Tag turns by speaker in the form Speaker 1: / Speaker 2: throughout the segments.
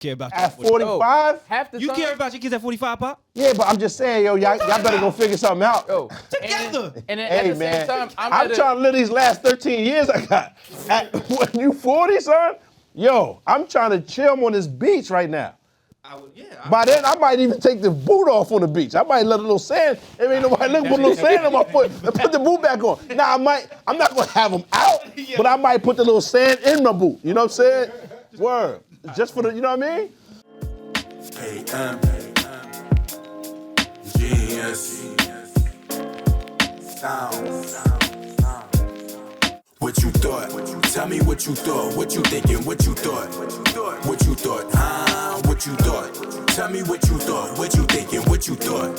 Speaker 1: care about
Speaker 2: At 45?
Speaker 3: Half the
Speaker 1: You
Speaker 3: time,
Speaker 1: care about your kids at 45, Pop?
Speaker 2: Yeah, but I'm just saying, yo, y'all better go figure something out.
Speaker 3: Yo,
Speaker 1: Together.
Speaker 3: and then
Speaker 2: Hey,
Speaker 3: at the
Speaker 2: man,
Speaker 3: same time,
Speaker 2: I'm trying to live these last 13 years I got. When you 40, son? Yo, I'm trying to chill on this beach right now. By then, I might even take the boot off on the beach. I might let a little sand. If ain't nobody looking, put a little sand on my foot and put the boot back on. Now, I'm not gonna have them out, but I might put the little sand in my boot. You know what I'm saying? Word. Just for the, you know what I mean?
Speaker 4: AM, genius, sound. What you thought? Tell me what you thought. What you thinking? What you thought? What you thought? What you thought? Tell me what you thought. What you thinking? What you thought?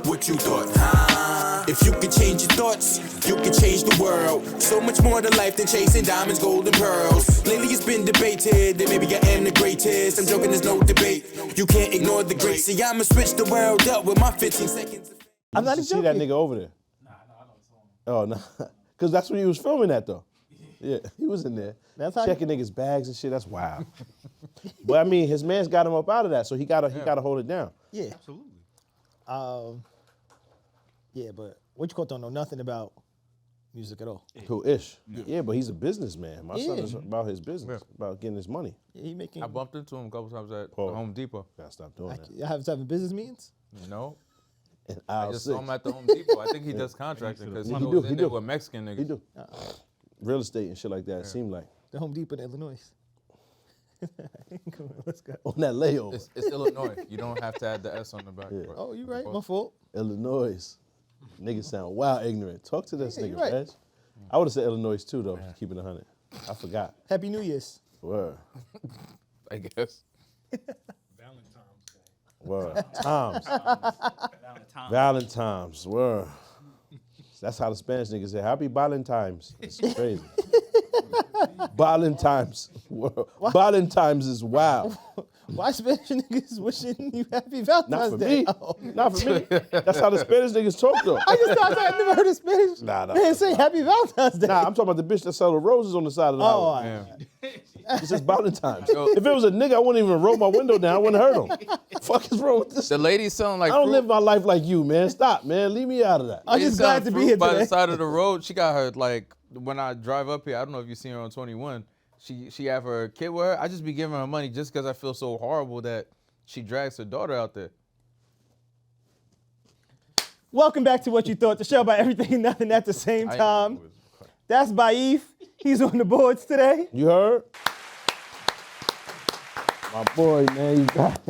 Speaker 4: What you thought? If you could change your thoughts, you could change the world. So much more to life than chasing diamonds, gold, and pearls. Lately it's been debated that maybe I am the greatest. I'm joking, there's no debate. You can't ignore the great. See, I'ma switch the world up with my 15 seconds.
Speaker 2: I'm not see that nigga over there. Nah, I don't. Oh, no. Because that's what he was filming at, though. Yeah, he was in there. That's how checking niggas' bags and shit. That's wild. But, I mean, his man's got him up out of that, so he gotta hold it down.
Speaker 5: Yeah. Absolutely. Yeah, but what you call don't know nothing about music at all.
Speaker 2: Who Ish? Yeah, but he's a businessman. My son is about his business, about getting his money.
Speaker 5: Yeah, he making.
Speaker 3: I bumped into him a couple times at the Home Depot.
Speaker 2: Gotta stop doing that.
Speaker 5: Y'all having business meetings?
Speaker 3: No.
Speaker 2: And
Speaker 3: I just saw him at the Home Depot. I think he does contracting because he goes in there with Mexican niggas.
Speaker 2: He do. Real estate and shit like that, it seemed like.
Speaker 5: The Home Depot in Illinois. Let's go.
Speaker 2: On that layover.
Speaker 3: It's Illinois. You don't have to add the S on the back.
Speaker 2: Yeah.
Speaker 5: Oh, you right. My fault.
Speaker 2: Illinois. Niggas sound wild ignorant. Talk to this nigga,
Speaker 5: right.
Speaker 2: Reg. I would have said Illinois too, though, keeping it 100. I forgot.
Speaker 5: Happy New Year's.
Speaker 2: Word.
Speaker 3: I guess.
Speaker 1: Valentine's Day.
Speaker 2: Word. Valentine's. Word. That's how the Spanish niggas say, happy Valentine's. It's crazy. Valentine's. Valentine's is wild.
Speaker 5: Why Spanish niggas wishing you happy Valentine's Day?
Speaker 2: Not for me. That's how the Spanish niggas talk, though.
Speaker 5: I just thought I never heard a Spanish man say happy Valentine's Day.
Speaker 2: Nah, I'm talking about the bitch that sell the roses on the side of the highway. It's just Valentine's. If it was a nigga, I wouldn't even roll my window down. I wouldn't hurt him. Fuck is wrong with this?
Speaker 3: The lady selling like
Speaker 2: I don't
Speaker 3: fruit.
Speaker 2: live my life like you, man. Stop, man. Leave me out of that.
Speaker 5: I'm just glad to be here
Speaker 3: by
Speaker 5: today.
Speaker 3: the side of the road. She got her, like, when I drive up here, I don't know if you seen her on 21. She have her kid with her. I just be giving her money just because I feel so horrible that she drags her daughter out there.
Speaker 5: Welcome back to What You Thought, the show about everything and nothing at the same time. That's Baif. He's on the boards today.
Speaker 2: You heard? My boy, man, you got it.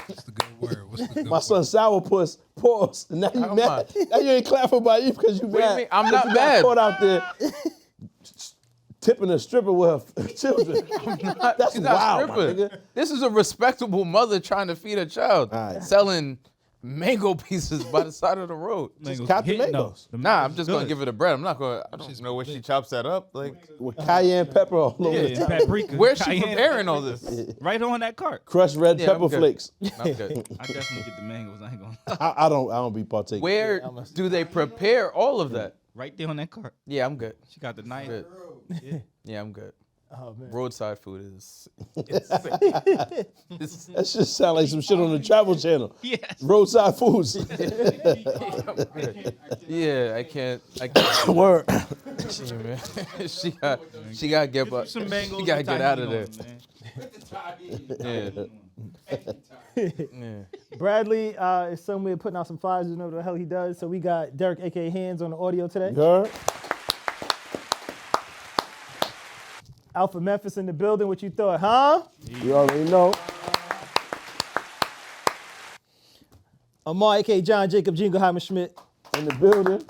Speaker 1: What's the good word? What's the good
Speaker 2: My son Sourpuss, pause. Now you mad. Now you ain't clapping by you because you
Speaker 3: What do you
Speaker 2: mad.
Speaker 3: mean? I'm
Speaker 2: 'Cause
Speaker 3: not
Speaker 2: you
Speaker 3: mad.
Speaker 2: got caught out there tipping a stripper with her children. That's
Speaker 3: She's not
Speaker 2: wild, my
Speaker 3: stripping.
Speaker 2: nigga.
Speaker 3: This is a respectable mother trying to feed her child,
Speaker 2: All right.
Speaker 3: selling mango pieces by the side of the road.
Speaker 2: Just count the mangoes.
Speaker 3: Nah, I'm just gonna give her the bread. I'm not gonna. I don't know where she chops that up. Like,
Speaker 2: With cayenne pepper all over the top.
Speaker 1: paprika.
Speaker 3: where's she
Speaker 1: cayenne
Speaker 3: preparing all this?
Speaker 1: Right on that cart.
Speaker 2: Crushed red
Speaker 3: Yeah,
Speaker 2: pepper
Speaker 3: I'm good.
Speaker 2: flakes.
Speaker 3: I'm good.
Speaker 1: I definitely get the mangoes. I ain't gonna.
Speaker 2: I don't be partaking.
Speaker 3: Where do they prepare all of that?
Speaker 1: Right there on that cart.
Speaker 3: Yeah, I'm good.
Speaker 1: She got the knife.
Speaker 3: Good. Yeah, I'm good.
Speaker 5: Oh, man.
Speaker 3: Roadside food is.
Speaker 2: That shit sound like some shit on the Travel Channel.
Speaker 1: Yes.
Speaker 2: Roadside foods.
Speaker 3: Yeah, I can't.
Speaker 2: Word.
Speaker 3: Yeah, man. she got to get up.
Speaker 1: Some mangoes.
Speaker 3: She got to
Speaker 1: with
Speaker 3: get out of
Speaker 1: tahini
Speaker 3: there.
Speaker 1: on it, man.
Speaker 3: Yeah.
Speaker 5: Bradley is somewhere putting out some fires. You know what the hell he does. So we got Derek, a.k.a. Hands, on the audio today.
Speaker 2: You heard?
Speaker 5: Alpha Memphis in the building. What you thought, huh?
Speaker 2: You already know.
Speaker 5: Amar, a.k.a. John Jacob Jingle Schmidt.
Speaker 2: In the building.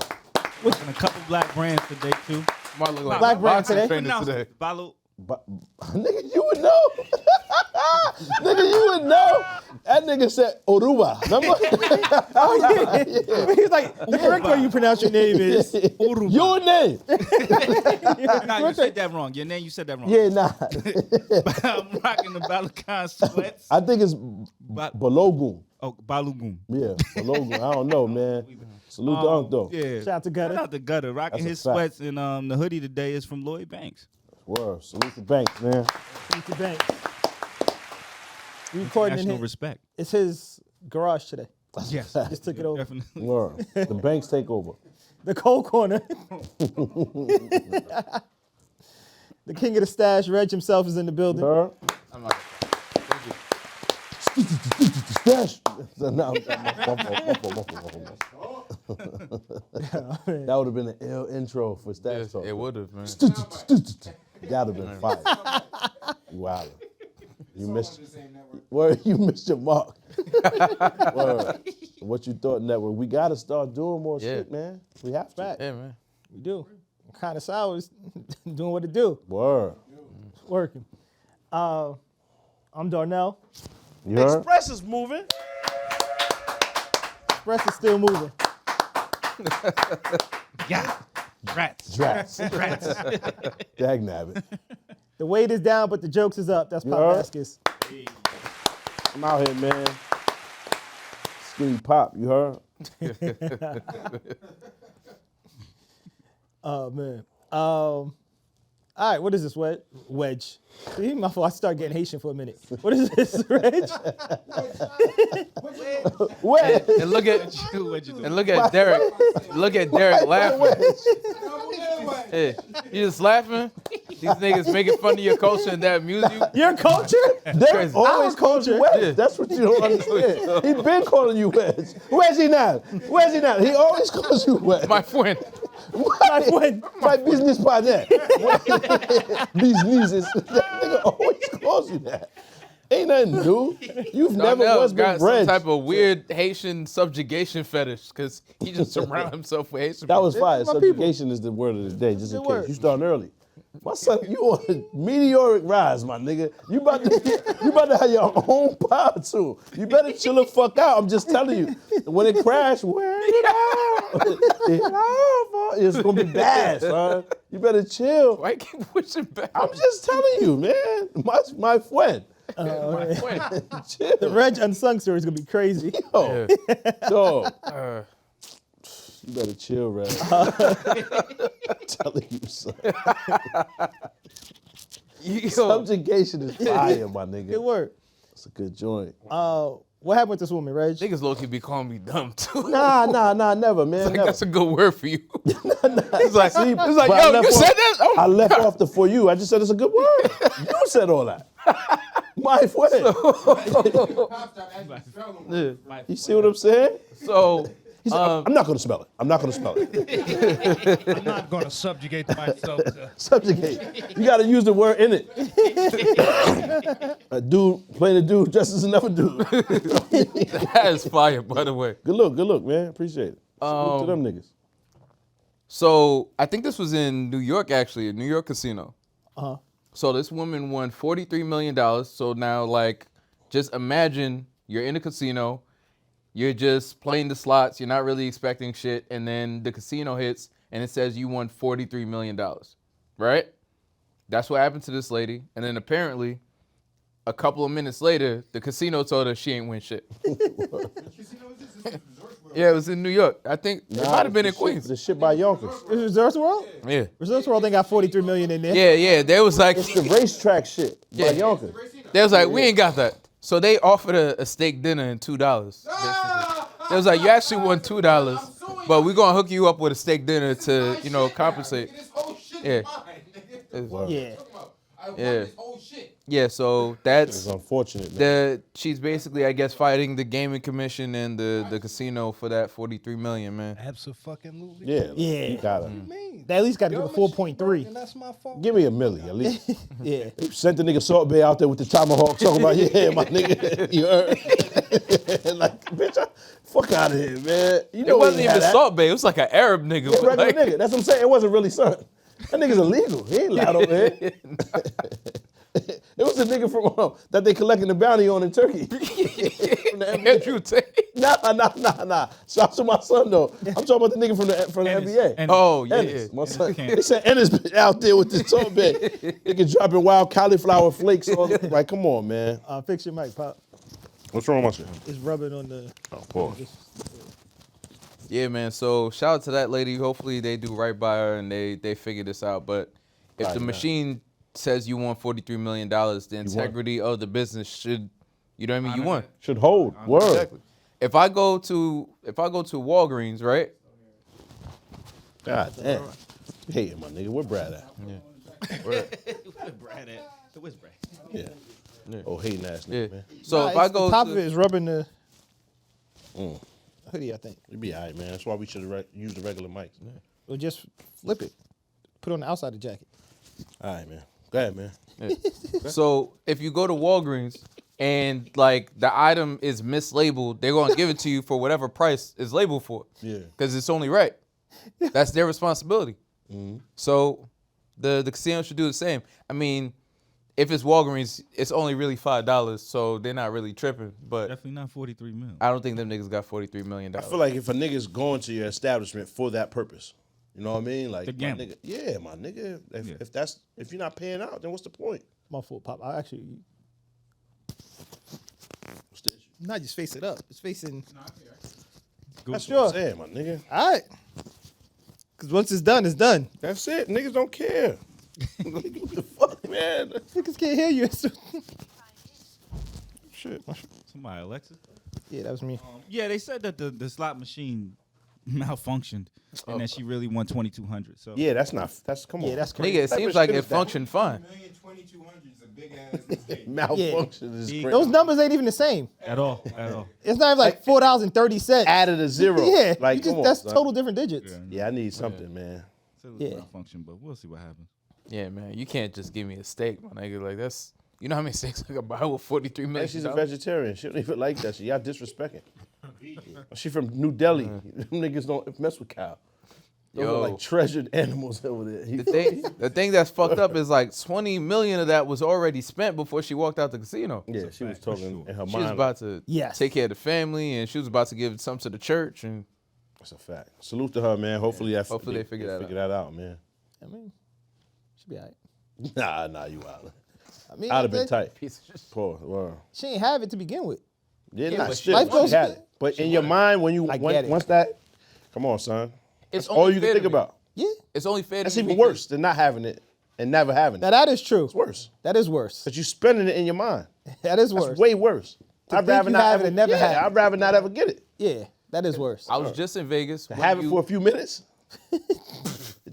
Speaker 1: And a couple black brands today too.
Speaker 3: Might look like
Speaker 5: Black
Speaker 3: a
Speaker 5: brand
Speaker 3: boxing
Speaker 5: today.
Speaker 3: trainer today.
Speaker 1: Balu.
Speaker 2: But, nigga, you would know. Nigga, you would know. That nigga said Oruba. Remember?
Speaker 5: Oh, yeah. He's like, the correct way you pronounce your name is.
Speaker 2: Your name.
Speaker 1: Nah, you said that wrong. Your name, you said that wrong.
Speaker 2: Yeah, nah.
Speaker 1: I'm rocking the Balakan sweats.
Speaker 2: I think it's Balogun.
Speaker 1: Oh, Balogun.
Speaker 2: Yeah, Balogun. I don't know, man. Salute to Unc, though.
Speaker 1: Yeah.
Speaker 5: Shout out to Gutter.
Speaker 1: Shout out to Gutter. Rocking
Speaker 2: That's a
Speaker 1: his
Speaker 2: fact.
Speaker 1: sweats, and the hoodie today is from Lloyd Banks.
Speaker 2: Word. Salute to Banks, man.
Speaker 5: Eat the bank. We recording in
Speaker 1: National
Speaker 5: his,
Speaker 1: respect.
Speaker 5: it's his garage today.
Speaker 1: Yes.
Speaker 5: Just took it over.
Speaker 1: Definitely.
Speaker 2: Word. The banks take over.
Speaker 5: The cold corner. The king of the stash, Reg himself, is in the building.
Speaker 2: Her.
Speaker 3: I'm like,
Speaker 2: Stash. So now, that would have been an ill intro for Stash Talk.
Speaker 3: it would have, man.
Speaker 2: That would have been fire. Wow. You missed. Word, you missed your mark. Word. What you thought, network? We gotta start doing more shit, man. We have to.
Speaker 3: Yeah, man.
Speaker 5: We do. Kind of sour is doing what it do.
Speaker 2: Word.
Speaker 5: It's working. I'm Darnell.
Speaker 2: You heard?
Speaker 6: Express is moving.
Speaker 5: Express is still moving.
Speaker 1: Yeah. Rats.
Speaker 2: Drats. Dag nabbit.
Speaker 5: The weight is down, but the jokes is up. That's Pop
Speaker 2: Yeah.
Speaker 5: Vasquez.
Speaker 2: I'm out here, man. Skinny Pop, you heard?
Speaker 5: Oh, man. All right, what is this, Wedge? See, my fault. I started getting Haitian for a minute. What is this, Reg?
Speaker 2: Wedge.
Speaker 3: And look at
Speaker 1: What'd you do?
Speaker 3: Derek. Look at Derek laughing. Hey, you just laughing? These niggas making fun of your culture and that amuse you?
Speaker 5: Your culture?
Speaker 2: Derek always calls you Wedge.
Speaker 3: Yeah.
Speaker 2: That's what you don't understand. He been calling you Wedge. Where's he now? Where's he now? He always calls you Wedge.
Speaker 3: My friend.
Speaker 2: My business partner. Businesses. That nigga always calls you that. Ain't nothing new. You've never
Speaker 3: Darnell
Speaker 2: once been
Speaker 3: got some
Speaker 2: bred.
Speaker 3: type of weird Haitian subjugation fetish because he just surround himself with Haitian
Speaker 2: That was
Speaker 3: people.
Speaker 2: fire.
Speaker 5: my
Speaker 2: Subjugation is the word of the day, just in
Speaker 5: Good
Speaker 2: case.
Speaker 5: word.
Speaker 2: You starting early. My son, you on a meteoric rise, my nigga. You about to have your own pod soon. You better chill the fuck out. I'm just telling you. When it crashed, wear it out. It's gonna be bad, son. You better chill.
Speaker 3: Why you keep pushing back?
Speaker 2: I'm just telling you, man. My friend.
Speaker 3: My friend.
Speaker 2: Chill.
Speaker 5: The Reg Unsung story is going to be crazy.
Speaker 2: Yo. Dog. You better chill, Red. I'm telling you, son. Subjugation is fire, my nigga.
Speaker 5: Good word.
Speaker 2: It's a good joint.
Speaker 5: What happened with this woman, Reg?
Speaker 3: Niggas low-key be calling me dumb, too.
Speaker 2: Nah, never, man. Never.
Speaker 3: That's a good word for you. It's like,
Speaker 2: See,
Speaker 3: yo,
Speaker 2: but I
Speaker 3: you
Speaker 2: left
Speaker 3: said
Speaker 2: off-
Speaker 3: that? Oh,
Speaker 2: I left off the for you. I just said it's a good word. You said all that. My friend. You see what I'm saying?
Speaker 3: so,
Speaker 2: He said, I'm not going to spell it. I'm not going to spell it.
Speaker 6: I'm not going to subjugate myself to.
Speaker 2: Subjugate. You got to use the word in it. A dude playing a dude dressed as another dude.
Speaker 3: that is fire, by the way.
Speaker 2: Good look, man. Appreciate it. Salute to them niggas.
Speaker 3: So, I think this was in New York, actually, a New York casino.
Speaker 5: Uh-huh.
Speaker 3: So, this woman won $43 million. So, now, like, just imagine you're in a casino. You're just playing the slots. You're not really expecting shit. And then the casino hits, and it says you won $43 million, right? That's what happened to this lady. And then apparently, a couple of minutes later, the casino told her she ain't win shit. Yeah, it was in New York. I think it might have been in Queens.
Speaker 2: The shit by Yonkers.
Speaker 5: Is Resorts World?
Speaker 3: Yeah.
Speaker 5: Resorts World, they got 43 million in there.
Speaker 3: Yeah. They was like,
Speaker 2: It's the racetrack shit by Yonkers.
Speaker 3: they was like, we ain't got that. So they offered a steak dinner and $2. Basically. They was like, you actually won $2, but we're gonna hook you up with a steak dinner to, compensate. Yeah.
Speaker 5: Yeah.
Speaker 3: Yeah. Yeah, so that's
Speaker 2: It's unfortunate, man.
Speaker 3: she's basically, I guess, fighting the gaming commission and the casino for that $43 million, man.
Speaker 6: Absolutely.
Speaker 2: Yeah.
Speaker 5: Yeah.
Speaker 2: You gotta.
Speaker 5: They at least got to give a 4.3.
Speaker 6: That's my fault.
Speaker 2: Give me a milli at least.
Speaker 5: Yeah.
Speaker 2: Sent the nigga Salt Bay out there with the tomahawk talking about, yeah, my nigga, you heard? Like, bitch, fuck out of here, man. You know
Speaker 3: It wasn't
Speaker 2: he had
Speaker 3: even
Speaker 2: that.
Speaker 3: Salt Bay. It was like an Arab nigga.
Speaker 2: Yeah,
Speaker 3: but
Speaker 2: regular
Speaker 3: like-
Speaker 2: nigga. That's what I'm saying. It wasn't really son. That nigga's illegal. He ain't allowed over here. It was a nigga from that they collecting the bounty on in Turkey. From the NBA.
Speaker 3: Andrew Tate.
Speaker 2: Nah. Shout out to my son though. I'm talking about the nigga from the NBA.
Speaker 1: Ennis.
Speaker 3: Oh, yeah.
Speaker 2: Ennis, my son.
Speaker 1: Ennis.
Speaker 2: They said Ennis been out there with this Salt Bay. Nigga dropping wild cauliflower flakes. Like, come on, man.
Speaker 5: Fix your mic, Pop.
Speaker 2: What's wrong with you?
Speaker 5: It's rubbing on the.
Speaker 2: Oh, pause.
Speaker 3: Yeah, man. So shout out to that lady. Hopefully they do right by her and they figure this out. But if
Speaker 2: Right,
Speaker 3: the
Speaker 2: man.
Speaker 3: machine says you won $43 million, the integrity of the business should You know what I mean? You won.
Speaker 2: Should hold. Word.
Speaker 3: Exactly. If I go to Walgreens, right?
Speaker 2: God damn. You hating my nigga. Where Brad at?
Speaker 3: Yeah.
Speaker 1: Where's Brad at? Where's Brad?
Speaker 2: Yeah. Oh, hating ass nigga, man.
Speaker 3: So if I go
Speaker 5: the top
Speaker 3: to,
Speaker 5: of it is rubbing the hoodie, I think.
Speaker 2: It'd be all right, man. That's why we should have used the regular mics.
Speaker 5: Or just flip it. Put it on the outside of the jacket.
Speaker 2: All right, man. Go ahead, man.
Speaker 3: So if you go to Walgreens and like the item is mislabeled, they're gonna give it to you for whatever price is labeled for.
Speaker 2: Yeah.
Speaker 3: Because it's only right. That's their responsibility. So the casino should do the same. I mean, if it's Walgreens, it's only really $5, so they're not really tripping. But
Speaker 1: Definitely not 43 mil.
Speaker 3: I don't think them niggas got $43 million.
Speaker 2: I feel like if a nigga's going to your establishment for that purpose, you know what I mean? Like,
Speaker 1: The
Speaker 2: my
Speaker 1: gamble.
Speaker 2: nigga, yeah, my nigga. If you're not paying out, then what's the point?
Speaker 5: My fault, Pop. I actually
Speaker 2: What's the issue?
Speaker 5: not just face it up. It's facing.
Speaker 2: That's
Speaker 5: Sure.
Speaker 2: what I'm saying, my nigga.
Speaker 5: All right. Because once it's done, it's done.
Speaker 2: That's it. Niggas don't care. What the fuck, man?
Speaker 5: Niggas can't hear you.
Speaker 2: Shit.
Speaker 1: Somebody, Alexa?
Speaker 5: Yeah, that was me.
Speaker 1: Yeah, they said that the slot machine malfunctioned and that she really won 2,200. So
Speaker 2: Yeah, that's come on.
Speaker 5: Yeah, that's crazy.
Speaker 3: Nigga, it seems like it functioned fine.
Speaker 7: 1,200,000 is a big ass mistake.
Speaker 2: Malfunction is great.
Speaker 5: Those numbers ain't even the same.
Speaker 1: at all.
Speaker 5: It's not even like $4.30.
Speaker 2: Added a zero.
Speaker 5: Yeah,
Speaker 2: Like,
Speaker 5: you just,
Speaker 2: come on,
Speaker 5: that's
Speaker 2: son.
Speaker 5: total different digits.
Speaker 2: Yeah, I need something, man.
Speaker 1: It's a
Speaker 5: Yeah.
Speaker 1: malfunction, but we'll see what happens.
Speaker 3: Yeah, man, you can't just give me a steak, my nigga. Like that's, you know how many steaks I could buy with $43 million?
Speaker 2: And she's a vegetarian. She don't even like that shit. Y'all disrespecting. She from New Delhi. Them niggas don't mess with cow. Those
Speaker 3: Yo.
Speaker 2: are like treasured animals over there.
Speaker 3: The thing that's fucked up is like 20 million of that was already spent before she walked out the casino.
Speaker 2: Yeah, she was talking in her
Speaker 3: She was
Speaker 2: mind.
Speaker 3: about to
Speaker 5: Yes.
Speaker 3: take care of the family, and she was about to give some to the church, and
Speaker 2: That's a fact. Salute to her, man. Hopefully,
Speaker 3: Hopefully they figure that
Speaker 2: out, man.
Speaker 5: I mean, should be all right.
Speaker 2: Nah, you out.
Speaker 5: I mean,
Speaker 2: I'd have been tight.
Speaker 3: piece of shit.
Speaker 2: Poor, well.
Speaker 5: She ain't have it to begin with.
Speaker 2: Yeah,
Speaker 3: Yeah,
Speaker 2: nah,
Speaker 3: but
Speaker 2: shit.
Speaker 5: life goes-
Speaker 2: She had it. But in your mind, when you
Speaker 5: I get it.
Speaker 2: once that, come on, son.
Speaker 3: It's
Speaker 2: That's all
Speaker 3: only
Speaker 2: you
Speaker 3: fair
Speaker 2: can
Speaker 3: to
Speaker 2: think
Speaker 3: me.
Speaker 2: about.
Speaker 5: Yeah.
Speaker 3: It's only fair.
Speaker 2: That's
Speaker 3: to me
Speaker 2: even
Speaker 3: because-
Speaker 2: worse than not having it and never having
Speaker 5: Now
Speaker 2: it.
Speaker 5: that is true.
Speaker 2: It's worse.
Speaker 5: That is worse.
Speaker 2: Because you spending it in your mind.
Speaker 5: That is
Speaker 2: That's
Speaker 5: worse.
Speaker 2: way worse.
Speaker 5: think you have it and never have it.
Speaker 2: I'd rather not ever get it.
Speaker 5: Yeah, that is worse.
Speaker 3: I was just in Vegas.
Speaker 2: To have it for a few minutes.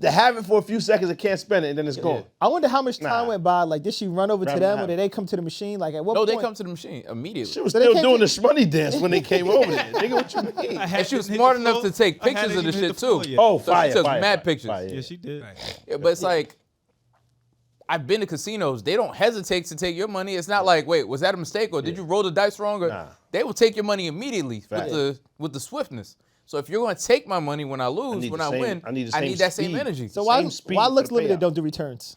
Speaker 2: To have it for a few seconds and can't spend it and then it's gone.
Speaker 5: I wonder how much time
Speaker 2: Nah.
Speaker 5: went by. Like, did she run over to
Speaker 2: Rather
Speaker 5: them
Speaker 2: not.
Speaker 5: or did they come to the machine? Like, at what
Speaker 3: No,
Speaker 5: point?
Speaker 3: they come to the machine immediately.
Speaker 2: She was
Speaker 5: So they
Speaker 2: still
Speaker 5: can't
Speaker 2: doing the
Speaker 5: take-
Speaker 2: shmoney dance when they came over there. Nigga, what you mean?
Speaker 3: And she was smart enough to take pictures of the shit too.
Speaker 2: Oh,
Speaker 3: So
Speaker 2: fire,
Speaker 3: she took
Speaker 2: fire,
Speaker 3: mad
Speaker 2: fire,
Speaker 3: pictures.
Speaker 2: fire,
Speaker 1: Yeah, she did.
Speaker 3: Yeah, but it's like, I've been to casinos. They don't hesitate to take your money. It's not like, wait, was that a mistake or did you roll the dice wrong? Or
Speaker 2: Nah.
Speaker 3: They will take your money immediately with the swiftness. So if you're going to take my money when I lose,
Speaker 2: need
Speaker 3: when
Speaker 2: the
Speaker 3: I
Speaker 2: same-
Speaker 3: win,
Speaker 2: I need the
Speaker 3: I
Speaker 2: same
Speaker 3: need that same
Speaker 2: speed.
Speaker 3: energy.
Speaker 5: So why
Speaker 2: speed
Speaker 5: why
Speaker 2: for
Speaker 5: Looks
Speaker 2: the
Speaker 5: Limited
Speaker 2: payout.
Speaker 5: don't do returns?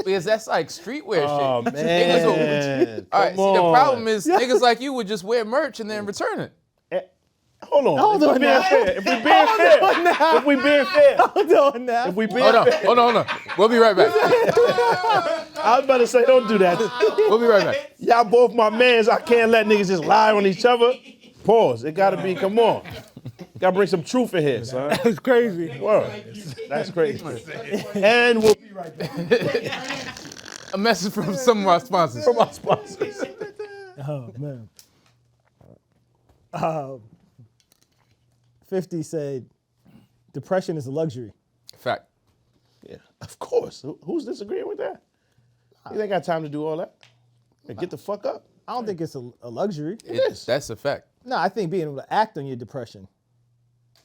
Speaker 3: Because that's like streetwear
Speaker 2: Oh,
Speaker 3: shit.
Speaker 2: man.
Speaker 3: Niggas will- all right, see, the
Speaker 2: Come
Speaker 3: problem
Speaker 2: on.
Speaker 3: is niggas like you would just wear merch and then return it.
Speaker 2: Hold on.
Speaker 5: Hold
Speaker 2: if
Speaker 5: on
Speaker 2: we being
Speaker 5: now.
Speaker 2: fair. If we being fair. If we being fair.
Speaker 5: Hold on now.
Speaker 2: If we being
Speaker 3: Hold on,
Speaker 2: fair.
Speaker 3: hold on. We'll be right back.
Speaker 2: I was about to say, don't do that.
Speaker 3: We'll be right back.
Speaker 2: Y'all both my mans. I can't let niggas just lie on each other. Pause. It gotta be, come on. Gotta bring some truth in here, son.
Speaker 5: That's crazy.
Speaker 2: Word. That's crazy. And we'll be right back
Speaker 3: A message from some of our sponsors.
Speaker 2: from our sponsors.
Speaker 5: Oh man. 50 said, depression is a luxury.
Speaker 3: Fact.
Speaker 2: Yeah, of course. Who's disagreeing with that? You ain't got time to do all that. Hey, get the fuck up.
Speaker 5: I don't think it's a luxury.
Speaker 2: It is.
Speaker 3: That's a fact.
Speaker 5: No, I think being able to act on your depression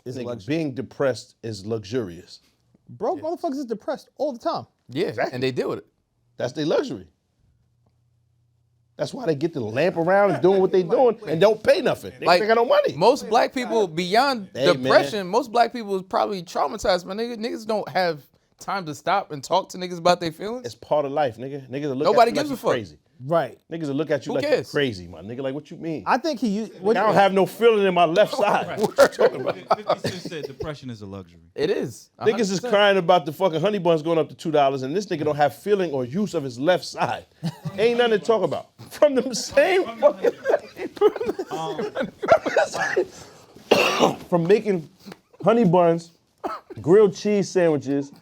Speaker 5: is a
Speaker 2: Nigga,
Speaker 5: luxury.
Speaker 2: being depressed is luxurious.
Speaker 5: Broke motherfuckers is depressed all the time.
Speaker 3: Yeah,
Speaker 2: Exactly.
Speaker 3: and they deal with it.
Speaker 2: That's their luxury. That's why they get the lamp around and doing what they doing and don't pay nothing. They ain't got no money.
Speaker 3: Most black people beyond
Speaker 2: Hey,
Speaker 3: depression, most black people is probably traumatized, my nigga. Niggas don't have time to stop and talk to niggas about their feelings.
Speaker 2: It's part of life, nigga. Niggas will look
Speaker 3: Nobody
Speaker 2: at you
Speaker 3: gives
Speaker 2: like
Speaker 3: a
Speaker 2: you
Speaker 3: fuck.
Speaker 2: crazy.
Speaker 5: Right.
Speaker 2: Niggas will look at you
Speaker 3: Who
Speaker 2: like you're
Speaker 3: cares?
Speaker 2: crazy, my nigga. Like, what you mean?
Speaker 5: I think he used.
Speaker 2: I don't have no feeling in my left side. What you talking about?
Speaker 1: 50 Cent said depression is a luxury.
Speaker 3: It is.
Speaker 2: Niggas is
Speaker 3: 100%.
Speaker 2: crying about the fucking honey buns going up to $2, and this nigga don't have feeling or use of his left side. Ain't nothing to talk about. From the same fucking from making honey buns, grilled cheese sandwiches,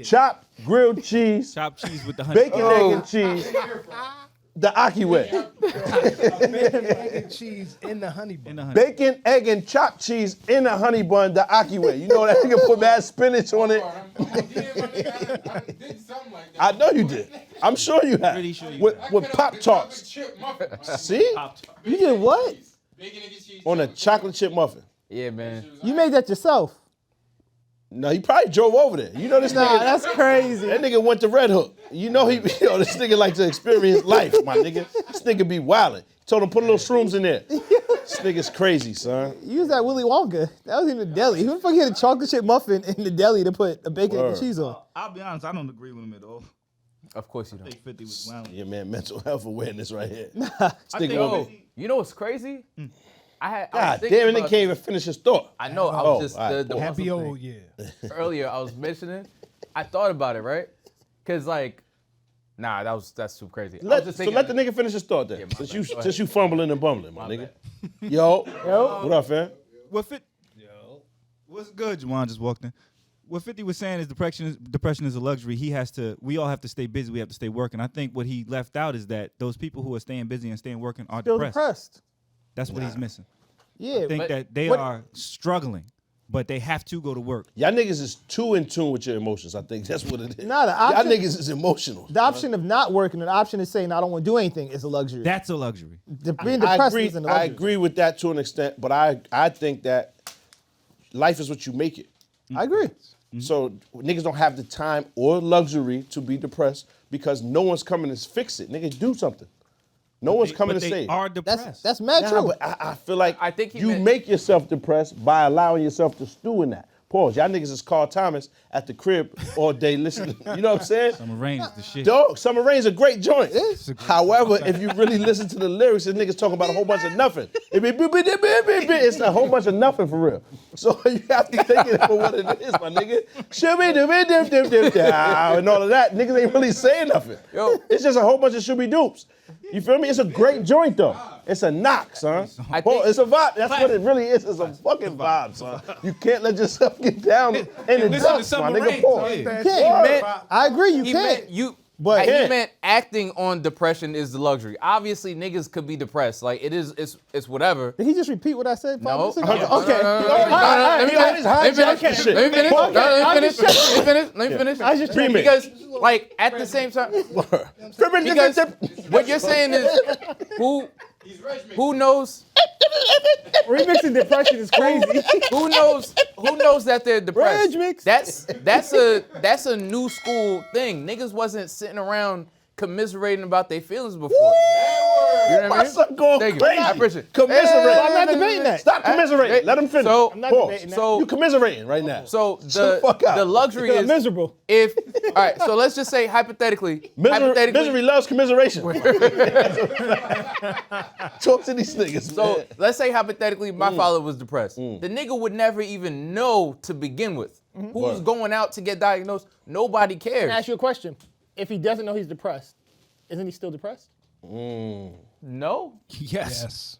Speaker 2: chopped grilled cheese,
Speaker 1: Chopped cheese with the honey.
Speaker 2: bacon, egg, and cheese, the Aki way.
Speaker 6: Bacon, egg, and cheese in the honey bun.
Speaker 2: Bacon, egg, and chopped cheese in a honey bun, the Aki way. You know that nigga put mad spinach on it. I know you did. I'm sure you have.
Speaker 1: Pretty sure you
Speaker 2: with Pop Tarts. See?
Speaker 5: You did what?
Speaker 2: On a chocolate chip muffin.
Speaker 3: Yeah, man.
Speaker 5: You made that yourself.
Speaker 2: No, he probably drove over there. You know this
Speaker 5: Nah,
Speaker 2: nigga.
Speaker 5: that's crazy.
Speaker 2: That nigga went to Red Hook. You know this nigga like to experience life, my nigga. This nigga be wildin'. He told him put a little shrooms in there. This nigga's crazy, son.
Speaker 5: You was at Willy Wonka. That was in the deli. Who the fuck had a chocolate chip muffin in the deli to put a bacon and cheese on?
Speaker 1: I'll be honest, I don't agree with him at all.
Speaker 3: Of course you don't.
Speaker 1: I think 50 was wild.
Speaker 2: Yeah, man, mental health awareness right here.
Speaker 1: I think
Speaker 3: Yo, you know what's crazy? I was
Speaker 2: God
Speaker 3: thinking
Speaker 2: damn it,
Speaker 3: about-
Speaker 2: nigga can't even finish his thought.
Speaker 3: I know. I
Speaker 2: Oh,
Speaker 3: was just
Speaker 2: all right,
Speaker 3: the
Speaker 2: cool.
Speaker 6: Happy
Speaker 3: muscle
Speaker 6: old
Speaker 3: thing.
Speaker 6: yeah.
Speaker 3: Earlier I was mentioning. I thought about it, right? Cause like, nah, that's too crazy. I was
Speaker 2: Let
Speaker 3: just
Speaker 2: the
Speaker 3: thinking,
Speaker 2: nigga finish his thought then.
Speaker 3: Yeah, my
Speaker 2: since
Speaker 3: bad.
Speaker 2: you
Speaker 3: Go ahead.
Speaker 2: since you fumbling and bumbling, my nigga. Yo, what up, fam?
Speaker 1: What What's good? Juwan just walked in. What 50 was saying is depression is a luxury. We all have to stay busy. We have to stay working. I think what he left out is that those people who are staying busy and staying working are
Speaker 5: Still
Speaker 1: depressed.
Speaker 5: depressed.
Speaker 1: That's what he's missing.
Speaker 5: Yeah.
Speaker 1: I think
Speaker 3: but
Speaker 1: that they are struggling, but they have to go to work.
Speaker 2: Y'all niggas is too in tune with your emotions. I think that's what it is.
Speaker 5: Nah, the
Speaker 2: Y'all
Speaker 5: option-
Speaker 2: niggas is emotional.
Speaker 5: The option of not working and the option of saying I don't want to do anything is a luxury.
Speaker 1: That's a luxury.
Speaker 5: Being
Speaker 2: I
Speaker 5: depressed
Speaker 2: agree.
Speaker 5: isn't a
Speaker 2: I
Speaker 5: luxury.
Speaker 2: agree with that to an extent, but I think that life is what you make it.
Speaker 5: I agree.
Speaker 2: So niggas don't have the time or luxury to be depressed because no one's coming to fix it. Nigga, do something. No one's coming
Speaker 1: but
Speaker 2: to
Speaker 1: they
Speaker 2: save.
Speaker 1: are depressed.
Speaker 5: That's mad
Speaker 2: Nah,
Speaker 5: true.
Speaker 2: but I feel like
Speaker 3: I think he
Speaker 2: you
Speaker 3: meant-
Speaker 2: make yourself depressed by allowing yourself to stew in that. Pause. Y'all niggas is Carl Thomas at the crib all day listening. You know what I'm saying?
Speaker 1: Summer Rain is the shit.
Speaker 2: Dog, Summer Rain's a great joint. However, if you really listen to the lyrics, this niggas talking about a whole bunch of nothing. It's a whole bunch of nothing for real. So you have to take it for what it is, my nigga. And all of that. Niggas ain't really saying nothing.
Speaker 3: Yo.
Speaker 2: It's just a whole bunch of should be dupes. You feel me? It's a great joint though. It's a knock, son.
Speaker 3: I think-
Speaker 2: It's a vibe. That's what it really is. It's a fucking vibe, son. You can't let yourself get down in the
Speaker 1: listen to
Speaker 2: dust, my
Speaker 1: Summer
Speaker 2: nigga.
Speaker 1: Rain,
Speaker 2: Pause.
Speaker 1: yeah.
Speaker 5: You can't. I agree. You
Speaker 3: he
Speaker 5: can't.
Speaker 3: meant you.
Speaker 5: But-
Speaker 3: He meant acting on depression is the luxury. Obviously, niggas could be depressed. Like it's whatever.
Speaker 5: Did he just repeat what I said? 5
Speaker 3: No.
Speaker 5: minutes ago?
Speaker 3: No,
Speaker 5: Okay.
Speaker 3: no, no, no,
Speaker 5: All right,
Speaker 3: no,
Speaker 5: all right,
Speaker 3: Let me
Speaker 5: all right.
Speaker 3: finish. Let me finish.
Speaker 2: Hijack this shit.
Speaker 3: Let me finish.
Speaker 2: Okay.
Speaker 3: Let me finish.
Speaker 5: I just
Speaker 2: Remix.
Speaker 3: Because like at the same time, because what you're saying is who knows
Speaker 5: Remixing depression is crazy.
Speaker 3: who knows that they're depressed.
Speaker 5: Reg mix.
Speaker 3: That's a new school thing. Niggas wasn't sitting around commiserating about their feelings before. You know what I
Speaker 2: My
Speaker 3: mean?
Speaker 2: son going
Speaker 3: Thank you.
Speaker 2: crazy.
Speaker 3: I appreciate it.
Speaker 2: Commiserate.
Speaker 5: I'm not debating that.
Speaker 2: Stop commiserating. Let him finish.
Speaker 3: So-
Speaker 5: I'm not
Speaker 2: Pause.
Speaker 5: debating that.
Speaker 3: So
Speaker 2: You commiserating right now.
Speaker 3: So
Speaker 2: Shut the fuck up.
Speaker 3: the luxury
Speaker 5: Because I'm
Speaker 3: is
Speaker 5: miserable.
Speaker 3: if all right. So let's just say hypothetically,
Speaker 2: Misery loves commiseration. Talk to these niggas.
Speaker 3: So
Speaker 2: man.
Speaker 3: let's say hypothetically, my father was depressed. The nigga would never even know to begin with. Who's going out to get diagnosed? Nobody
Speaker 5: Can I ask
Speaker 3: cares.
Speaker 5: you a question? If he doesn't know he's depressed, isn't he still depressed?
Speaker 3: No.
Speaker 1: Yes.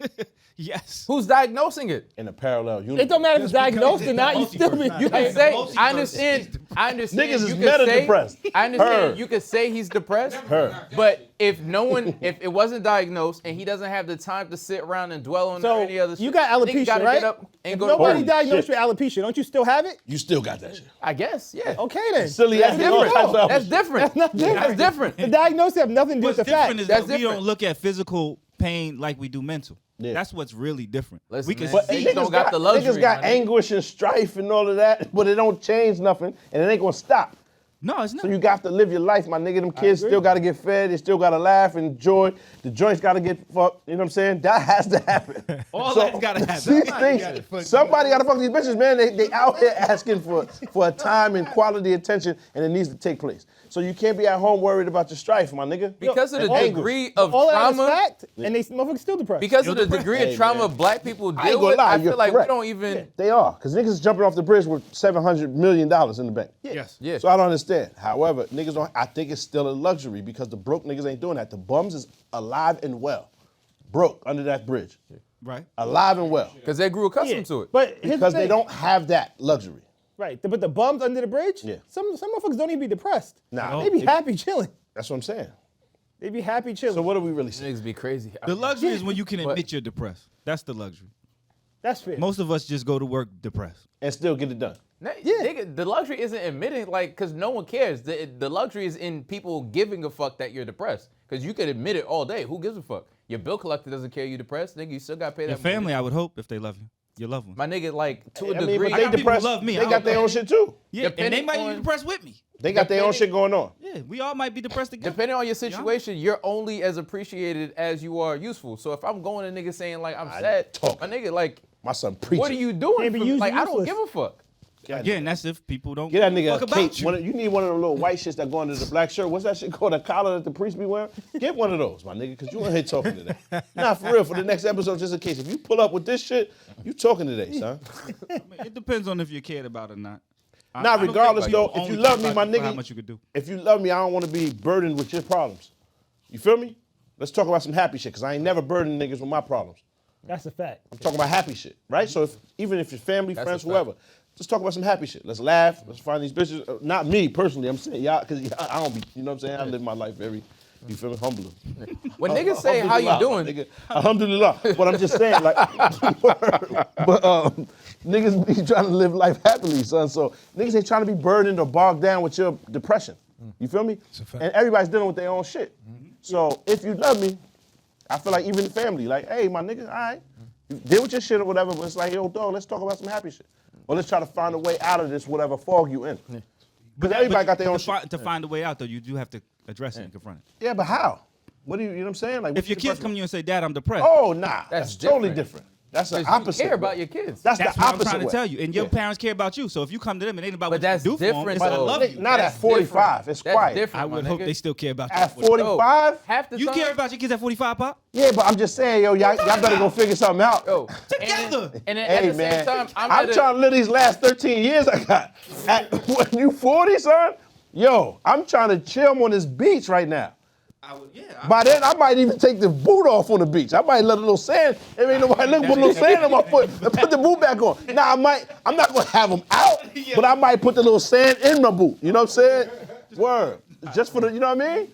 Speaker 1: Yes.
Speaker 3: Who's diagnosing it?
Speaker 2: in a parallel universe.
Speaker 5: It don't matter if it's diagnosed or not. You still be.
Speaker 3: You can say. I understand.
Speaker 2: Niggas
Speaker 3: you
Speaker 2: is
Speaker 3: could
Speaker 2: meta
Speaker 3: say-
Speaker 2: depressed.
Speaker 3: I understand.
Speaker 2: Her.
Speaker 3: You could say he's depressed.
Speaker 2: Her.
Speaker 3: But if it wasn't diagnosed and he doesn't have the time to sit around and dwell on
Speaker 5: So
Speaker 3: any other
Speaker 5: you
Speaker 3: shit,
Speaker 5: got
Speaker 3: nigga
Speaker 5: alopecia,
Speaker 3: gotta
Speaker 5: right?
Speaker 3: get up and
Speaker 5: If
Speaker 3: go to
Speaker 5: nobody
Speaker 3: work.
Speaker 5: diagnosed
Speaker 2: shit.
Speaker 5: with alopecia, don't you still have it?
Speaker 2: You still got that shit.
Speaker 3: I guess, yeah.
Speaker 5: Okay then.
Speaker 2: Silly
Speaker 3: That's
Speaker 2: ass nigga, all types
Speaker 3: different.
Speaker 2: of
Speaker 3: That's
Speaker 2: shit.
Speaker 3: different.
Speaker 5: not different.
Speaker 3: That's different.
Speaker 5: The diagnosis have nothing to do with
Speaker 1: What's
Speaker 5: the fact.
Speaker 1: different is
Speaker 3: That's
Speaker 1: that we
Speaker 3: different.
Speaker 1: don't look at physical pain like we do mental.
Speaker 2: Yeah.
Speaker 1: That's what's really different.
Speaker 3: Listen,
Speaker 1: we can
Speaker 3: man.
Speaker 2: But
Speaker 3: Niggas
Speaker 2: niggas
Speaker 3: don't got the luxury,
Speaker 2: Niggas got
Speaker 3: my nigga.
Speaker 2: anguish and strife and all of that, but it don't change nothing, and it ain't gonna stop.
Speaker 1: no, it's not.
Speaker 2: So you got to live your life, my nigga. Them kids still gotta get fed, they still gotta laugh and enjoy. The joints gotta get fucked, you know what I'm saying? That has to happen.
Speaker 1: All
Speaker 2: So,
Speaker 1: that's gotta happen.
Speaker 2: These things, somebody gotta fuck these bitches, man. They out here asking for a time and quality attention, and it needs to take place. So you can't be at home worried about your strife, my nigga.
Speaker 3: Because of the
Speaker 2: Anguish.
Speaker 3: degree of
Speaker 5: All that is
Speaker 3: trauma,
Speaker 5: fact, and they motherfuckers still depressed.
Speaker 3: because of the degree
Speaker 2: Hey,
Speaker 3: of trauma
Speaker 2: man.
Speaker 3: black people
Speaker 2: I ain't
Speaker 3: deal
Speaker 2: gonna
Speaker 3: with,
Speaker 2: lie,
Speaker 3: I
Speaker 2: you're
Speaker 3: feel like
Speaker 2: correct.
Speaker 3: we don't even.
Speaker 2: They are, because niggas is jumping off the bridge with $700 million in the bank.
Speaker 1: Yes.
Speaker 3: Yeah.
Speaker 2: So I don't understand. However, niggas don't, I think it's still a luxury because the broke niggas ain't doing that. The bums is alive and well. Broke under that bridge.
Speaker 1: Right.
Speaker 2: Alive and well.
Speaker 3: Because they grew accustomed to it.
Speaker 5: But here's
Speaker 2: Because
Speaker 5: the
Speaker 2: they
Speaker 5: thing.
Speaker 2: don't have that luxury.
Speaker 5: Right, but the bums under the bridge.
Speaker 2: Yeah.
Speaker 5: Some motherfuckers don't even be depressed.
Speaker 2: Nah.
Speaker 5: They be happy chilling.
Speaker 2: That's what I'm saying.
Speaker 5: They be happy chilling.
Speaker 2: So what are we really saying?
Speaker 3: Niggas be crazy.
Speaker 1: The luxury is when you can
Speaker 3: But-
Speaker 1: admit you're depressed. That's the luxury.
Speaker 5: That's fair.
Speaker 1: Most of us just go to work depressed.
Speaker 2: And still get it done.
Speaker 3: Nigga, the luxury isn't admitting, like, because no one cares. The luxury is in people giving a fuck that you're depressed. Because you could admit it all day. Who gives a fuck? Your bill collector doesn't care you're depressed. Nigga, you still got to pay that
Speaker 1: Your family, I would hope, if they love you. Your loved ones.
Speaker 3: My nigga, like, to a
Speaker 2: I mean,
Speaker 3: degree.
Speaker 2: but they
Speaker 1: got people who
Speaker 2: depressed.
Speaker 1: love me.
Speaker 2: They got their own shit too.
Speaker 1: Yeah, and they
Speaker 3: depending
Speaker 1: might be
Speaker 3: on-
Speaker 1: depressed with me.
Speaker 2: They got their own shit going on.
Speaker 1: Yeah, we all might be depressed together.
Speaker 3: Depending on your situation, you're only as appreciated as you are useful. So if I'm going to niggas saying, like, I'm sad,
Speaker 2: talking.
Speaker 3: my nigga, like,
Speaker 2: My son preaching.
Speaker 3: what are you doing?
Speaker 5: Can't be
Speaker 3: for me?
Speaker 5: used
Speaker 3: Like, I don't
Speaker 5: useless.
Speaker 3: give a fuck.
Speaker 1: Again, that's if people don't
Speaker 2: Get that nigga
Speaker 1: fuck
Speaker 2: a
Speaker 1: about
Speaker 2: cape.
Speaker 1: you.
Speaker 2: You need one of them little white shits that go under the black shirt. What's that shit called? A collar that the priest be wearing? Get one of those, my nigga, because you in here talking today. Nah, for real, for the next episode, just in case. If you pull up with this shit, you talking today, son.
Speaker 1: It depends on if you're cared about or not. I
Speaker 2: Nah,
Speaker 1: don't
Speaker 2: regardless,
Speaker 1: think
Speaker 2: though,
Speaker 1: people
Speaker 2: if you
Speaker 1: only
Speaker 2: love
Speaker 1: care
Speaker 2: me, my
Speaker 1: about how
Speaker 2: nigga,
Speaker 1: much you could do.
Speaker 2: if you love me, I don't want to be burdened with your problems. You feel me? Let's talk about some happy shit, because I ain't never burdened niggas with my problems.
Speaker 5: That's a fact.
Speaker 2: I'm talking about happy shit, right? So even if your family,
Speaker 3: That's
Speaker 2: friends,
Speaker 3: a fact.
Speaker 2: whoever, just talk about some happy shit. Let's laugh. Let's find these bitches. Not me personally. I'm saying y'all, because I don't be. You know what I'm saying? I live my life very. You feel me? Humbly.
Speaker 3: When niggas say, how you doing?
Speaker 2: Nigga, alhamdulillah. But I'm just saying, like, but niggas be trying to live life happily, son. So niggas ain't trying to be burdened or bogged down with your depression. You feel me?
Speaker 6: fact.
Speaker 2: And everybody's dealing with their own shit. So if you love me, I feel like even the family, like, hey, my nigga, all right, you deal with your shit or whatever, but it's like, yo, dog, let's talk about some happy shit. Or let's try to find a way out of this, whatever fog you in. Because everybody got their own shit.
Speaker 1: To find a way out, though, you do have to address it and confront it.
Speaker 2: Yeah, but how? What do you know what I'm saying? Like,
Speaker 1: If your kids come to you and say, Dad, I'm depressed,
Speaker 2: oh, nah, that's totally
Speaker 3: different.
Speaker 2: different. That's the
Speaker 3: 'Cause
Speaker 2: opposite.
Speaker 3: you care
Speaker 2: bro.
Speaker 3: about your kids.
Speaker 2: That's
Speaker 1: that's
Speaker 2: the
Speaker 1: what I'm
Speaker 2: opposite
Speaker 1: trying to
Speaker 2: way.
Speaker 1: tell you. And your
Speaker 2: Yeah.
Speaker 1: parents care about you. So if you come to them, it ain't about
Speaker 3: But
Speaker 1: what
Speaker 3: that's
Speaker 1: you do for them.
Speaker 3: different,
Speaker 1: It's I
Speaker 3: though.
Speaker 1: love you.
Speaker 2: Not at
Speaker 3: That's
Speaker 2: 45.
Speaker 3: different.
Speaker 2: It's
Speaker 3: That's
Speaker 2: quiet.
Speaker 3: different,
Speaker 1: I would
Speaker 3: my
Speaker 1: hope
Speaker 3: nigga.
Speaker 1: they still care about you.
Speaker 2: At 45?
Speaker 3: Half the
Speaker 1: You
Speaker 3: time.
Speaker 1: care about your kids at 45, Pop?
Speaker 2: Yeah, but I'm just saying, yo, y'all better go figure something out.
Speaker 3: Yo,
Speaker 1: Together.
Speaker 3: And then
Speaker 2: Hey,
Speaker 3: at the
Speaker 2: man,
Speaker 3: same time,
Speaker 2: I'm trying to live these last 13 years I got. When you 40, son, yo, I'm trying to chill on this beach right now. By then, I might even take the boot off on the beach. I might let a little sand. If ain't nobody looking, put a little sand on my foot and put the boot back on. Now, I'm not gonna have them out, but I might put the little sand in my boot. You know what I'm saying? Word. Just for the, you know what I mean?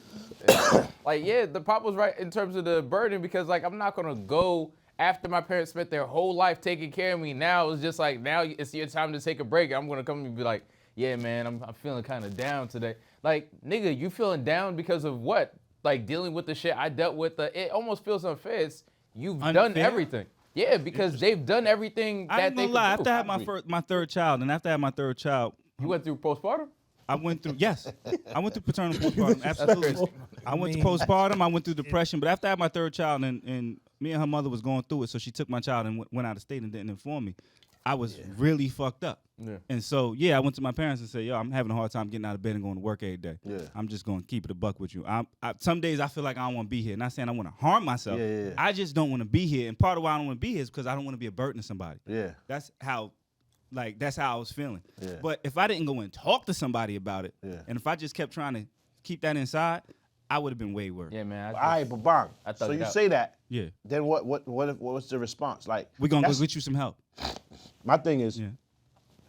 Speaker 3: Like, yeah, the pop was right in terms of the burden because, like, I'm not gonna go after my parents spent their whole life taking care of me. Now it's just like, now it's your time to take a break. I'm gonna come and be like, yeah, man, I'm feeling kind of down today. Like, nigga, you feeling down because of what? Like, dealing with the shit I dealt with. It almost feels unfair. You've done
Speaker 1: Unfair?
Speaker 3: everything. Yeah, because they've done everything
Speaker 1: I
Speaker 3: that
Speaker 1: ain't
Speaker 3: they
Speaker 1: gonna lie.
Speaker 3: could do.
Speaker 1: After I had my third child, and after I had my third child,
Speaker 3: You went through postpartum?
Speaker 1: I went through, yes. I went through paternal postpartum, absolutely. I went to postpartum, I went through depression, but after I had my third child, and me and her mother was going through it, so she took my child and went out of state and didn't inform me. I was really fucked up.
Speaker 3: Yeah.
Speaker 1: And so, yeah, I went to my parents and said, yo, I'm having a hard time getting out of bed and going to work every day.
Speaker 2: Yeah.
Speaker 1: I'm just going to keep it a buck with you. Some days I feel like I don't want to be here. Not saying I want to harm myself.
Speaker 2: Yeah.
Speaker 1: I just don't want to be here. And part of why I don't want to be here is because I don't want to be a burden to somebody.
Speaker 2: Yeah.
Speaker 1: That's how I was feeling.
Speaker 2: Yeah.
Speaker 1: But if I didn't go and talk to somebody about it,
Speaker 2: Yeah.
Speaker 1: and if I just kept trying to keep that inside, I would have been way worse.
Speaker 3: Yeah, man.
Speaker 2: All right, but bang.
Speaker 3: I thought
Speaker 2: So
Speaker 3: it
Speaker 2: you
Speaker 3: out.
Speaker 2: say that.
Speaker 1: Yeah.
Speaker 2: Then what's the response? Like,
Speaker 1: We're going to go
Speaker 2: that's-
Speaker 1: get you some help.
Speaker 2: My thing is,
Speaker 1: Yeah.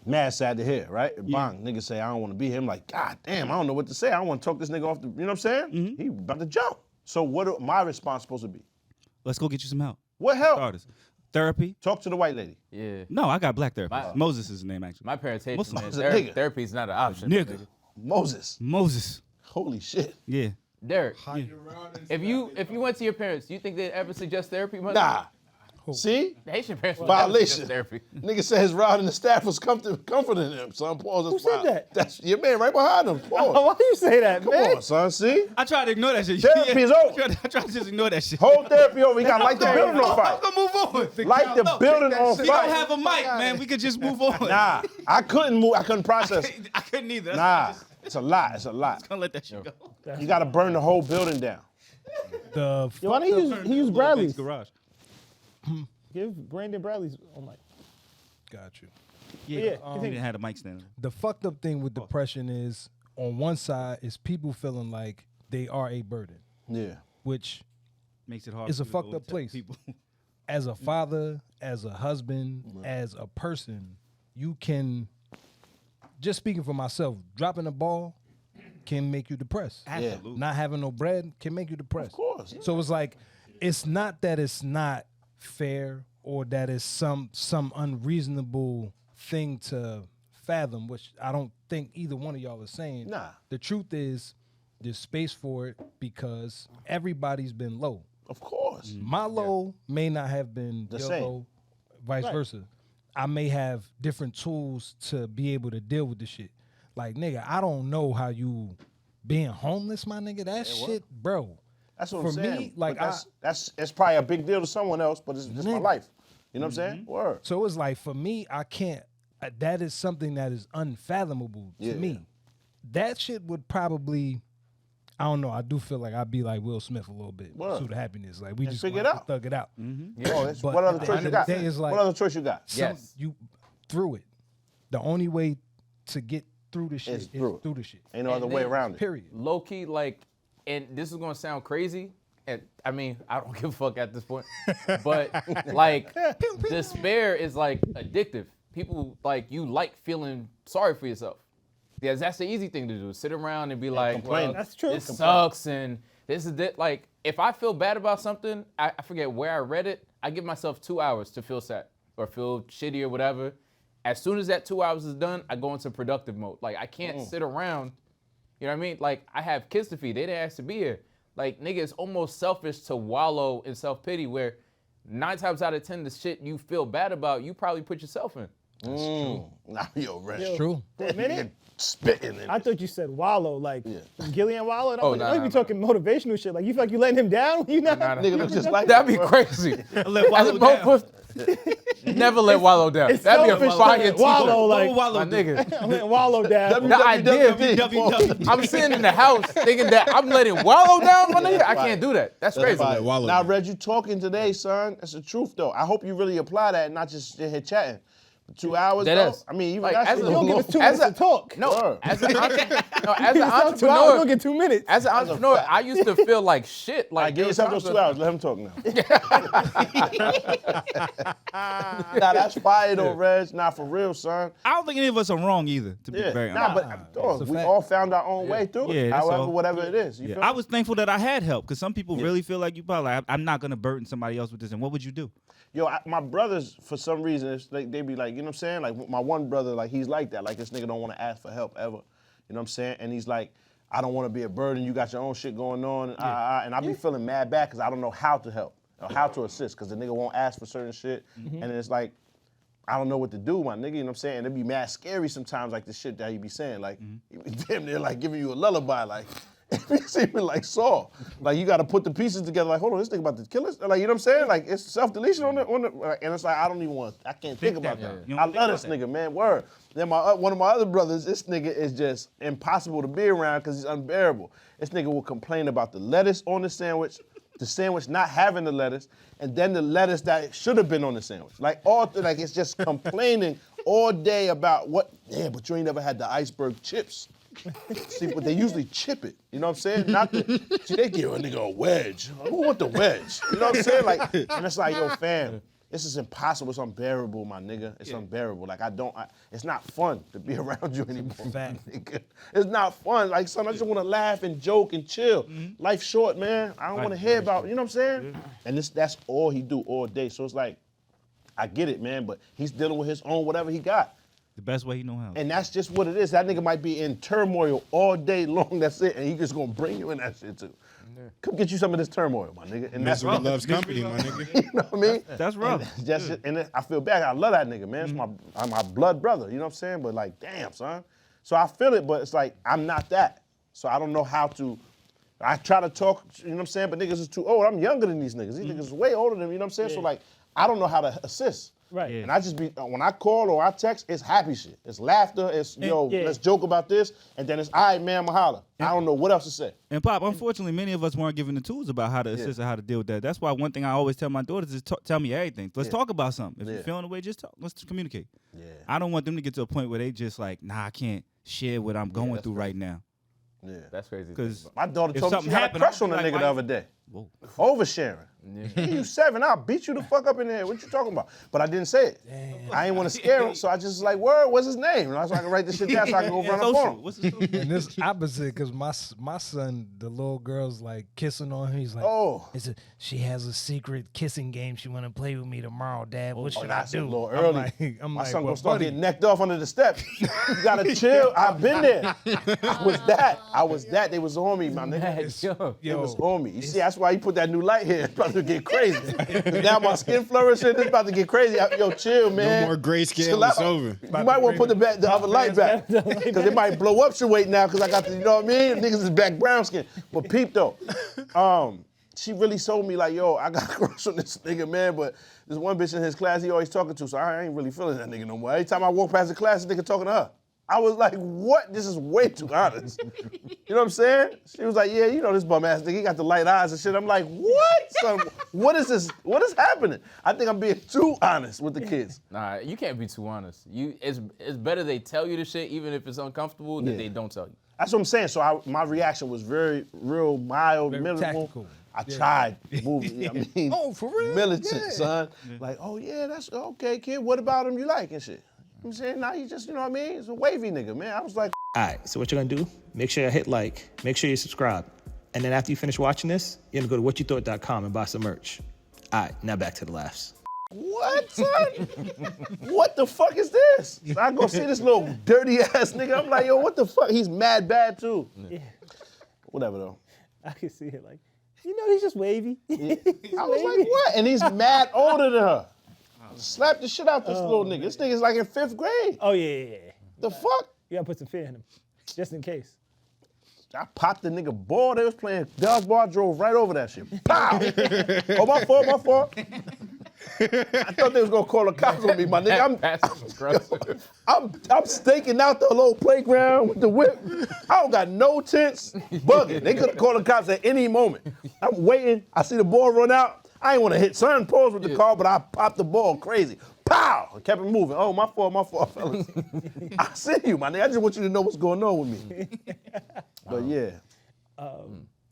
Speaker 2: mad sad to hear, right?
Speaker 1: Yeah.
Speaker 2: Bang, nigga say, I don't want to be here. I'm like, God damn, I don't know what to say. I don't want to talk this nigga off the, you know what I'm saying?
Speaker 1: Mm-hmm.
Speaker 2: He about to jump. So what my response supposed to be?
Speaker 1: Let's go get you some help.
Speaker 2: What help?
Speaker 1: Starters. Therapy.
Speaker 2: Talk to the white lady.
Speaker 3: Yeah.
Speaker 1: No, I got black therapist.
Speaker 3: My-
Speaker 1: Moses is his name, actually.
Speaker 3: My parents hate
Speaker 1: Muslim.
Speaker 3: me, man.
Speaker 2: He's a nigga.
Speaker 3: Therapy's not an option.
Speaker 1: Nigga.
Speaker 2: Moses.
Speaker 1: Moses.
Speaker 2: Holy shit.
Speaker 1: Yeah.
Speaker 3: Derek,
Speaker 1: Yeah.
Speaker 3: if you went to your parents, do you think they'd ever suggest therapy? Mother?
Speaker 2: Nah. See?
Speaker 3: The Haitian parents would never
Speaker 2: Violation.
Speaker 3: suggest therapy.
Speaker 2: Nigga said his rod and the staff was comforting him, son. Pause.
Speaker 5: Who
Speaker 2: That's
Speaker 5: said
Speaker 2: wild.
Speaker 5: that?
Speaker 2: That's your man right behind him. Pause.
Speaker 5: Why you say that,
Speaker 2: Come
Speaker 5: man?
Speaker 2: on, son. See?
Speaker 1: I tried to ignore that shit.
Speaker 2: Therapy is over.
Speaker 1: I tried to just ignore that shit.
Speaker 2: Whole therapy over. He got to light the building on fire.
Speaker 1: I'm gonna move on.
Speaker 2: Light the building on
Speaker 1: We don't
Speaker 2: fire.
Speaker 1: have a mic, man. We could just move on.
Speaker 2: Nah, I couldn't move. I couldn't process.
Speaker 1: I couldn't either.
Speaker 2: Nah, it's a lot. It's a lot.
Speaker 1: Gonna let that shit go.
Speaker 2: You got to burn the whole building down.
Speaker 6: The
Speaker 5: Yo, why don't he use Bradley's?
Speaker 1: Garage.
Speaker 5: Give Brandon Bradley's on mic.
Speaker 6: got you.
Speaker 1: Yeah,
Speaker 5: Yeah,
Speaker 1: he
Speaker 5: continue.
Speaker 1: didn't have a mic stand.
Speaker 6: The fucked up thing with depression is, on one side, is people feeling like they are a burden,
Speaker 2: Yeah.
Speaker 6: which,
Speaker 1: Makes it hard.
Speaker 6: It's
Speaker 1: for
Speaker 6: a
Speaker 1: you to go
Speaker 6: fucked up
Speaker 1: and tell
Speaker 6: place.
Speaker 1: People.
Speaker 6: as a father, as a husband, as a person, you can, just speaking for myself, dropping a ball can make you depressed.
Speaker 1: Absolutely.
Speaker 6: Not having no bread can make you depressed.
Speaker 2: Of course.
Speaker 6: So it's like, it's not that it's not fair or that it's some unreasonable thing to fathom, which I don't think either one of y'all is saying.
Speaker 2: Nah.
Speaker 6: The truth is, there's space for it because everybody's been low.
Speaker 2: Of course.
Speaker 6: My low may not have been
Speaker 2: The
Speaker 6: your
Speaker 2: same.
Speaker 6: low, vice versa. I may have different tools to be able to deal with the shit. Like, nigga, I don't know how you being homeless, my nigga. That shit, bro.
Speaker 2: That's what
Speaker 6: For
Speaker 2: I'm saying.
Speaker 6: me, like,
Speaker 2: But that's probably a big deal to someone else, but it's just my
Speaker 6: Nigga.
Speaker 2: life. You know what I'm saying? Word.
Speaker 6: So it's like, for me, I can't, that is something that is unfathomable to me. That shit would probably, I don't know, I do feel like I'd be like Will Smith a little bit.
Speaker 2: Word.
Speaker 6: Pursuit of Happiness. Like, we
Speaker 2: And
Speaker 6: just
Speaker 2: figure
Speaker 6: gonna
Speaker 2: it
Speaker 6: have to thug it out.
Speaker 2: Oh, it's-
Speaker 6: But
Speaker 2: what
Speaker 6: at
Speaker 2: other
Speaker 6: the
Speaker 2: choice
Speaker 6: end
Speaker 2: you
Speaker 6: of the
Speaker 2: got?
Speaker 6: day, it's like,
Speaker 2: What other choice you got?
Speaker 3: Yes.
Speaker 6: you through it. The only way to get through the shit
Speaker 2: It's
Speaker 6: is
Speaker 2: through
Speaker 6: through
Speaker 2: it.
Speaker 6: the shit.
Speaker 2: Ain't no other way around it.
Speaker 6: Period.
Speaker 3: Low key, like, and this is gonna sound crazy, and I mean, I don't give a fuck at this point, but like, despair is like addictive. People you like feeling sorry for yourself. Yeah, that's the easy thing to do. Sit around and be like,
Speaker 2: complain.
Speaker 3: well,
Speaker 5: That's true.
Speaker 3: this sucks, and this is that. Like, if I feel bad about something, I forget where I read it. I give myself 2 hours to feel sad or feel shitty or whatever. As soon as that 2 hours is done, I go into productive mode. Like, I can't sit around. You know what I mean? Like, I have kids to feed. They didn't ask to be here. Like, nigga, it's almost selfish to wallow in self-pity where 9 times out of 10, the shit you feel bad about, you probably put yourself in.
Speaker 2: Nah, yo, Reg.
Speaker 6: It's true.
Speaker 5: For a minute,
Speaker 2: Spitting in
Speaker 5: I
Speaker 2: it.
Speaker 5: thought you said wallow, like Gillian Wallow. And I'm
Speaker 3: Oh,
Speaker 5: like,
Speaker 3: nah,
Speaker 5: I
Speaker 3: nah,
Speaker 5: be talking motivational shit. Like, you feel like you letting him down? You know?
Speaker 2: Nigga look just like
Speaker 3: That'd be
Speaker 2: that, bro.
Speaker 3: crazy.
Speaker 1: Let
Speaker 3: As
Speaker 1: Wallow
Speaker 3: a
Speaker 1: down.
Speaker 3: both never let Wallow down.
Speaker 5: It's
Speaker 3: That'd be a
Speaker 5: selfish
Speaker 3: fire
Speaker 5: to let
Speaker 3: t-shirt.
Speaker 5: Wallow, like,
Speaker 1: Wallow
Speaker 3: My nigga.
Speaker 5: I'm letting Wallow down.
Speaker 3: The idea,
Speaker 2: WWW.
Speaker 3: I'm sitting in the house thinking that I'm letting Wallow down, my nigga. I can't do that. That's crazy.
Speaker 2: Fire.
Speaker 7: Wallow
Speaker 2: Now,
Speaker 7: down.
Speaker 2: Reg, you talking today, son. That's the truth, though. I hope you really apply that and not just sit here chatting. 2 hours,
Speaker 3: That
Speaker 2: though?
Speaker 3: is.
Speaker 2: I mean, even
Speaker 3: Like,
Speaker 2: that's
Speaker 3: as
Speaker 2: a
Speaker 3: a-
Speaker 5: You don't give us 2
Speaker 3: As
Speaker 5: minutes to talk.
Speaker 3: No,
Speaker 2: Word.
Speaker 3: as an
Speaker 5: It's not 2 hours, you
Speaker 3: entrepreneur,
Speaker 5: don't get 2 minutes.
Speaker 3: as an entrepreneur, I used to feel like shit. Like,
Speaker 2: Like, give yourself those 2 hours. Let him talk now. Nah, that's fire, though, Reg. Nah, for real, son.
Speaker 1: I don't think any of us are wrong either, to be very
Speaker 2: Nah,
Speaker 1: honest.
Speaker 2: but dog,
Speaker 6: It's a
Speaker 2: we
Speaker 6: fact.
Speaker 2: all found our own way through
Speaker 1: Yeah,
Speaker 2: it.
Speaker 1: that's
Speaker 2: However,
Speaker 1: all.
Speaker 2: whatever it is. You
Speaker 1: Yeah,
Speaker 2: feel
Speaker 1: I
Speaker 2: me?
Speaker 1: was thankful that I had help because some people really feel like you probably like, I'm not gonna burden somebody else with this. And what would you do?
Speaker 2: Yo, my brothers, for some reason, it's like they be like, you know what I'm saying? Like my one brother, like he's like that. Like this nigga don't want to ask for help ever. You know what I'm saying? And he's like, I don't want to be a burden. You got your own shit going on. And I be feeling mad bad because I don't know how to help or how to assist because the nigga won't ask for certain shit. And it's like, I don't know what to do, my nigga. You know what I'm saying? And it be mad scary sometimes, like the shit that he be saying. Like, he be damn near like giving you a lullaby. Like, it's even like Saw. Like, you got to put the pieces together. Like, hold on, this nigga about to kill us. Like, you know what I'm saying? Like, it's self-deletion on the and it's like, I don't even want, I can't think about that.
Speaker 1: You don't
Speaker 2: I
Speaker 1: think
Speaker 2: love
Speaker 1: about
Speaker 2: this nigga, man, word. Then one of my other brothers, this nigga is just impossible to be around because he's unbearable. This nigga will complain about the lettuce on the sandwich not having the lettuce, and then the lettuce that should have been on the sandwich. Like, it's just complaining all day about what, yeah, but you ain't never had the iceberg chips. See, but they usually chip it. You know what I'm saying? See, they give a nigga a wedge. Who want the wedge? You know what I'm saying? Like, and it's like, yo, fam, this is impossible. It's unbearable, my nigga. It's unbearable. Like, it's not fun to be around you anymore. Nigga. It's not fun. Like, son, I just want to laugh and joke and chill. Life's short, man. I don't want to hear about, you know what I'm saying? And that's all he do all day. So it's like, I get it, man, but he's dealing with his own whatever he got.
Speaker 1: The best way he know how.
Speaker 2: And that's just what it is. That nigga might be in turmoil all day long. That's it. And he just gonna bring you in that shit too. Come get you some of this turmoil, my nigga. And that's
Speaker 7: Misery
Speaker 2: rough.
Speaker 7: loves company, my nigga.
Speaker 2: You know what I mean?
Speaker 1: That's rough.
Speaker 2: And I feel bad. I love that nigga, man. It's my blood brother. You know what I'm saying? But like, damn, son. So I feel it, but it's like I'm not that. So I don't know how to. I try to talk. You know what I'm saying? But niggas is too old. I'm younger than these niggas. These niggas is way older than me. You know what I'm saying? So like, I don't know how to assist.
Speaker 5: Right.
Speaker 1: Yeah.
Speaker 2: And I just be, when I call or I text, it's happy shit. It's laughter, it's, let's joke about this, and then it's, all right, man, I'ma holler. I don't know what else to say.
Speaker 1: And Pop, unfortunately, many of us weren't given the tools about how to assist or how to deal with that. That's why one thing I always tell my daughters is tell me everything. Let's talk about something. If you're feeling the way, just talk. Let's communicate.
Speaker 2: Yeah.
Speaker 1: I don't want them to get to a point where they just like, nah, I can't share what I'm going through right now.
Speaker 2: Yeah.
Speaker 3: That's crazy.
Speaker 1: Because
Speaker 2: My daughter
Speaker 1: if
Speaker 2: told me she
Speaker 1: something
Speaker 2: had a
Speaker 1: happened,
Speaker 2: crush
Speaker 1: I'll
Speaker 2: on
Speaker 1: be
Speaker 2: a
Speaker 1: like,
Speaker 2: nigga the
Speaker 1: why-
Speaker 2: other day. Oversharing. You 7, I'll beat you the fuck up in there. What you talking about? But I didn't say it. I ain't want to scare him, so I just like, word, what's his name? And so I can write this shit down so I can go run up on him.
Speaker 1: What's his social?
Speaker 6: And this opposite, because my son, the little girl's like kissing on him. He's like, she has a secret kissing game she want to play with me tomorrow, Dad. What should I do?
Speaker 2: A little early.
Speaker 6: I'm
Speaker 2: son
Speaker 6: well,
Speaker 2: gonna start
Speaker 6: buddy,
Speaker 2: getting necked off under the steps. You gotta chill. I've been there. I was that. They was on me, my nigga. It was on me. You see, that's why you put that new light here. It's about to get crazy. Now my skin flourishing. It's about to get crazy. Yo, chill, man.
Speaker 7: No more grayscale. It's over.
Speaker 2: You might want to put the other light back because it might blow up your weight now because I got the, you know what I mean? Niggas is back brown skin. But peep though, she really told me like, yo, I got a crush on this nigga, man, but there's one bitch in his class he always talking to, so I ain't really feeling that nigga no more. Every time I walk past the class, this nigga talking to her. I was like, what? This is way too honest. You know what I'm saying? She was like, yeah, you know this bum ass nigga, he got the light eyes and shit. I'm like, what? Son, what is this? What is happening? I think I'm being too honest with the kids.
Speaker 3: Nah, you can't be too honest. It's better they tell you the shit, even if it's uncomfortable, than they don't tell you.
Speaker 2: That's what I'm saying. So my reaction was real mild,
Speaker 6: very
Speaker 2: minimal.
Speaker 6: tactical.
Speaker 2: I tried moving, you know what I mean?
Speaker 6: Oh, for real?
Speaker 2: Militant, son. Like, oh yeah, that's okay, kid. What about him you like and shit? You know what I'm saying? Now he just, you know what I mean? He's a wavy nigga, man. I was like,
Speaker 8: All right, so what you're gonna do, make sure you hit like, make sure you subscribe. And then after you finish watching this, you're gonna go to whatyoutthought.com and buy some merch. All right, now back to the laughs.
Speaker 2: what, son? What the fuck is this? So I go see this little dirty ass nigga. I'm like, yo, what the fuck? He's mad bad too.
Speaker 5: Yeah.
Speaker 2: Whatever though.
Speaker 5: I can see it like, you know, he's just wavy.
Speaker 2: I was like, what? And he's mad older than her. Slap the shit out this little nigga. This nigga's like in 5th grade.
Speaker 5: Oh, yeah.
Speaker 2: The fuck?
Speaker 5: You gotta put some fear in him, just in case.
Speaker 2: I popped the nigga ball. They was playing dodgeball. I drove right over that shit. Pow! Oh, my fault. I thought they was gonna call the cops on me, my nigga. I'm staking out the little playground with the whip. I don't got no tents. Bugging. They could have called the cops at any moment. I'm waiting. I see the ball run out. I ain't want to hit certain poles with the car, but I popped the ball crazy. Pow! I kept it moving. Oh, my fault, fellas. I see you, my nigga. I just want you to know what's going on with me. But yeah.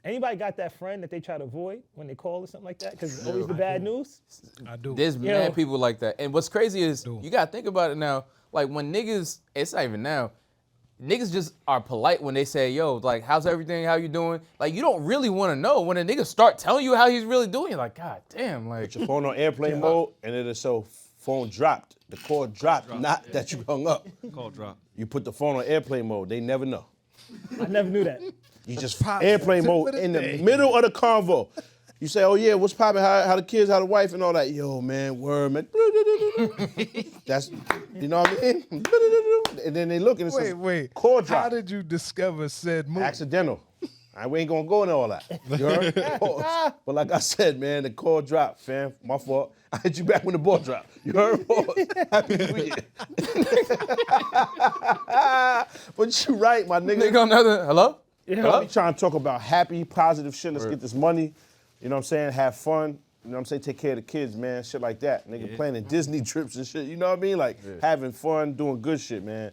Speaker 5: Anybody got that friend that they try to avoid when they call or something like that? Because it's always the bad news?
Speaker 6: I do.
Speaker 3: There's mad people like that. And what's crazy is, you gotta think about it now, like when niggas, it's not even now, niggas just are polite when they say, yo, like, how's everything? How you doing? Like, you don't really want to know. When a nigga start telling you how he's really doing, you're like, God damn, like.
Speaker 2: Put your phone on airplane mode, and it'll show phone dropped. The call dropped, not that you hung up.
Speaker 1: Call drop.
Speaker 2: You put the phone on airplane mode, they never know.
Speaker 5: I never knew that.
Speaker 2: You just airplane mode in the middle of the convo. You say, oh yeah, what's poppin', how the kids, how the wife and all that. Yo, man, word, man. That's, you know what I mean? And then they look and it's
Speaker 6: Wait.
Speaker 2: call drop.
Speaker 6: How did you discover said move?
Speaker 2: Accidental. We ain't gonna go into all that. You heard? Pause. But like I said, man, the call dropped, fam. My fault. I hit you back when the ball dropped. You heard? Pause. Happy New Year. But you right, my nigga.
Speaker 3: Nigga on the other, hello?
Speaker 2: Hello? We trying to talk about happy, positive shit. Let's get this money. You know what I'm saying? Have fun. You know what I'm saying? Take care of the kids, man. Shit like that. Nigga planning Disney trips and shit. You know what I mean? Like having fun, doing good shit, man.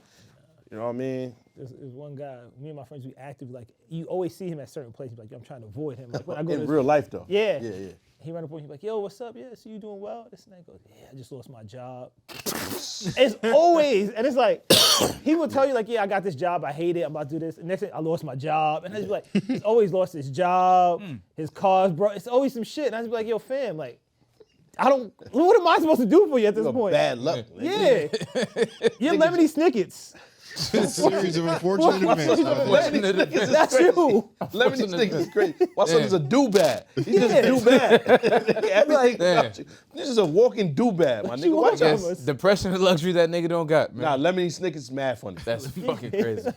Speaker 2: You know what I mean?
Speaker 5: There's one guy, me and my friends, we active, like, you always see him at certain places, like, yo, I'm trying to avoid him. Like, when I go
Speaker 2: In real life, though.
Speaker 5: Yeah.
Speaker 2: Yeah.
Speaker 5: He ran up on me, he's like, yo, what's up? Yeah, so you doing well? This and that. Goes, yeah, I just lost my job. It's always, and it's like, he will tell you, like, yeah, I got this job, I hate it, I'm about to do this. And next thing, I lost my job. And I just be like, he's always lost his job, his car's broke. It's always some shit. And I just be like, yo, fam, like, what am I supposed to do for you at this point?
Speaker 2: Bad luck.
Speaker 5: Yeah. You're Lemony Snickets.
Speaker 7: A series of unfortunate events.
Speaker 5: That's you.
Speaker 2: Lemony Snickets is crazy. My son is a do-bad. He just do-bad. Everything about you. This is a walking do-bad, my nigga. Watch out.
Speaker 3: Yes, depression and luxury that nigga don't got, man.
Speaker 2: Nah, Lemony Snickets is mad funny.
Speaker 3: That's fucking crazy.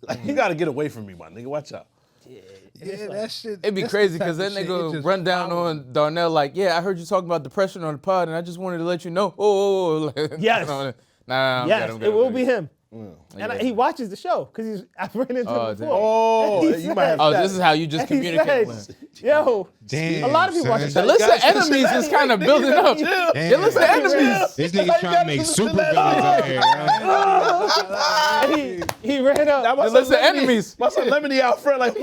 Speaker 2: Like, you gotta get away from me, my nigga. Watch out.
Speaker 6: Yeah, that shit.
Speaker 3: It'd be
Speaker 6: that's
Speaker 3: crazy
Speaker 6: the type
Speaker 3: because that
Speaker 6: of shit, it
Speaker 3: nigga
Speaker 6: just
Speaker 3: run down
Speaker 6: follows.
Speaker 3: on Darnell like, yeah, I heard you talking about depression on the pod, and I just wanted to let you know. Oh.
Speaker 5: Yes.
Speaker 3: Nah,
Speaker 5: Yes,
Speaker 3: I'm
Speaker 5: it will be him.
Speaker 3: Yeah.
Speaker 5: And he watches the show because I've ran into him before.
Speaker 2: Oh,
Speaker 5: He
Speaker 2: you
Speaker 5: said-
Speaker 2: might have
Speaker 3: Oh,
Speaker 2: that.
Speaker 3: this is how you just
Speaker 5: He
Speaker 3: communicate.
Speaker 5: said, yo,
Speaker 7: Damn,
Speaker 5: a lot of people watch the
Speaker 7: son.
Speaker 5: show.
Speaker 3: The list of enemies is kind of building up.
Speaker 7: Damn.
Speaker 3: Your list of enemies.
Speaker 7: This nigga's trying to make super villains out here.
Speaker 5: And he ran up.
Speaker 2: My
Speaker 3: The
Speaker 2: son
Speaker 3: list of
Speaker 2: Lemony-
Speaker 3: enemies.
Speaker 2: My son Lemony out front like,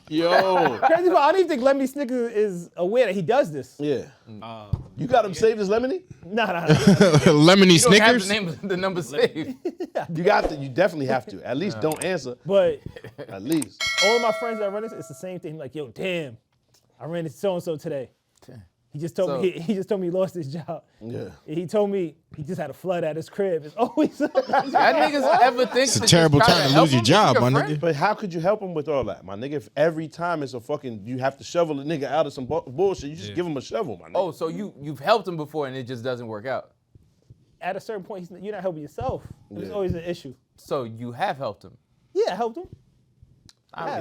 Speaker 2: Yo.
Speaker 5: Crazy part, I don't even think Lemony Snickets is aware that he does this.
Speaker 2: Yeah. You got him saved as Lemony?
Speaker 5: Nah.
Speaker 7: Lemony
Speaker 3: You don't have
Speaker 7: Snickers.
Speaker 3: the number saved.
Speaker 2: You got to. You definitely have to. At least don't answer.
Speaker 5: But
Speaker 2: At least.
Speaker 5: all of my friends that run this, it's the same thing. Like, yo, damn, I ran into so-and-so today. He just told me he just told me he lost his job.
Speaker 2: Yeah.
Speaker 5: He told me he just had a flood at his crib. It's always
Speaker 3: That niggas ever think
Speaker 7: It's a terrible time to lose your job, my nigga.
Speaker 2: But how could you help him with all that, my nigga? If every time it's a fucking, you have to shovel a nigga out of some bullshit, you just give him a shovel, my nigga.
Speaker 3: Oh, so you've helped him before and it just doesn't work out.
Speaker 5: At a certain point, you're not helping yourself. There's
Speaker 2: Yeah.
Speaker 5: always an issue.
Speaker 3: So you have helped him.
Speaker 5: Yeah, I helped him.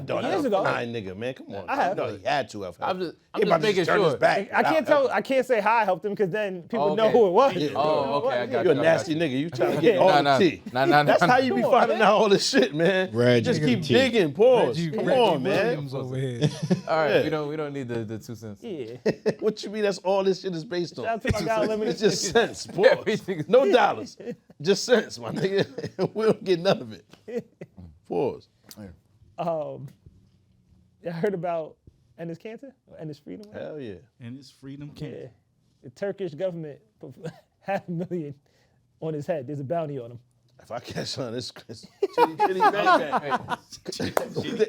Speaker 2: Dog,
Speaker 5: years ago.
Speaker 2: Nah, nigga, man, come on.
Speaker 5: I have.
Speaker 2: No, he had to have helped.
Speaker 3: I'm just
Speaker 2: He about to
Speaker 3: making
Speaker 2: turn his
Speaker 3: sure.
Speaker 2: back.
Speaker 5: I can't say how I helped him because then people know
Speaker 3: okay.
Speaker 5: who it was.
Speaker 2: Yeah.
Speaker 3: Oh, okay, I got
Speaker 2: You're a
Speaker 3: you.
Speaker 2: nasty nigga. You trying to get all
Speaker 3: Nah,
Speaker 2: the tea.
Speaker 3: nah.
Speaker 2: That's how you be
Speaker 5: Come on,
Speaker 2: finding
Speaker 5: man.
Speaker 2: out all this shit, man.
Speaker 7: Reggie
Speaker 2: Just
Speaker 7: got
Speaker 2: keep
Speaker 7: the tea.
Speaker 2: digging. Pause. Come
Speaker 6: Reggie
Speaker 2: on, man.
Speaker 6: Williams over here.
Speaker 3: All right,
Speaker 2: Yeah.
Speaker 3: we don't need the 2 cents.
Speaker 5: Yeah.
Speaker 2: What you mean? That's all this shit is based on.
Speaker 5: Shout out to my guy Lemony.
Speaker 2: It's just cents. Pause.
Speaker 3: Everything is-
Speaker 2: No dollars. Just cents, my nigga. We don't get none of it. Pause.
Speaker 5: I heard about Enes Kanter or Enes Freedom.
Speaker 2: Hell yeah.
Speaker 1: And it's freedom can't.
Speaker 5: Yeah. The Turkish government put $500,000 on his head. There's a bounty on him.
Speaker 2: If I catch on this, chitty bang bang.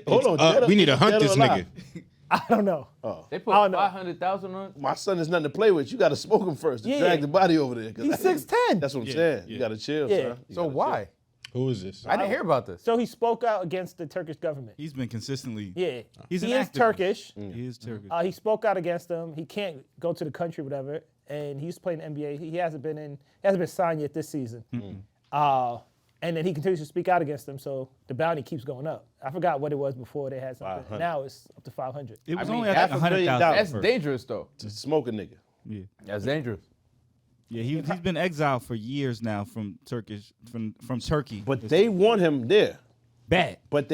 Speaker 2: Hold on.
Speaker 7: We need to hunt
Speaker 2: dead or
Speaker 7: this
Speaker 2: alive?
Speaker 7: nigga.
Speaker 5: I don't know.
Speaker 3: They put
Speaker 5: I don't know.
Speaker 3: 500,000 on it.
Speaker 2: My son is nothing to play with. You got to smoke him first to
Speaker 5: Yeah.
Speaker 2: drag the body over there. 'cause
Speaker 5: He's 6'10".
Speaker 2: That's what I'm saying. You got to chill,
Speaker 5: Yeah.
Speaker 2: son. You
Speaker 3: So
Speaker 2: gotta
Speaker 3: why?
Speaker 7: Who is this?
Speaker 3: I didn't hear about this.
Speaker 5: So he spoke out against the Turkish government.
Speaker 1: He's been consistently.
Speaker 5: Yeah.
Speaker 1: He's
Speaker 5: he
Speaker 1: an
Speaker 5: is
Speaker 1: activist.
Speaker 5: Turkish.
Speaker 1: He is Turkish.
Speaker 5: He spoke out against them. He can't go to the country, whatever. And he's playing NBA. He hasn't been signed yet this season. And then he continues to speak out against them. So the bounty keeps going up. I forgot what it was before they had something.
Speaker 2: 500.
Speaker 5: Now it's up to 500.
Speaker 1: It was
Speaker 3: mean,
Speaker 1: only
Speaker 2: $500
Speaker 1: like
Speaker 2: million.
Speaker 1: 100,000.
Speaker 3: That's
Speaker 1: first.
Speaker 3: dangerous though.
Speaker 2: To smoke a nigga.
Speaker 1: Yeah.
Speaker 3: That's dangerous.
Speaker 1: Yeah, he's been exiled for years now from Turkey.
Speaker 2: But they want him there.
Speaker 1: Bad.
Speaker 2: But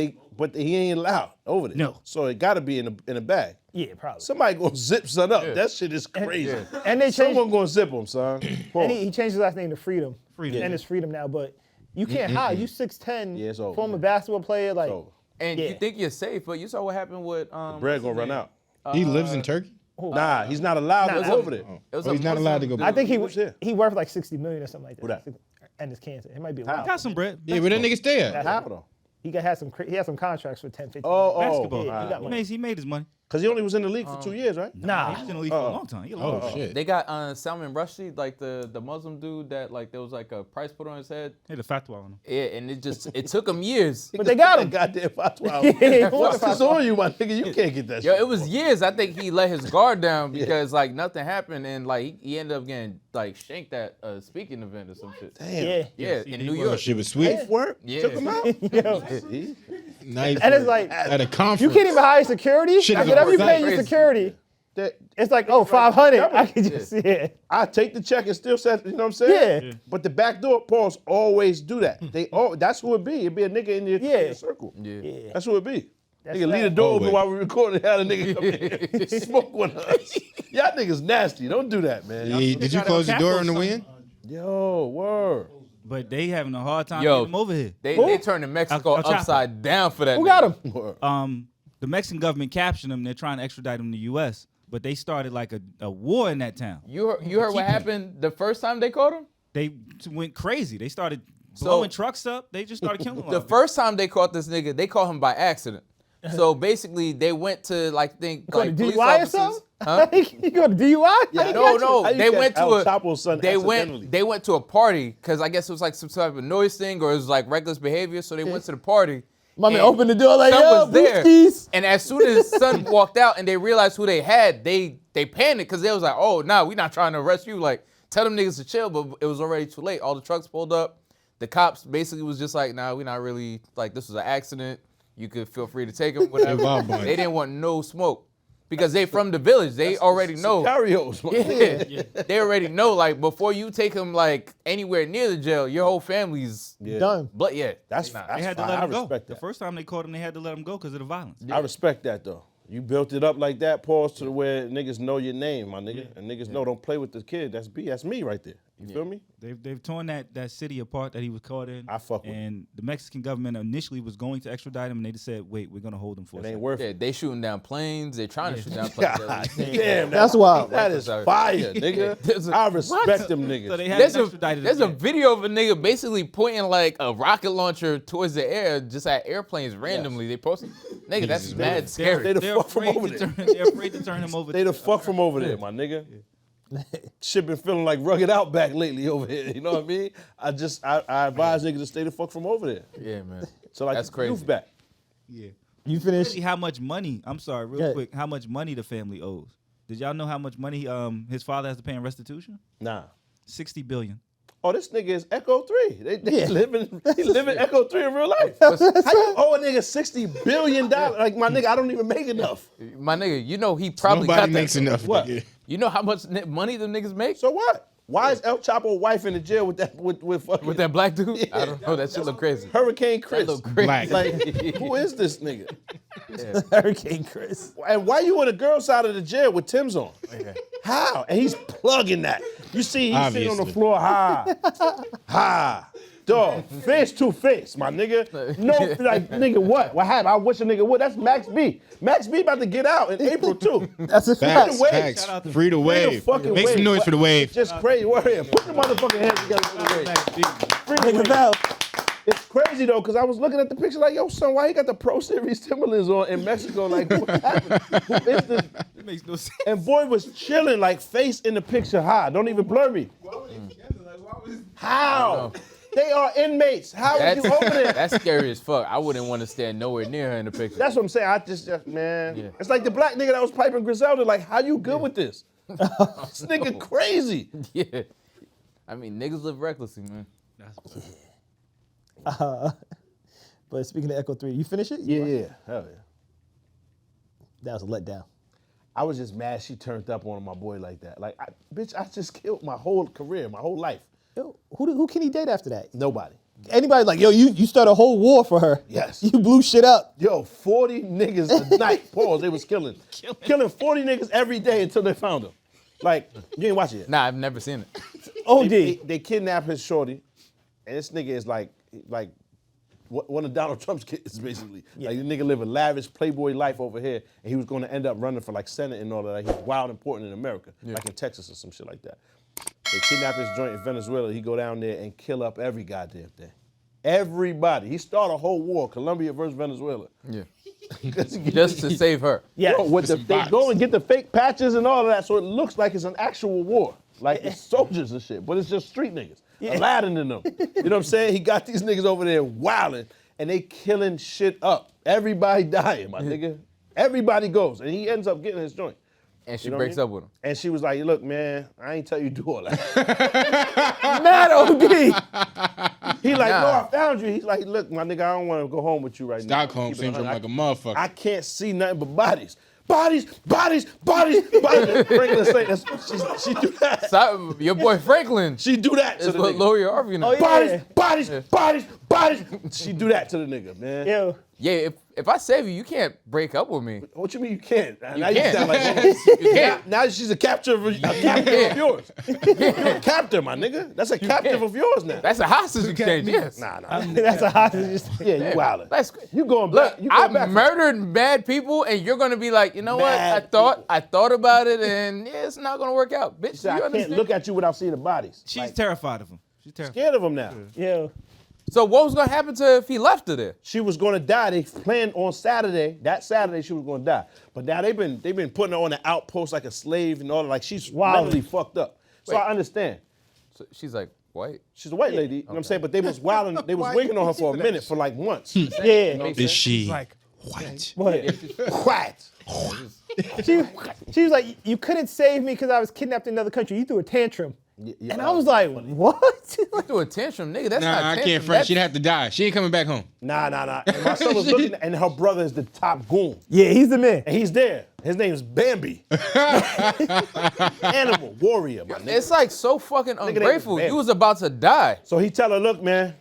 Speaker 2: he ain't allowed over there.
Speaker 1: No.
Speaker 2: So it got to be in a bag.
Speaker 5: Yeah, probably.
Speaker 2: Somebody gonna zip son up. That shit is crazy.
Speaker 5: And they changed.
Speaker 2: Someone gonna zip him, son.
Speaker 5: And he changed his last name to Freedom.
Speaker 1: Freedom.
Speaker 5: And it's Freedom now. But you can't hide. You 6'10",
Speaker 2: Yeah, it's over,
Speaker 5: former
Speaker 2: man.
Speaker 5: basketball player. Like,
Speaker 2: So
Speaker 3: And
Speaker 5: Yeah.
Speaker 3: you think you're safe, but you saw what happened with
Speaker 2: bread gonna run out.
Speaker 7: He lives in Turkey?
Speaker 2: Nah, he's not allowed to go over there.
Speaker 3: It was
Speaker 7: Oh,
Speaker 3: a
Speaker 7: he's not allowed to go
Speaker 3: Muslim
Speaker 5: I think
Speaker 2: Who's here?
Speaker 5: he worth like 60 million or something like that.
Speaker 2: Who that?
Speaker 5: And his cancer. It might be a
Speaker 2: How?
Speaker 5: lot.
Speaker 1: Got some bread.
Speaker 7: Yeah, where that nigga stay at?
Speaker 2: How though?
Speaker 5: He had some contracts for 10, 15.
Speaker 1: Basketball.
Speaker 5: Yeah, he got money.
Speaker 1: He made his money.
Speaker 2: Because he only was in the league for 2 years, right?
Speaker 1: He
Speaker 5: Nah.
Speaker 1: was in the league for a long time. He a long time.
Speaker 7: shit.
Speaker 3: They got Salman Rushdie, like the Muslim dude that like there was like a price put on his head.
Speaker 1: He had a fatwa on him.
Speaker 3: Yeah, and it took him years.
Speaker 5: But they got him.
Speaker 2: Goddamn fatwa.
Speaker 5: Yeah,
Speaker 2: What's this on you, my nigga? You can't get that
Speaker 3: Yo,
Speaker 2: shit.
Speaker 3: it was years. I think he let his guard down because like nothing happened, and like he ended up getting like shanked at a speaking event or some shit.
Speaker 2: Damn.
Speaker 5: Yeah.
Speaker 3: Yeah,
Speaker 1: he
Speaker 3: in
Speaker 1: did
Speaker 3: New
Speaker 1: well.
Speaker 3: York.
Speaker 2: Oh,
Speaker 7: Shit was sweet.
Speaker 2: Safe work?
Speaker 3: Yeah.
Speaker 2: Took him out?
Speaker 5: Yo.
Speaker 2: See?
Speaker 7: Knife
Speaker 5: And it's like,
Speaker 7: at a conference.
Speaker 5: you can't even hire security.
Speaker 7: Shit
Speaker 5: Like,
Speaker 7: is
Speaker 5: whatever you
Speaker 7: crazy.
Speaker 5: pay your security,
Speaker 2: That-
Speaker 5: it's like, oh, 500. I can just see it.
Speaker 2: I take the check and still set, you know what I'm saying?
Speaker 5: Yeah.
Speaker 2: But the backdoor Pauls always do that. That's who it be. It'd be a nigga in your circle.
Speaker 3: Yeah.
Speaker 2: That's who it be.
Speaker 5: That's
Speaker 2: Nigga, leave the
Speaker 5: that.
Speaker 2: door open
Speaker 7: Always.
Speaker 2: while we recording. Had a nigga come in, smoke with us. Y'all niggas nasty. Don't do that, man.
Speaker 7: Yeah, did you close the door on the wind?
Speaker 2: Yo, word.
Speaker 1: But they having a hard time
Speaker 3: Yo.
Speaker 1: getting him over here.
Speaker 3: They turned Mexico
Speaker 1: El Chapo.
Speaker 3: upside down for that.
Speaker 5: Who
Speaker 3: nigga.
Speaker 5: got him?
Speaker 2: Word.
Speaker 1: The Mexican government captured him. They're trying to extradite him to the U.S. But they started like a war in that town.
Speaker 3: You heard what happened the first time they caught him?
Speaker 1: They went crazy. They started blowing trucks up. They just started killing
Speaker 3: The first time they caught this nigga, they caught him by accident. So basically, they went to like
Speaker 5: Go
Speaker 3: like
Speaker 5: to
Speaker 3: police
Speaker 5: DUI or
Speaker 3: officers.
Speaker 5: something?
Speaker 3: Huh?
Speaker 5: You go to DUI?
Speaker 2: Yeah,
Speaker 3: No,
Speaker 2: How you
Speaker 3: they
Speaker 2: catch
Speaker 3: went to
Speaker 2: El
Speaker 3: a
Speaker 2: Chapo's son accidentally?
Speaker 3: they went to a party because I guess it was like some type of noise thing or it was like reckless behavior. So they went to the party.
Speaker 5: My man
Speaker 3: and
Speaker 5: opened the door like,
Speaker 3: son
Speaker 5: yo,
Speaker 3: was there.
Speaker 5: brewskis.
Speaker 3: And as soon as son walked out and they realized who they had, they panicked because they was like, oh, nah, we not trying to arrest you. Like, tell them niggas to chill, but it was already too late. All the trucks pulled up. The cops basically was just like, nah, we not really, like, this was an accident. You could feel free to take them, whatever.
Speaker 7: Vibe boy.
Speaker 3: They didn't want no smoke because they from the village. They already know.
Speaker 2: Sicarios, man.
Speaker 3: Yeah. They already know, like, before you take them, like, anywhere near the jail, your whole family's
Speaker 5: Done.
Speaker 3: blood. Yeah.
Speaker 2: That's
Speaker 1: They
Speaker 2: fine.
Speaker 1: had to
Speaker 2: I
Speaker 1: let him go.
Speaker 2: respect
Speaker 1: The
Speaker 2: that.
Speaker 1: first time they caught him, they had to let him go because of the violence.
Speaker 2: I respect that though. You built it up like that, pause to where niggas know your name, my nigga. And niggas know don't play with the kid. That's me right there. You feel me?
Speaker 1: They've torn that city apart that he was caught in.
Speaker 2: I fuck with
Speaker 1: And the Mexican government initially was going to extradite him, and they just said, "Wait, we're gonna hold him for
Speaker 2: It
Speaker 1: a
Speaker 2: ain't
Speaker 1: second."
Speaker 2: worth
Speaker 3: Yeah,
Speaker 2: it.
Speaker 3: they shooting down planes. They're trying to shoot down planes.
Speaker 2: God damn,
Speaker 5: That's wild.
Speaker 2: That is
Speaker 3: That's
Speaker 2: fire,
Speaker 3: yeah.
Speaker 2: nigga. I respect them niggas.
Speaker 1: So they had
Speaker 3: There's
Speaker 1: him
Speaker 3: a,
Speaker 1: extradited
Speaker 3: there's a
Speaker 1: again.
Speaker 3: video of a nigga basically pointing like a rocket launcher towards the air, just at airplanes randomly. They posted, nigga, that's mad scary.
Speaker 2: They the
Speaker 1: They're
Speaker 2: fuck from
Speaker 1: afraid
Speaker 2: over
Speaker 1: to
Speaker 2: there.
Speaker 1: they're afraid to turn him over.
Speaker 2: They the fuck from over there, my nigga. Shit been feeling like rugged outback lately over here. You know what I mean? I advise niggas to stay the fuck from over there.
Speaker 3: Yeah, man.
Speaker 2: So like
Speaker 3: That's crazy.
Speaker 2: youth back.
Speaker 1: Yeah.
Speaker 5: You finished?
Speaker 1: How much money? I'm sorry, real
Speaker 5: Yeah.
Speaker 1: quick. How much money the family owes? Did y'all know how much money his father has to pay in restitution?
Speaker 2: Nah.
Speaker 1: $60 billion.
Speaker 2: Oh, this nigga is Echo 3. He living Echo 3 in real life. How you owe a nigga $60 billion? Like, my nigga, I don't even make enough.
Speaker 3: My nigga, you know he probably got
Speaker 7: Nobody
Speaker 3: that.
Speaker 7: makes enough.
Speaker 2: What?
Speaker 7: nigga.
Speaker 3: You know how much money them niggas make
Speaker 2: So what? Why is El Chapo wife in the jail with that with fucking
Speaker 3: with that black dude? I don't know. That shit look crazy.
Speaker 2: Hurricane Chris?
Speaker 3: That look crazy.
Speaker 7: Black.
Speaker 2: Like, who is this nigga?
Speaker 5: Hurricane Chris.
Speaker 2: And why you on the girl side of the jail with Tim's on? How? And he's plugging that. You see, he's sitting on the
Speaker 7: Obviously.
Speaker 2: floor, ha. Dog, face to face, my nigga. No, like, nigga, what? What happened? I wish a nigga would. That's Max B. Max B about to get out in April, too.
Speaker 5: That's a
Speaker 7: Facts,
Speaker 5: fact.
Speaker 7: facts.
Speaker 1: Shout out to-
Speaker 7: Free the wave.
Speaker 2: fucking
Speaker 7: Make some
Speaker 2: wave.
Speaker 7: noise for the wave.
Speaker 2: Just crazy. Word here. Put the motherfucking hands together for the wave. Free the
Speaker 5: Ring the
Speaker 2: wave.
Speaker 5: bell.
Speaker 2: It's crazy though, because I was looking at the picture like, yo, son, why he got the Pro Series Timberlands on in Mexico? Like, what happened? Who is this?
Speaker 1: It makes no sense.
Speaker 2: And boy was chilling, like face in the picture high. Don't even blur me. How? They are inmates. How are you over there?
Speaker 3: That's scary as fuck. I wouldn't want to stand nowhere near her in the picture.
Speaker 2: That's what I'm saying. I just man.
Speaker 3: Yeah.
Speaker 2: It's like the black nigga that was piping Griselda. Like, how you good with this? This nigga crazy.
Speaker 3: Yeah. I mean, niggas live recklessly, man.
Speaker 5: But speaking of Echo 3, you finish it?
Speaker 2: Yeah. Hell yeah.
Speaker 5: That was a letdown.
Speaker 2: I was just mad she turned up on my boy like that. Like, bitch, I just killed my whole career, my whole life.
Speaker 5: Yo, who can he date after that?
Speaker 2: Nobody.
Speaker 5: Anybody like, yo, you start a whole war for her.
Speaker 2: Yes.
Speaker 5: You blew shit up.
Speaker 2: Yo, 40 niggas a night. Pause. They was killing 40 niggas every day until they found him. Like, you ain't watch it yet.
Speaker 3: Nah, I've never seen it.
Speaker 5: OD.
Speaker 2: They kidnapped his shorty, and this nigga is like one of Donald Trump's kids, basically. Like, this nigga live a lavish Playboy life over here, and he was going to end up running for like Senate and all that. Like, he's wild important in America, like in Texas or some shit like that. They kidnap his joint in Venezuela. He go down there and kill up every goddamn thing. Everybody. He started a whole war, Colombia versus Venezuela.
Speaker 3: Yeah. Just to save her.
Speaker 5: Yeah.
Speaker 2: Yo, they go and get the fake patches and all of that, so it looks like it's an actual war. Like it's soldiers and shit, but it's just street niggas. Aladdin in them. You know what I'm saying? He got these niggas over there wilding, and they killing shit up. Everybody dying, my nigga. Everybody goes, and he ends up getting his joint.
Speaker 3: And she
Speaker 2: You know what I
Speaker 3: breaks
Speaker 2: mean?
Speaker 3: up with him.
Speaker 2: And she was like, look, man, I ain't tell you to do all that.
Speaker 5: Mad OD.
Speaker 2: He like,
Speaker 3: Nah.
Speaker 2: no, I found you. He's like, look, my nigga, I don't want to go home with you right now.
Speaker 7: Stockholm
Speaker 2: Keep it
Speaker 7: syndrome
Speaker 2: 100.
Speaker 7: like a motherfucker.
Speaker 2: I can't see nothing but bodies. Bodies. Franklin say that's she do that.
Speaker 3: So, your boy Franklin
Speaker 2: She do that to
Speaker 3: is
Speaker 2: the
Speaker 3: what
Speaker 2: nigga.
Speaker 3: Lori Harvey know.
Speaker 2: Bodies. She do that to the nigga, man.
Speaker 5: Yo.
Speaker 3: Yeah, if I save you, you can't break up with me.
Speaker 2: What you mean you can't?
Speaker 3: You
Speaker 2: now
Speaker 3: can't.
Speaker 2: sound like
Speaker 3: You can't.
Speaker 2: Now she's a captive of yours. You're a captive, my nigga. That's a captive of yours now.
Speaker 3: That's a hostage exchange, yes.
Speaker 2: Nah.
Speaker 5: That's a hostage.
Speaker 2: Yeah, you wildin'.
Speaker 3: That's
Speaker 2: You going
Speaker 3: Look,
Speaker 2: back. You going back.
Speaker 3: I murdered bad people, and you're gonna be like, you know
Speaker 2: Mad
Speaker 3: what? I thought about it, and yeah, it's not gonna work out, bitch.
Speaker 2: She said,
Speaker 3: You
Speaker 2: I can't
Speaker 3: understand?
Speaker 2: look at you without seeing the bodies.
Speaker 1: She's
Speaker 2: Like,
Speaker 1: terrified of him. She's terrified.
Speaker 2: scared of him now.
Speaker 5: Yo.
Speaker 3: So what was gonna happen to her if he left her there?
Speaker 2: She was gonna die. They planned on Saturday. That Saturday she was gonna die. But now they've been putting her on the outpost like a slave and all that. Like she's mentally fucked up. So I understand.
Speaker 3: So she's like, white.
Speaker 2: She's a white lady, you know what I'm saying? But they was wilding, they was wigging on her for a minute for like months.
Speaker 5: Yeah.
Speaker 7: Is she
Speaker 6: Like, what?
Speaker 5: What?
Speaker 2: Quiet.
Speaker 5: She was like, you couldn't save me because I was kidnapped in another country. You threw a tantrum.
Speaker 2: Yeah,
Speaker 5: And I was like, what?
Speaker 3: You threw a tantrum, nigga. That's not
Speaker 7: Nah, I
Speaker 3: tantrum.
Speaker 7: can't front.
Speaker 3: That's-
Speaker 7: She'd have to die. She ain't coming back home.
Speaker 2: Nah. And my son was looking, and her brother is the top goon.
Speaker 5: Yeah, he's the man.
Speaker 2: And he's there. His name is Bambi. Animal, warrior, my nigga.
Speaker 3: It's like so fucking
Speaker 2: name is
Speaker 3: ungrateful.
Speaker 2: Bam.
Speaker 3: You was about to die.
Speaker 2: So he tell her, look, man,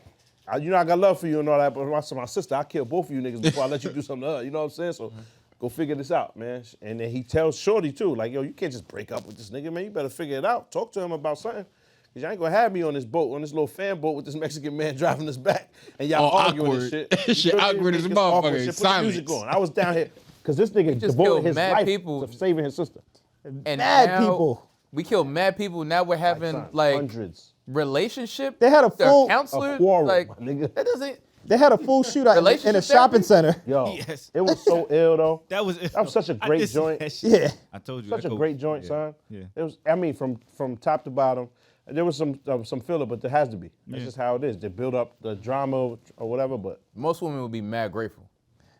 Speaker 2: you know I got love for you and all that, but my sister, I'll kill both of you niggas before I let you do something to her. You know what I'm saying? So go figure this out, man. And then he tells Shorty, too, like, yo, you can't just break up with this nigga, man. You better figure it out. Talk to him about something. 'Cause y'all ain't gonna have me on this boat, on this little fan boat with this Mexican man driving us back, and y'all arguing
Speaker 7: awkward.
Speaker 2: and shit. You
Speaker 7: Shit
Speaker 2: feel me?
Speaker 7: awkward as a
Speaker 2: It's awkward
Speaker 7: motherfucker.
Speaker 2: shit. Put the music
Speaker 7: Silence.
Speaker 2: on. I was down here because this nigga
Speaker 3: just
Speaker 2: devoted
Speaker 3: killed
Speaker 2: his
Speaker 3: mad
Speaker 2: life
Speaker 3: people.
Speaker 2: to saving his sister.
Speaker 3: And
Speaker 5: Mad
Speaker 3: now
Speaker 5: people.
Speaker 3: We killed mad people. Now we're having
Speaker 2: Son,
Speaker 3: like
Speaker 2: hundreds.
Speaker 3: relationship.
Speaker 5: They had a
Speaker 3: Their
Speaker 5: full-
Speaker 3: counselor.
Speaker 2: A quarrel,
Speaker 3: like
Speaker 2: my nigga.
Speaker 3: that doesn't.
Speaker 5: They had a full shootout in
Speaker 3: Relationship
Speaker 5: a shopping
Speaker 3: therapy?
Speaker 5: center.
Speaker 2: Yo,
Speaker 1: Yes.
Speaker 2: it was so ill though.
Speaker 1: That was
Speaker 2: such a great
Speaker 1: did see
Speaker 2: joint.
Speaker 1: that shit.
Speaker 5: Yeah.
Speaker 1: I told you.
Speaker 2: Such
Speaker 1: that
Speaker 2: a
Speaker 1: coach-
Speaker 2: great joint,
Speaker 1: yeah.
Speaker 2: son.
Speaker 1: Yeah.
Speaker 2: It was. I mean, from top to bottom, there was some filler, but there has to be. That's just how it is. They build up the drama or whatever, but
Speaker 3: Most women would be mad grateful.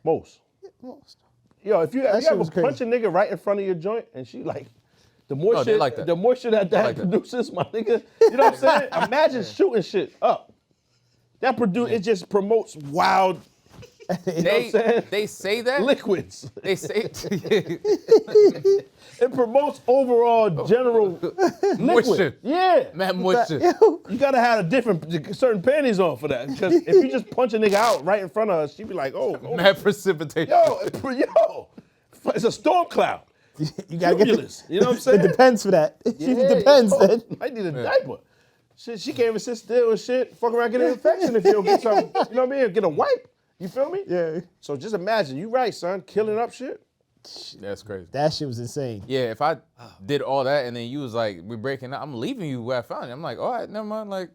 Speaker 2: most. Yo, if you
Speaker 5: That shit
Speaker 2: ever
Speaker 5: was
Speaker 2: punch a nigga right in front of your joint, and she like, the more
Speaker 3: No, they
Speaker 2: shit,
Speaker 3: like that.
Speaker 2: the more shit that
Speaker 3: like that.
Speaker 2: produces, my nigga. You know what I'm saying? Imagine shooting shit up. That it just promotes wild. You know what I'm saying?
Speaker 3: They say that.
Speaker 2: Liquids.
Speaker 3: They say
Speaker 2: It promotes overall general liquid.
Speaker 3: Moisture.
Speaker 2: Yeah.
Speaker 3: mad moisture.
Speaker 2: You gotta have certain panties on for that. Because if you just punch a nigga out right in front of us, she'd be like, oh,
Speaker 3: Mad precipitation.
Speaker 2: yo, it's a storm cloud.
Speaker 5: You gotta get
Speaker 2: Cumulus. You know what I'm saying?
Speaker 5: It depends for that.
Speaker 2: Yeah,
Speaker 5: Depends
Speaker 2: yo,
Speaker 5: then.
Speaker 2: I need a diaper. Shit, she can't even sit still and shit. Fuck around, get an infection if you don't get something. You know what I mean? Get a wipe. You feel me?
Speaker 5: Yeah.
Speaker 2: So just imagine, you right, son, killing up shit.
Speaker 3: That's crazy.
Speaker 5: That shit was insane.
Speaker 3: Yeah, if I did all that and then you was like, we're breaking up, I'm leaving you where I found you. I'm like, all right, never mind. Like,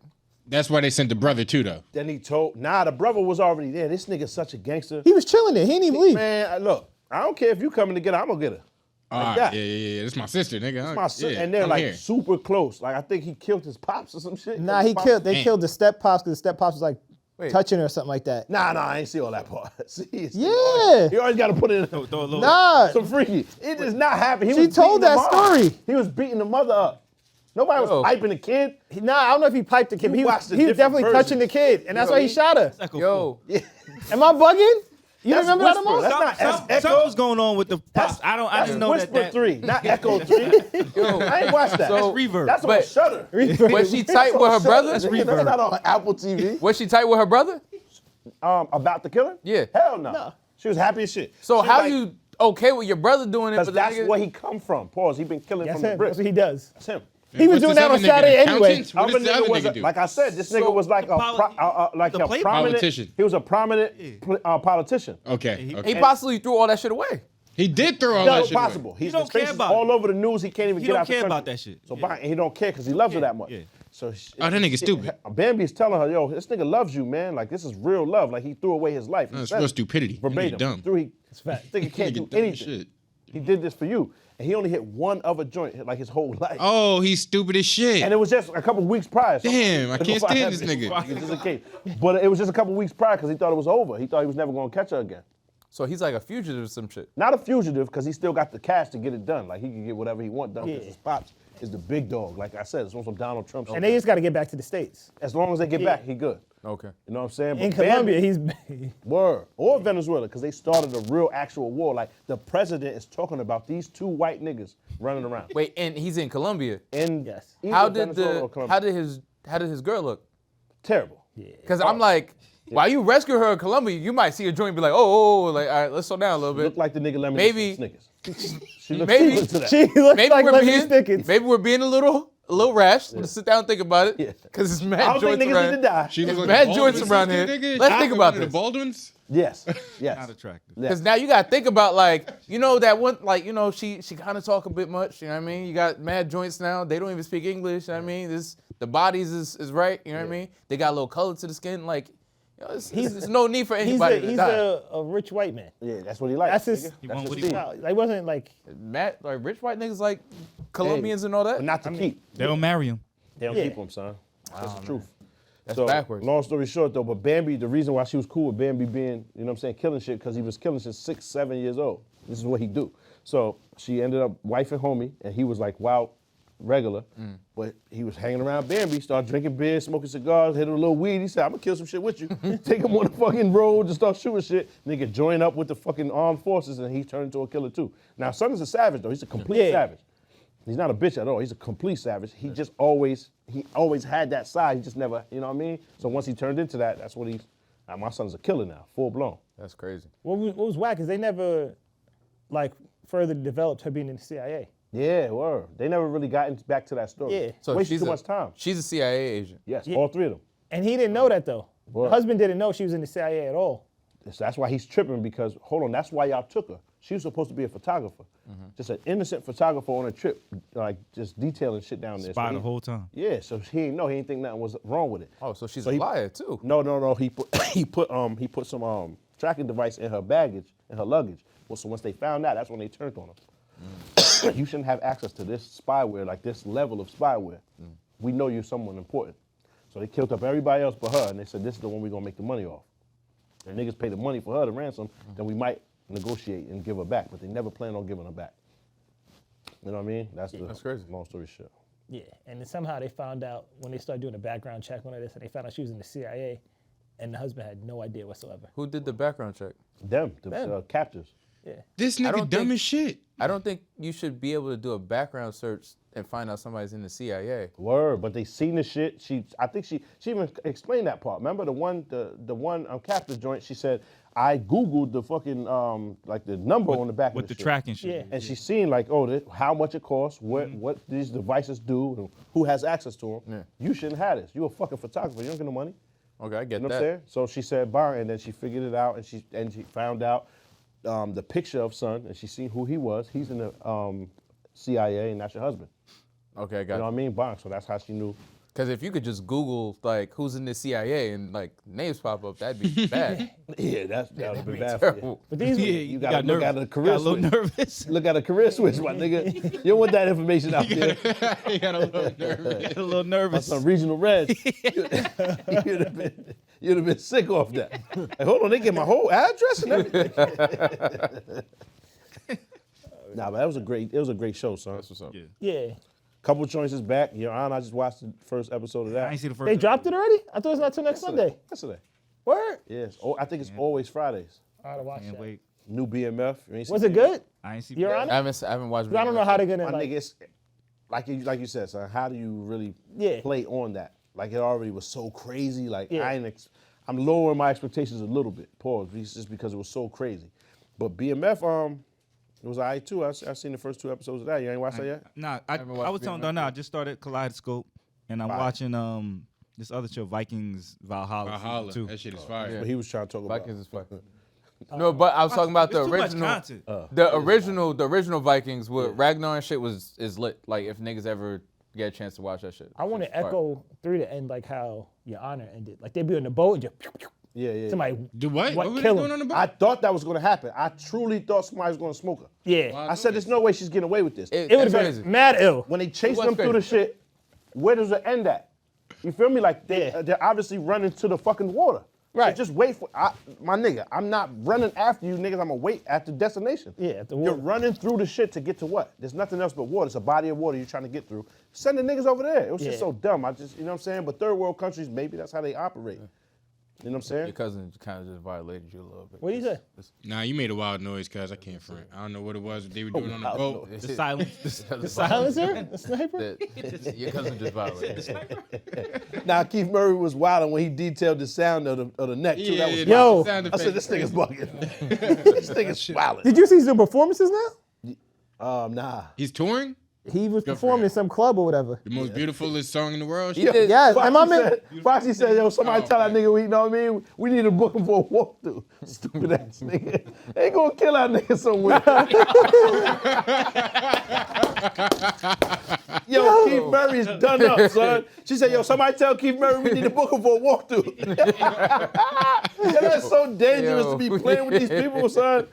Speaker 7: That's why they sent the brother too, though.
Speaker 2: Then he told, the brother was already there. This nigga's such a gangster.
Speaker 5: He was chilling there. He didn't even leave.
Speaker 2: Man, look, I don't care if you coming to get her, I'm gonna get her.
Speaker 7: All
Speaker 2: Like
Speaker 7: right,
Speaker 2: that.
Speaker 7: yeah. That's my sister, nigga.
Speaker 2: That's my son.
Speaker 7: Yeah,
Speaker 2: And they're
Speaker 7: I'm
Speaker 2: like
Speaker 7: here.
Speaker 2: super close. Like I think he killed his pops or some shit.
Speaker 5: Nah,
Speaker 2: His
Speaker 5: he
Speaker 2: pops-
Speaker 5: killed. They
Speaker 7: Damn.
Speaker 5: killed the step pops because the step pops was like
Speaker 3: Wait.
Speaker 5: touching her or something like that.
Speaker 2: Nah, I ain't see all that part. See,
Speaker 5: Yeah.
Speaker 2: You always got to put it in
Speaker 1: Throw a little-
Speaker 5: Nah.
Speaker 2: some freaky. It does not happen. He
Speaker 5: She
Speaker 2: was
Speaker 5: told
Speaker 2: beating
Speaker 5: that
Speaker 2: the mom.
Speaker 5: story.
Speaker 2: He was beating the mother up. Nobody was
Speaker 3: Yo.
Speaker 2: piping the kid.
Speaker 5: Nah, I don't know if he piped the kid. But
Speaker 2: You
Speaker 5: he
Speaker 2: watched
Speaker 5: was,
Speaker 2: the
Speaker 5: he was
Speaker 2: different
Speaker 5: definitely touching the
Speaker 2: versions.
Speaker 5: kid, and that's why he shot her.
Speaker 1: Echo
Speaker 3: yo,
Speaker 5: Am I bugging? You
Speaker 2: That's
Speaker 5: remember that
Speaker 2: whisper.
Speaker 5: amount?
Speaker 2: That's not Echo.
Speaker 1: Something's going on with the pops. I
Speaker 2: That's
Speaker 1: didn't know
Speaker 2: Whisper
Speaker 1: that.
Speaker 2: 3, not Echo 3. I ain't watched that.
Speaker 3: So-
Speaker 1: That's reverb.
Speaker 2: That's on
Speaker 3: But-
Speaker 2: Shutter.
Speaker 3: was she tight with her brother?
Speaker 2: That's not on Apple TV.
Speaker 3: Was she tight with her brother?
Speaker 2: About the killer?
Speaker 3: Yeah.
Speaker 2: Hell no. She was happy as shit.
Speaker 3: So
Speaker 2: She
Speaker 3: how
Speaker 2: like-
Speaker 3: you okay with your brother doing it?
Speaker 2: Because
Speaker 3: But the
Speaker 2: that's
Speaker 3: nigga-
Speaker 2: where he come from. Pause. He been killing
Speaker 5: That's
Speaker 2: from the
Speaker 5: him.
Speaker 2: bricks.
Speaker 5: That's what he does.
Speaker 2: That's him.
Speaker 5: He was
Speaker 7: What's
Speaker 5: doing
Speaker 7: this
Speaker 5: that on
Speaker 7: other nigga,
Speaker 5: Saturday
Speaker 7: the
Speaker 5: anyway.
Speaker 7: accountant? What does
Speaker 2: Other
Speaker 7: the other
Speaker 2: nigga was
Speaker 7: nigga do?
Speaker 2: like I said, this nigga was like a
Speaker 1: the
Speaker 2: prominent
Speaker 7: Politician.
Speaker 2: He was a prominent politician.
Speaker 7: Okay.
Speaker 3: he
Speaker 7: okay.
Speaker 3: possibly threw all that shit away.
Speaker 7: He did throw all
Speaker 2: No,
Speaker 7: that shit away.
Speaker 2: possible. He's
Speaker 1: don't
Speaker 2: his face
Speaker 1: care
Speaker 2: is
Speaker 1: about
Speaker 2: all
Speaker 1: it.
Speaker 2: over the news. He can't even
Speaker 1: He
Speaker 2: get
Speaker 1: don't
Speaker 2: out the
Speaker 1: care
Speaker 2: country.
Speaker 1: about that shit.
Speaker 2: So
Speaker 1: Yeah.
Speaker 2: and he don't care because he loves her that much.
Speaker 1: yeah.
Speaker 2: So
Speaker 7: Oh, that nigga stupid.
Speaker 2: Bambi's telling her, yo, this nigga loves you, man. Like this is real love. Like he threw away his life. He
Speaker 7: That's
Speaker 2: said
Speaker 7: real
Speaker 2: it
Speaker 7: stupidity. That nigga
Speaker 2: Verbatim.
Speaker 7: dumb.
Speaker 2: This nigga can't do
Speaker 7: Nigga dumb as
Speaker 2: anything.
Speaker 7: shit.
Speaker 2: He did this for you, and he only hit one other joint like his whole life.
Speaker 7: Oh, he's stupid as shit.
Speaker 2: And it was just a couple weeks prior. So
Speaker 7: Damn, I can't stand this nigga.
Speaker 2: Just in case. But it was just a couple weeks prior because he thought it was over. He thought he was never going to catch her again.
Speaker 3: So he's like a fugitive or some shit.
Speaker 2: Not a fugitive because he still got the cash to get it done. Like he can get whatever he want done. 'Cause
Speaker 5: Yeah.
Speaker 2: his pops is the big dog. Like I said, it's on some Donald Trump shit.
Speaker 5: And they just got to get back to the States.
Speaker 2: As long as they get back, he good.
Speaker 3: Okay.
Speaker 2: You know what I'm saying?
Speaker 5: In
Speaker 2: But Bambi-
Speaker 5: Colombia, he's
Speaker 2: Word. Or Venezuela, because they started a real actual war. Like the president is talking about these two white niggas running around.
Speaker 3: Wait, and he's in Colombia.
Speaker 2: In
Speaker 5: Yes.
Speaker 2: either
Speaker 3: How did
Speaker 2: Venezuela or
Speaker 3: the
Speaker 2: Colombia.
Speaker 3: how did his girl look?
Speaker 2: Terrible.
Speaker 3: Because I'm like, while you rescue her in Colombia, you might see a joint and be like, oh, like, all right, let's slow down a little bit.
Speaker 2: Looked like the nigga Lemony
Speaker 3: Maybe-
Speaker 2: Snickets. She looked
Speaker 3: Maybe-
Speaker 2: similar to that.
Speaker 5: she looks
Speaker 3: Maybe
Speaker 5: like
Speaker 3: we're
Speaker 5: Lemony
Speaker 3: being
Speaker 5: Snickets.
Speaker 3: maybe we're being a little rash. Let's sit down and think about it.
Speaker 2: Yeah.
Speaker 3: Because it's
Speaker 2: I
Speaker 3: mad
Speaker 2: don't think
Speaker 3: joints
Speaker 2: niggas
Speaker 3: around.
Speaker 2: need to die.
Speaker 7: She
Speaker 3: There's
Speaker 7: look
Speaker 3: mad
Speaker 7: like
Speaker 3: joints
Speaker 7: Baldwin's
Speaker 3: around
Speaker 7: sister,
Speaker 3: here.
Speaker 7: nigga?
Speaker 3: Let's
Speaker 7: She
Speaker 3: think
Speaker 7: one
Speaker 3: about
Speaker 7: of the
Speaker 3: this.
Speaker 7: Baldwins?
Speaker 2: Yes. Yes.
Speaker 1: Not attractive.
Speaker 3: Because now you gotta think about like, you know that one, like, you know, she kind of talk a bit much, you know what I mean? You got mad joints now, they don't even speak English, you know what I mean? The bodies is right, you know what I mean? They got a little color to the skin, like, you know, there's no need for anybody to
Speaker 5: He's
Speaker 3: die.
Speaker 5: a rich white man.
Speaker 2: Yeah, that's what he likes.
Speaker 5: That's his.
Speaker 2: nigga.
Speaker 1: He
Speaker 2: That's
Speaker 1: want
Speaker 2: his
Speaker 1: what he
Speaker 2: thing.
Speaker 1: want.
Speaker 5: Like wasn't like
Speaker 3: Mad, like rich white niggas like Colombians and all that.
Speaker 2: But not to keep.
Speaker 1: They don't marry him.
Speaker 2: They don't
Speaker 5: Yeah.
Speaker 2: keep him, son. That's the truth.
Speaker 3: That's
Speaker 2: So,
Speaker 3: backwards.
Speaker 2: long story short, though, but Bambi, the reason why she was cool with Bambi being, you know what I'm saying, killing shit, because he was killing since 6, 7 years old. This is what he do. So she ended up wifing homie, and he was like wild regular, but he was hanging around Bambi, started drinking beer, smoking cigars, hit a little weed. He said, I'm gonna kill some shit with you. Take him on the fucking road and start shooting shit. Nigga join up with the fucking armed forces, and he turned into a killer too. Now, son is a savage, though. He's a complete savage. He's not a bitch at all. He's a complete savage. He just always had that side. He just never, you know what I mean? So once he turned into that, that's what now my son's a killer now, full blown.
Speaker 3: That's crazy.
Speaker 5: what was whack is they never like further developed her being in the CIA.
Speaker 2: Yeah, word. They never really gotten back to that story.
Speaker 5: Yeah.
Speaker 3: So
Speaker 2: Wasted
Speaker 3: she's
Speaker 2: too much time.
Speaker 3: She's a CIA agent.
Speaker 2: Yes,
Speaker 5: Yeah.
Speaker 2: all three of them.
Speaker 5: And he didn't know that though.
Speaker 2: What?
Speaker 5: The husband didn't know she was in the CIA at all.
Speaker 2: That's why he's tripping because, hold on, that's why y'all took her. She was supposed to be a photographer. Just an innocent photographer on a trip, like just detailing shit down there.
Speaker 1: Spy
Speaker 2: So
Speaker 1: the whole time.
Speaker 2: Yeah, so he didn't know. He didn't think nothing was wrong with it.
Speaker 3: Oh, so she's
Speaker 2: So
Speaker 3: a
Speaker 2: he-
Speaker 3: liar too.
Speaker 2: No. He put some tracking device in her baggage, in her luggage. Well, so once they found out, that's when they turned on him. You shouldn't have access to this spyware, like this level of spyware. We know you're someone important. So they killed up everybody else but her, and they said, this is the one we're gonna make the money off. And niggas pay the money for her to ransom, then we might negotiate and give her back, but they never plan on giving her back. You know what I mean? That's
Speaker 3: crazy.
Speaker 2: Long story short.
Speaker 5: Yeah. And then somehow they found out when they started doing a background check on her, and they found out she was in the CIA, and the husband had no idea whatsoever.
Speaker 3: Who did the background check?
Speaker 2: Them, the captors.
Speaker 5: Yeah.
Speaker 7: This
Speaker 3: I
Speaker 7: nigga
Speaker 3: don't
Speaker 7: dumb
Speaker 3: think-
Speaker 7: as shit.
Speaker 3: I don't think you should be able to do a background search and find out somebody's in the CIA.
Speaker 2: Word, but they seen the shit. I think she even explained that part. Remember the one captive joint? She said, I Googled the fucking like the number on the back
Speaker 1: With
Speaker 2: of
Speaker 1: the
Speaker 2: shit.
Speaker 1: tracking shit.
Speaker 5: Yeah.
Speaker 2: And she seen like, how much it costs, what these devices do, and who has access to them.
Speaker 3: Yeah.
Speaker 2: You shouldn't have this. You a fucking photographer. You don't get no money.
Speaker 3: Okay, I get
Speaker 2: You know
Speaker 3: that.
Speaker 2: what I'm saying? So she said, "Bar," and then she figured it out, and she found out the picture of son, and she seen who he was. He's in the CIA, and that's your husband.
Speaker 3: Okay, I
Speaker 2: You
Speaker 3: got
Speaker 2: know
Speaker 3: it.
Speaker 2: what I mean? Bang. So that's how she knew.
Speaker 3: Because if you could just Google like who's in the CIA and like names pop up, that'd be bad.
Speaker 2: Yeah, that would have been bad for you.
Speaker 3: Terrible.
Speaker 5: But these
Speaker 1: Yeah,
Speaker 2: You gotta look at a
Speaker 1: got
Speaker 2: career
Speaker 1: a little
Speaker 2: switch.
Speaker 1: nervous.
Speaker 2: Look at a career switch, my nigga. You don't want that information out there.
Speaker 7: He got a little nervous.
Speaker 1: a little
Speaker 2: On
Speaker 1: nervous.
Speaker 2: some regional reds. You'd have been sick off that. Like, hold on, they get my whole address and everything. Nah, but it was a great show, son.
Speaker 3: That's what's up.
Speaker 1: Yeah.
Speaker 5: yeah.
Speaker 2: Couple choices back. Your Honor, I just watched the first episode of that.
Speaker 1: I ain't see the first.
Speaker 5: They dropped it already? I thought it was not till next Sunday.
Speaker 2: Yesterday.
Speaker 5: Word?
Speaker 2: Yes. Oh, I think it's always Fridays.
Speaker 5: I gotta watch
Speaker 1: Can't
Speaker 5: that.
Speaker 1: wait.
Speaker 2: New BMF. You ain't
Speaker 5: Was
Speaker 2: seen
Speaker 5: it good?
Speaker 1: I ain't see.
Speaker 5: Your
Speaker 1: the-
Speaker 5: Honor?
Speaker 3: I haven't watched.
Speaker 5: I don't know how they're gonna
Speaker 2: My
Speaker 5: like.
Speaker 2: nigga, it's like you said, son. How do you really
Speaker 5: Yeah.
Speaker 2: play on that? Like it already was so crazy. Like
Speaker 5: Yeah.
Speaker 2: I'm lowering my expectations a little bit. Pause, just because it was so crazy. But BMF, it was alright too. I've seen the first 2 episodes of that. You ain't watched that yet?
Speaker 1: Nah, I
Speaker 3: haven't watched
Speaker 1: was telling
Speaker 3: BMF
Speaker 1: Darnell, I just started Kaleidoscope, and I'm watching this other show, Vikings Valhalla.
Speaker 7: Valhalla.
Speaker 1: season 2.
Speaker 7: That shit is fire.
Speaker 2: But he was trying to talk about.
Speaker 3: Vikings is fun. No, but I was talking about the
Speaker 1: It's too much
Speaker 3: original.
Speaker 1: content.
Speaker 3: The original Vikings with Ragnar and shit is lit. Like if niggas ever get a chance to watch that shit.
Speaker 5: I want to
Speaker 3: Shit's fire.
Speaker 5: echo through the end like how Your Honor ended. Like they'd be on the boat and just
Speaker 2: Yeah.
Speaker 5: somebody.
Speaker 7: Do what?
Speaker 5: What
Speaker 7: What were they
Speaker 5: kill
Speaker 7: doing
Speaker 5: him?
Speaker 7: on the boat?
Speaker 2: I thought that was gonna happen. I truly thought somebody was gonna smoke her.
Speaker 5: Yeah.
Speaker 2: I said, "There's no way she's getting away with this."
Speaker 5: It would have
Speaker 3: That's
Speaker 5: been mad ill.
Speaker 2: When they chase
Speaker 3: was
Speaker 2: them through the
Speaker 3: crazy.
Speaker 2: shit, where does it end at? You feel me? Like they're obviously running to the fucking water.
Speaker 5: Right.
Speaker 2: So just wait for my nigga. I'm not running after you niggas. I'm gonna wait at the destination.
Speaker 5: Yeah, at the
Speaker 2: You're
Speaker 5: water.
Speaker 2: running through the shit to get to what? There's nothing else but water. It's a body of water you're trying to get through. Send the niggas over there. It was just
Speaker 5: Yeah.
Speaker 2: so dumb. You know what I'm saying? But third world countries, maybe that's how they operate. You know what I'm saying?
Speaker 3: Your cousin kind of just violated you a little bit.
Speaker 5: What do you say?
Speaker 7: Nah, you made a wild noise, cuz I can't front. I don't know what it was they were doing on the
Speaker 2: wild
Speaker 7: boat.
Speaker 2: noise.
Speaker 1: The silence.
Speaker 5: The silencer? The sniper?
Speaker 3: Your cousin just violated.
Speaker 2: Now Keith Murray was wilding when he detailed the sound of the neck too. That was
Speaker 7: Yeah,
Speaker 5: Yo.
Speaker 7: the sound
Speaker 2: I said
Speaker 7: effects.
Speaker 2: this nigga's bugging. This nigga's wilding.
Speaker 5: Did you see some performances now?
Speaker 2: Nah.
Speaker 7: He's touring?
Speaker 5: He was
Speaker 7: for
Speaker 5: performing
Speaker 7: him.
Speaker 5: in some club or whatever.
Speaker 7: The most beautifulest song in the world?
Speaker 2: Yeah.
Speaker 3: did.
Speaker 5: Yes, and my man.
Speaker 2: Foxy said, yo, somebody
Speaker 7: Oh,
Speaker 2: tell that
Speaker 7: okay.
Speaker 2: nigga, you know what I mean? We need to book him for a walkthrough. Stupid ass nigga. They ain't gonna kill that nigga somewhere. Yo, Keith Murray's done up, son. She said, yo, somebody tell Keith Murray we need to book him for a walkthrough. Yo, that's so dangerous to be playing with these people, son.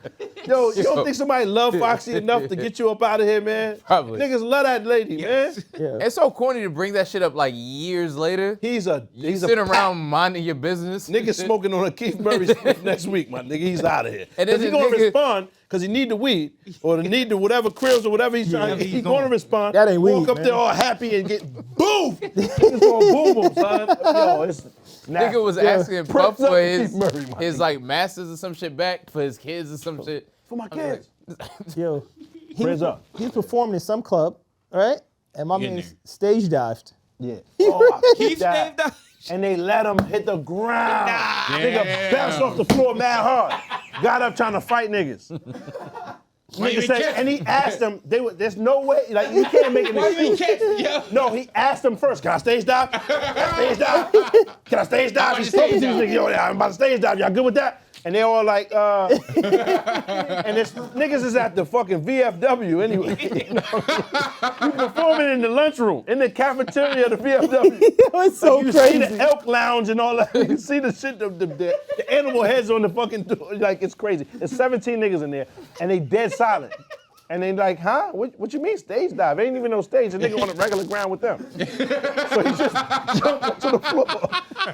Speaker 2: Yo, you don't think somebody love Foxy enough to get you up out of here, man?
Speaker 3: Probably.
Speaker 2: Niggas love that lady, man.
Speaker 3: It's so corny to bring that shit up like years later.
Speaker 2: He's a
Speaker 3: Sit around minding your business.
Speaker 2: nigga smoking on a Keith Murray spliff next week, my nigga. He's out of here.
Speaker 3: And
Speaker 2: Because
Speaker 3: then
Speaker 2: he's
Speaker 3: the
Speaker 2: gonna
Speaker 3: nigga-
Speaker 2: respond because he need the weed or the need the whatever krills or whatever he's trying.
Speaker 1: Yeah,
Speaker 2: He's gonna respond.
Speaker 5: That ain't
Speaker 2: Walk
Speaker 5: weed,
Speaker 2: up
Speaker 5: man.
Speaker 2: there all happy and get boom. Niggas gonna boom him, son. Yo, it's nasty.
Speaker 3: Nigga was asking Puff
Speaker 2: Press up
Speaker 3: for
Speaker 2: Keith Murray, my
Speaker 3: his
Speaker 2: nigga.
Speaker 3: like masters or some shit back for his kids or some shit.
Speaker 2: For my
Speaker 3: I'm like,
Speaker 2: kids.
Speaker 5: Yo, he
Speaker 2: Prayers
Speaker 5: was,
Speaker 2: up.
Speaker 5: he was performing in some club, right? And my
Speaker 7: Getting
Speaker 5: man
Speaker 7: there.
Speaker 5: stage dived.
Speaker 2: Yeah. Oh, I
Speaker 1: Keith
Speaker 2: keep that.
Speaker 1: staved out.
Speaker 2: And they let him hit the ground. Nigga
Speaker 7: Damn.
Speaker 2: bounced off the floor mad hard. Got up trying to fight niggas. Nigga said, and he asked them, there's no way, like, you can't make an excuse. No, he asked them first, can I stage dive? Can I stage dive? Can I stage dive? He's talking to these niggas, yo, I'm about to stage dive, y'all good with that? And they all like, and this niggas is at the fucking VFW anyway. You know? You performing in the lunchroom, in the cafeteria of the VFW.
Speaker 5: It's so
Speaker 2: you
Speaker 5: crazy.
Speaker 2: see the elk lounge and all that. You see the shit, the animal heads on the fucking door. Like, it's crazy. There's 17 niggas in there, and they dead silent. And they like, huh? What you mean stage dive? Ain't even no stage. The nigga on the regular ground with them. So he just jumped onto the floor.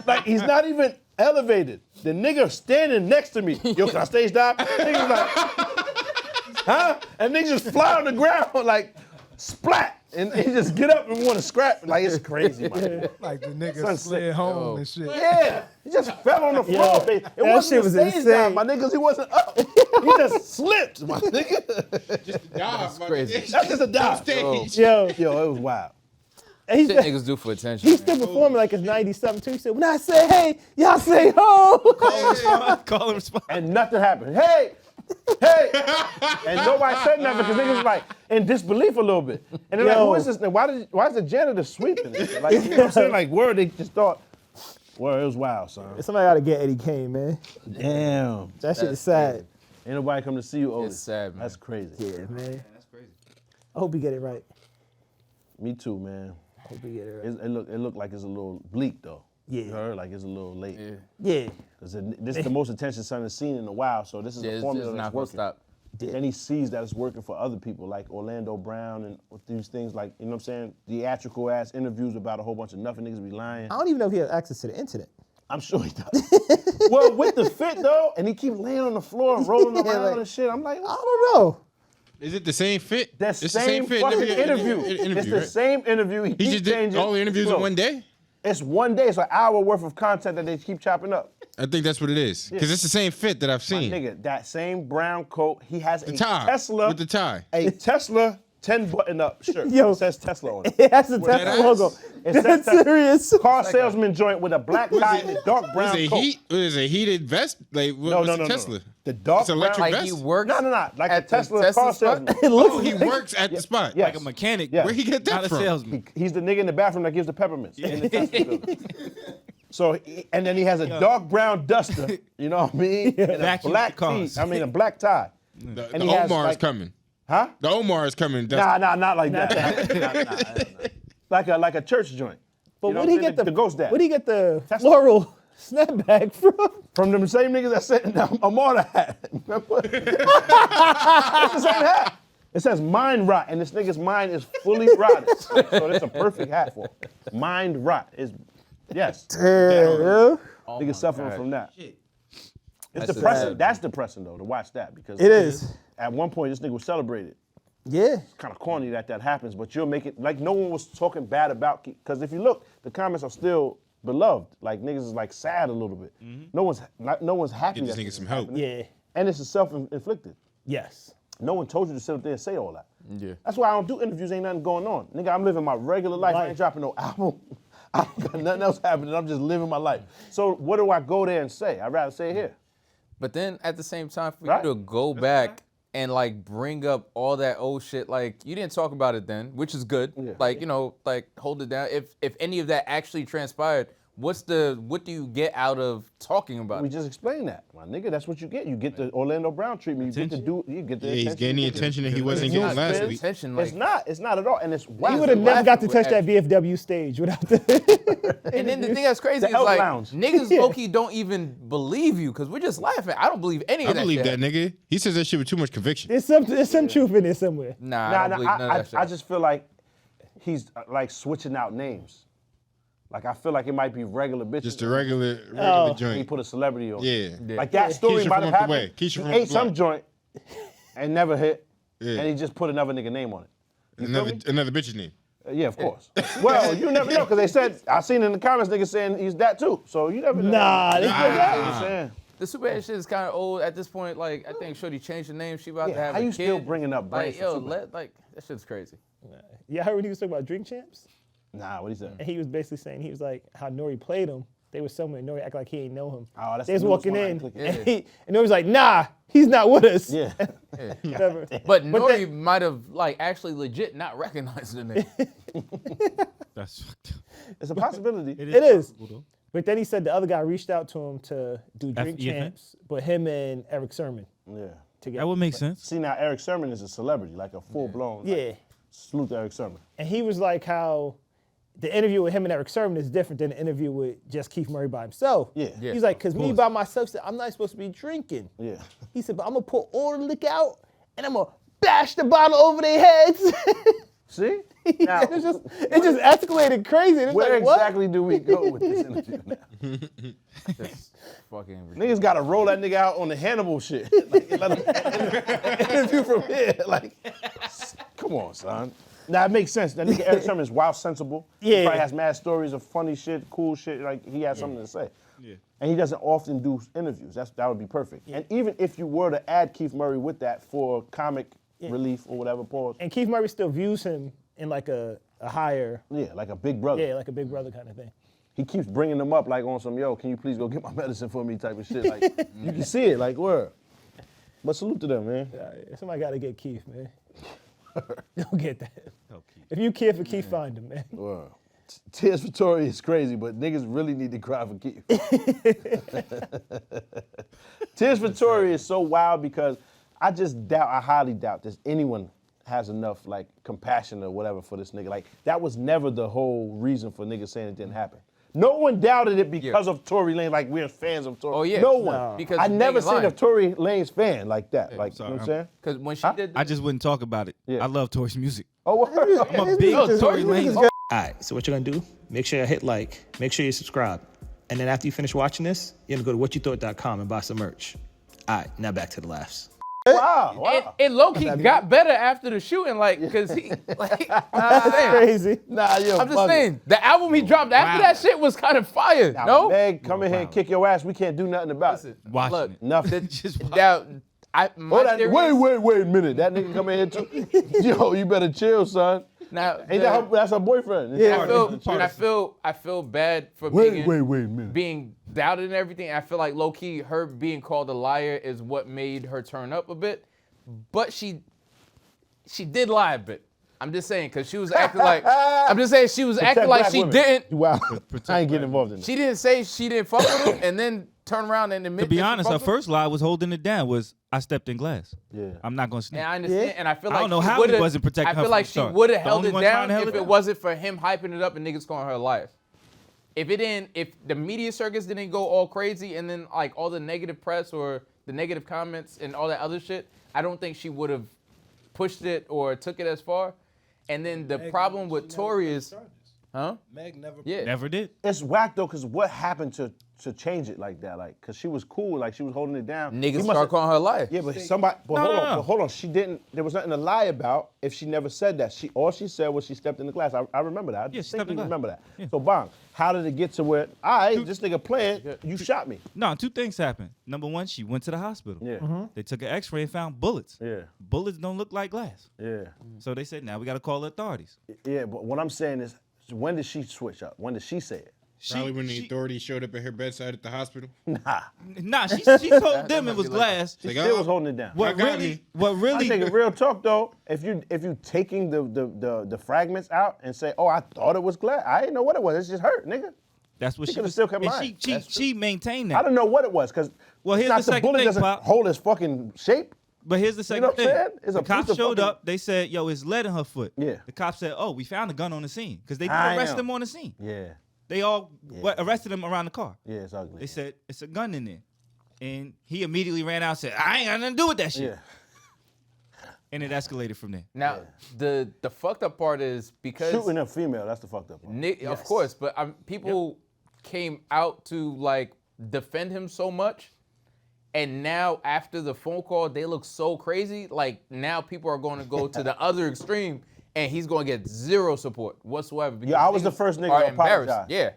Speaker 2: Like, he's not even elevated. The nigga standing next to me. Yo, can I stage dive? Nigga's like, huh? And they just fly on the ground like, splat. And he just get up and want to scrap. Like, it's crazy, man.
Speaker 6: Like the nigga slid home and shit.
Speaker 2: Yeah, he just fell on the floor. It wasn't
Speaker 5: shit was
Speaker 2: stage
Speaker 5: insane.
Speaker 2: dive, my niggas. He wasn't up. He just slipped, my nigga.
Speaker 7: That's
Speaker 3: crazy.
Speaker 2: That's just a dive.
Speaker 5: Yo,
Speaker 2: Yo, it was wild.
Speaker 5: and he
Speaker 3: Shit
Speaker 5: said,
Speaker 3: niggas do for attention.
Speaker 5: he's still performing like it's 90-something too. He said, when I say hey, y'all say ho.
Speaker 1: Call and respond.
Speaker 2: And nothing happened. Hey, hey. And nobody said nothing because niggas was like in disbelief a little bit. And they're like, who is this? Why is the janitor sweeping it? Like, you know what I'm saying? Like, word, they just thought, word, it was wild, son.
Speaker 5: Somebody gotta get Eddie Kane, man.
Speaker 2: Damn.
Speaker 5: That shit is sad.
Speaker 2: Ain't nobody come to see you, Otis.
Speaker 3: It's sad, man.
Speaker 2: That's crazy.
Speaker 5: Yeah, man.
Speaker 1: That's crazy.
Speaker 5: I hope he get it right.
Speaker 2: Me too, man.
Speaker 5: I hope he get it right.
Speaker 2: It looked like it's a little bleak, though.
Speaker 5: Yeah.
Speaker 2: You heard? Like, it's a little late.
Speaker 5: Yeah.
Speaker 2: Because this is the most attention Son has seen in a while, so this is
Speaker 3: Yeah,
Speaker 2: a
Speaker 3: it's
Speaker 2: formula
Speaker 3: not
Speaker 2: that's
Speaker 3: gonna
Speaker 2: working.
Speaker 3: stop.
Speaker 2: Then he sees that it's working for other people, like Orlando Brown and with these things, like, you know what I'm saying? Theatrical ass interviews about a whole bunch of nothing, niggas be lying.
Speaker 5: I don't even know if he has access to the internet.
Speaker 2: I'm sure he does. Well, with the fit though, and he keep laying on the floor and rolling around
Speaker 5: like-
Speaker 2: and shit, I'm like,
Speaker 5: I don't know.
Speaker 7: Is it the same fit?
Speaker 2: that
Speaker 7: It's the
Speaker 2: same
Speaker 7: fit
Speaker 2: fucking
Speaker 7: in every
Speaker 2: interview. It's the
Speaker 7: right?
Speaker 2: same interview. He
Speaker 7: He
Speaker 2: keep
Speaker 7: just did
Speaker 2: changing
Speaker 7: all the interviews in
Speaker 2: clothes.
Speaker 7: one day?
Speaker 2: It's one day. It's an hour worth of content that they keep chopping up.
Speaker 7: I think that's what it is. Because it's the same fit that I've
Speaker 2: My
Speaker 7: seen.
Speaker 2: nigga, that same brown coat. He has
Speaker 7: The
Speaker 2: a
Speaker 7: tie.
Speaker 2: Tesla.
Speaker 7: With the tie.
Speaker 2: A Tesla 10 button up shirt.
Speaker 5: Yo.
Speaker 2: It says Tesla on it.
Speaker 5: It has the Tesla
Speaker 7: ass?
Speaker 5: logo.
Speaker 2: It says
Speaker 5: That's
Speaker 2: Tesla.
Speaker 5: serious.
Speaker 2: Car salesman joint with a black tie and a dark brown
Speaker 7: Is it
Speaker 2: coat.
Speaker 7: heat? Is it a heated vest? Like,
Speaker 2: No,
Speaker 7: what's
Speaker 2: no,
Speaker 7: a
Speaker 2: no,
Speaker 7: Tesla?
Speaker 2: no. The dark
Speaker 7: It's electric
Speaker 2: brown.
Speaker 3: Like he
Speaker 7: vest?
Speaker 3: works.
Speaker 2: No, like
Speaker 3: at
Speaker 2: a Tesla
Speaker 3: the
Speaker 2: car
Speaker 3: spot?
Speaker 2: salesman.
Speaker 5: It looks
Speaker 7: Oh, he
Speaker 5: like,
Speaker 7: works at the spot.
Speaker 2: Yes.
Speaker 1: Like a mechanic.
Speaker 2: Yeah.
Speaker 7: Where he get that
Speaker 1: Not a
Speaker 7: from?
Speaker 1: salesman.
Speaker 2: He's the nigga in the bathroom that gives the peppermints in the Tesla building. So, and then he has a dark brown duster, you know what I mean? And a
Speaker 1: Vacuum
Speaker 2: black
Speaker 1: cars.
Speaker 2: tee, a black tie.
Speaker 7: The
Speaker 2: And he has,
Speaker 7: Omar is
Speaker 2: like-
Speaker 7: coming.
Speaker 2: Huh?
Speaker 7: The Omar is coming.
Speaker 2: Nah, not like that. Like a church joint.
Speaker 5: but
Speaker 2: You know
Speaker 5: where'd
Speaker 2: what
Speaker 5: he
Speaker 2: I'm
Speaker 5: get
Speaker 2: saying?
Speaker 5: the
Speaker 2: The ghost dad.
Speaker 5: Where'd he get the
Speaker 2: Tesla.
Speaker 5: floral snapback from?
Speaker 2: From them same niggas that said Amara hat. Remember? It's the same hat. It says mind rot, and this nigga's mind is fully rotted. So it's a perfect hat for him. Mind rot is, yes.
Speaker 5: Yeah.
Speaker 2: Niggas suffering from that. It's
Speaker 3: That's
Speaker 2: depressing.
Speaker 3: sad.
Speaker 2: That's depressing though to watch that because
Speaker 5: It is.
Speaker 2: At one point, this nigga was celebrated.
Speaker 5: Yeah.
Speaker 2: Kind of corny that happens, but you'll make it like no one was talking bad about. Because if you look, the comments are still beloved. Like niggas is like sad a little bit. No one's happy.
Speaker 7: Get this
Speaker 2: that
Speaker 7: nigga
Speaker 2: this
Speaker 7: some
Speaker 2: is
Speaker 7: help.
Speaker 2: happening.
Speaker 5: Yeah.
Speaker 2: And it's self-inflicted.
Speaker 5: Yes.
Speaker 2: No one told you to sit up there and say all that.
Speaker 3: Yeah.
Speaker 2: That's why I don't do interviews. Ain't nothing going on, nigga. I'm living my regular life. I ain't dropping no album. I don't got nothing else happening. I'm just living my life. So what do I go there and say? I'd rather say it here.
Speaker 3: But then at the same time, for
Speaker 2: Right.
Speaker 3: you to go back and like bring up all that old shit, like you didn't talk about it then, which is good.
Speaker 2: Yeah.
Speaker 3: Like, you know, like hold it down. If any of that actually transpired, what do you get out of talking about
Speaker 2: We
Speaker 3: it?
Speaker 2: just explained that, my nigga. That's what you get. You get the Orlando Brown treatment. You get the
Speaker 7: Yeah, he's getting the attention that he wasn't
Speaker 2: New
Speaker 7: getting last
Speaker 2: spin.
Speaker 7: week.
Speaker 3: Attention, like,
Speaker 2: It's not at all, and it's wild.
Speaker 5: He would have never got to
Speaker 3: laughing
Speaker 5: touch that
Speaker 3: with
Speaker 5: VFW stage without the.
Speaker 3: and then the thing that's crazy
Speaker 2: The
Speaker 3: is
Speaker 2: Elk
Speaker 3: like
Speaker 2: Lounge.
Speaker 3: niggas
Speaker 5: Yeah.
Speaker 3: low-key don't even believe you because we're just laughing. I don't believe any of
Speaker 7: I
Speaker 3: that
Speaker 7: believe
Speaker 3: shit.
Speaker 7: that nigga. He says that shit with too much conviction.
Speaker 5: There's some truth in there somewhere.
Speaker 3: Nah, I don't believe none of that shit.
Speaker 2: I just feel like he's like switching out names. Like I feel like it might be regular bitches.
Speaker 7: Just a regular
Speaker 5: Oh.
Speaker 2: He
Speaker 7: joint.
Speaker 2: put a celebrity on.
Speaker 7: Yeah.
Speaker 2: Like that story
Speaker 7: Keisha
Speaker 2: might
Speaker 7: from
Speaker 2: have
Speaker 7: up the
Speaker 2: happened.
Speaker 7: way. Keisha
Speaker 2: He
Speaker 7: from up
Speaker 2: ate
Speaker 7: the
Speaker 2: some
Speaker 7: block.
Speaker 2: joint and never hit,
Speaker 7: Yeah.
Speaker 2: and he just put another nigga name on it. You feel me?
Speaker 7: Another bitch's name.
Speaker 2: Yeah, of course. Well, you never know because they said I seen in the comments niggas saying he's that too. So you never know.
Speaker 5: Nah, they
Speaker 2: You know
Speaker 5: said
Speaker 2: what
Speaker 5: that.
Speaker 2: I'm saying?
Speaker 3: The Superbad shit is kind of old at this point. Like, I think Shorty changed the name. She about to
Speaker 2: Yeah,
Speaker 3: have
Speaker 2: how
Speaker 3: a
Speaker 2: you
Speaker 3: kid.
Speaker 2: still bringing up brands
Speaker 3: Like, yo,
Speaker 2: for Superbad?
Speaker 3: that shit's crazy.
Speaker 5: Yeah, I heard when he was talking about Drink Champs,
Speaker 2: Nah, what he said?
Speaker 5: and he was basically saying he was like how Nori played him They was somewhere. Nori act like he ain't know him.
Speaker 2: Oh, that's
Speaker 5: they was
Speaker 2: the
Speaker 5: walking
Speaker 2: newest one.
Speaker 5: in, and Nori's like, nah, he's not with us.
Speaker 2: Yeah.
Speaker 5: Whatever.
Speaker 3: But Nori might have like actually legit not recognized the nigga.
Speaker 1: That's
Speaker 2: It's a possibility.
Speaker 5: It is.
Speaker 1: possible, though.
Speaker 5: But then he said the other guy reached out to him to do drink
Speaker 1: FE event?
Speaker 5: champs, but him and Eric Sermon
Speaker 2: Yeah.
Speaker 5: together.
Speaker 1: That would make sense.
Speaker 2: See, now Eric Sermon is a celebrity, like a full-blown. like,
Speaker 5: Yeah.
Speaker 2: salute to Eric Sermon.
Speaker 5: And he was like how the interview with him and Eric Sermon is different than the interview with just Keith Murray by himself.
Speaker 2: Yeah.
Speaker 3: Yeah,
Speaker 5: He's like, because me by myself, said, I'm not supposed to be drinking.
Speaker 2: Yeah.
Speaker 5: He said, but I'm going to pour all the liquor out and I'm going to bash the bottle over their heads.
Speaker 2: See? Now,
Speaker 5: it just escalated crazy. It's
Speaker 2: where
Speaker 5: like, what?
Speaker 2: exactly do we go with this interview now?
Speaker 3: That's fucking ridiculous.
Speaker 2: Niggas gotta roll that nigga out on the Hannibal shit. Like, let him interview from here. Like, come on, son. Now it makes sense. That nigga Eric Sermon is wild sensible.
Speaker 5: Yeah.
Speaker 2: He probably has mad stories of funny shit, cool shit. Like he has something to say.
Speaker 1: Yeah.
Speaker 2: And he doesn't often do interviews. That would be perfect. And even if you were to add Keith Murray with that for comic relief or whatever, pause.
Speaker 5: And Keith Murray still views him in like a higher,
Speaker 2: Yeah, like a big brother.
Speaker 5: yeah, like a big brother kind of thing.
Speaker 2: He keeps bringing them up like on some, yo, can you please go get my medicine for me type of shit. Like, you can see it, like, word. But salute to them, man.
Speaker 5: Somebody got to get Keith, man. Don't get that.
Speaker 1: Help Keith.
Speaker 5: If you care for Keith, find him, man.
Speaker 2: Word. Tears for Tory is crazy, but niggas really need to cry for Keith. Tears for Tory is so wild because I highly doubt there's anyone has enough like compassion or whatever for this nigga. Like that was never the whole reason for niggas saying it didn't happen. No one doubted it because of Tory Lanez, like we're fans of Tory.
Speaker 3: Oh, yeah.
Speaker 2: No one.
Speaker 3: No. Because
Speaker 2: I
Speaker 3: the
Speaker 2: never
Speaker 3: nigga
Speaker 2: seen a
Speaker 3: lying.
Speaker 2: Tory Lanez fan like that. Like,
Speaker 1: sorry,
Speaker 2: you know what I'm saying?
Speaker 3: Because when she did
Speaker 1: I just wouldn't talk about it.
Speaker 2: Yeah.
Speaker 1: I love Tory's music.
Speaker 2: Oh, word.
Speaker 1: I'm a big Tory Lanez.
Speaker 8: All right, so what you're gonna do, make sure you hit like, make sure you subscribe. And then after you finish watching this, you're gonna go to whatyoutthought.com and buy some merch. All right, now back to the laughs.
Speaker 2: Wow.
Speaker 3: it low-key got better after the shooting, like, because he, like, I'm just saying.
Speaker 5: Crazy.
Speaker 2: Nah, yo,
Speaker 3: I'm just
Speaker 2: bugging.
Speaker 3: saying, the album he dropped after that shit was kind of fire,
Speaker 2: Now,
Speaker 3: no?
Speaker 2: Meg, come in here and kick your ass. We can't do nothing about
Speaker 3: Listen,
Speaker 2: it.
Speaker 1: Watching
Speaker 3: look,
Speaker 1: it.
Speaker 2: Nothing.
Speaker 1: Just watch.
Speaker 3: now, my
Speaker 2: Hold on,
Speaker 3: theory is-
Speaker 2: wait a minute. That nigga come in here too. Yo, you better chill, son.
Speaker 3: Now,
Speaker 2: Ain't that's her boyfriend?
Speaker 5: Yeah.
Speaker 3: I feel bad for
Speaker 2: Wait
Speaker 3: being,
Speaker 2: a minute.
Speaker 3: being doubted and everything. I feel like low-key, her being called a liar is what made her turn up a bit. But she did lie a bit. I'm just saying, because she was acting like, acting like she didn't.
Speaker 2: Wow. I ain't getting involved in that.
Speaker 3: She didn't say she didn't fuck with him and then turn around and admit
Speaker 1: To be
Speaker 3: that she
Speaker 1: honest, her
Speaker 3: fucked with him.
Speaker 1: first lie was holding it down. Was I stepped in glass?
Speaker 2: Yeah.
Speaker 1: I'm not gonna snitch.
Speaker 3: And I understand, and I feel
Speaker 1: I
Speaker 3: like
Speaker 1: don't know
Speaker 3: she
Speaker 1: how he
Speaker 3: would've-
Speaker 1: wasn't protecting
Speaker 3: I
Speaker 1: her
Speaker 3: feel
Speaker 1: from
Speaker 3: like
Speaker 1: the
Speaker 3: she
Speaker 1: start.
Speaker 3: would have
Speaker 1: The
Speaker 3: held
Speaker 1: only
Speaker 3: it
Speaker 1: one trying
Speaker 3: down
Speaker 1: to hold
Speaker 3: if
Speaker 1: it
Speaker 3: it
Speaker 1: down.
Speaker 3: wasn't for him hyping it up and niggas calling her liars. If the media circus didn't go all crazy and then like all the negative press or the negative comments and all that other shit, I don't think she would have pushed it or took it as far. And then the problem with Tory is,
Speaker 6: Meg never.
Speaker 3: yeah,
Speaker 1: Never did.
Speaker 2: It's whack though, cause what happened to change it like that? Like, cause she was cool, like she was holding it down. He
Speaker 3: niggas
Speaker 2: must
Speaker 3: start
Speaker 2: have-
Speaker 3: calling her a liar.
Speaker 2: Yeah, but somebody. But hold on. She didn't. There was nothing to lie about if she never said that. All she said was she stepped in the class. I remember that.
Speaker 1: Yeah, she stepped in
Speaker 2: I
Speaker 1: class.
Speaker 2: remember that. So bang, how did it get to where? All right, this nigga playing. You shot me.
Speaker 1: No, two things happened. Number one, she went to the hospital.
Speaker 2: Yeah.
Speaker 1: They took an X-ray and found bullets.
Speaker 2: Yeah.
Speaker 1: Bullets don't look like glass.
Speaker 2: Yeah.
Speaker 1: So they said, now we got to call the authorities.
Speaker 2: Yeah. But what I'm saying is, when did she switch up? When did she say it?
Speaker 7: Probably when the authorities showed up at her bedside at the hospital.
Speaker 1: Nah, she told them it was glass.
Speaker 2: She
Speaker 7: Like,
Speaker 2: still
Speaker 7: oh,
Speaker 2: was holding it down.
Speaker 1: What
Speaker 7: got
Speaker 1: really,
Speaker 7: me.
Speaker 1: what
Speaker 2: I
Speaker 1: really,
Speaker 2: think real talk though, if you taking the fragments out and say, oh, I thought it was glass. I didn't know what it was. It's just hurt, nigga.
Speaker 1: that's what
Speaker 2: She
Speaker 1: she
Speaker 2: could've
Speaker 1: was.
Speaker 2: still kept
Speaker 1: and
Speaker 2: lying.
Speaker 1: she maintained
Speaker 2: I
Speaker 1: that.
Speaker 2: don't know what it was, because
Speaker 1: Well, here's
Speaker 2: not
Speaker 1: the second
Speaker 2: bullet
Speaker 1: thing,
Speaker 2: doesn't
Speaker 1: Pop.
Speaker 2: hold its fucking shape.
Speaker 1: But here's the
Speaker 2: You
Speaker 1: second
Speaker 2: know what I'm
Speaker 1: thing.
Speaker 2: saying? It's
Speaker 1: The
Speaker 2: a
Speaker 1: cops
Speaker 2: piece of
Speaker 1: showed
Speaker 2: fucking-
Speaker 1: up. They said, yo, it's lead in her foot.
Speaker 2: Yeah.
Speaker 1: The cops said, oh, we found a gun on the scene. Because they
Speaker 2: I
Speaker 1: didn't arrest
Speaker 2: know.
Speaker 1: him on the scene.
Speaker 2: Yeah.
Speaker 1: They all arrested him around the car.
Speaker 2: Yeah, it's ugly.
Speaker 1: They said, it's a gun in there. And he immediately ran out and said, I ain't got nothing to do with that shit.
Speaker 2: Yeah.
Speaker 1: And it escalated from there.
Speaker 3: Now, the fucked up part is because
Speaker 2: Shooting a female, that's the fucked up part.
Speaker 3: Of course, but people came out to like defend him so much, and now after the phone call, they look so crazy. Like now, people are going to go to the other extreme, and he's going to get zero support whatsoever. because
Speaker 2: Yeah, I was the
Speaker 3: niggas
Speaker 2: first nigga
Speaker 3: are
Speaker 2: to apologize.
Speaker 3: embarrassed. Yeah,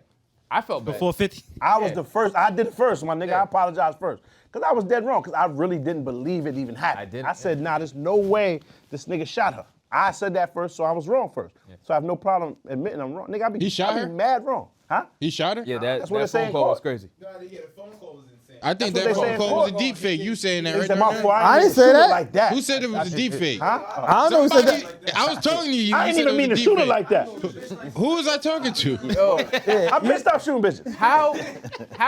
Speaker 3: I felt bad.
Speaker 1: Before 50.
Speaker 2: I was
Speaker 3: Yeah.
Speaker 2: the first. I did it first, my nigga.
Speaker 3: Yeah.
Speaker 2: I apologized first. Because I was dead wrong, because I really didn't believe it even happened.
Speaker 3: I didn't,
Speaker 2: I said, nah, there's no way this nigga shot her. I said that first, so I was wrong first. So I have no problem admitting I'm wrong. Nigga, I
Speaker 7: He shot
Speaker 2: be
Speaker 7: her?
Speaker 2: mad wrong. Huh?
Speaker 7: He shot her?
Speaker 3: Yeah,
Speaker 2: That's what
Speaker 3: that
Speaker 2: they're saying
Speaker 3: phone call
Speaker 2: in
Speaker 3: was
Speaker 2: court.
Speaker 3: crazy.
Speaker 7: I think
Speaker 2: That's
Speaker 7: that
Speaker 2: what they
Speaker 7: phone
Speaker 2: say in
Speaker 7: call was a
Speaker 2: court.
Speaker 7: deep fake. You saying that
Speaker 2: They
Speaker 7: right
Speaker 2: said,
Speaker 7: now?
Speaker 2: my fault,
Speaker 9: I didn't
Speaker 2: shoot
Speaker 9: say
Speaker 2: it
Speaker 9: that.
Speaker 2: like that.
Speaker 7: Who said it was a deep fake?
Speaker 2: Huh?
Speaker 9: I don't know who said that.
Speaker 7: Somebody- I was talking to you.
Speaker 2: I
Speaker 7: You
Speaker 2: ain't
Speaker 7: said
Speaker 2: even
Speaker 7: it
Speaker 2: mean to
Speaker 7: was a
Speaker 2: shoot
Speaker 7: deep
Speaker 2: it like that.
Speaker 7: fake. Who was I talking to?
Speaker 2: I've been stopped shooting bitches.
Speaker 3: How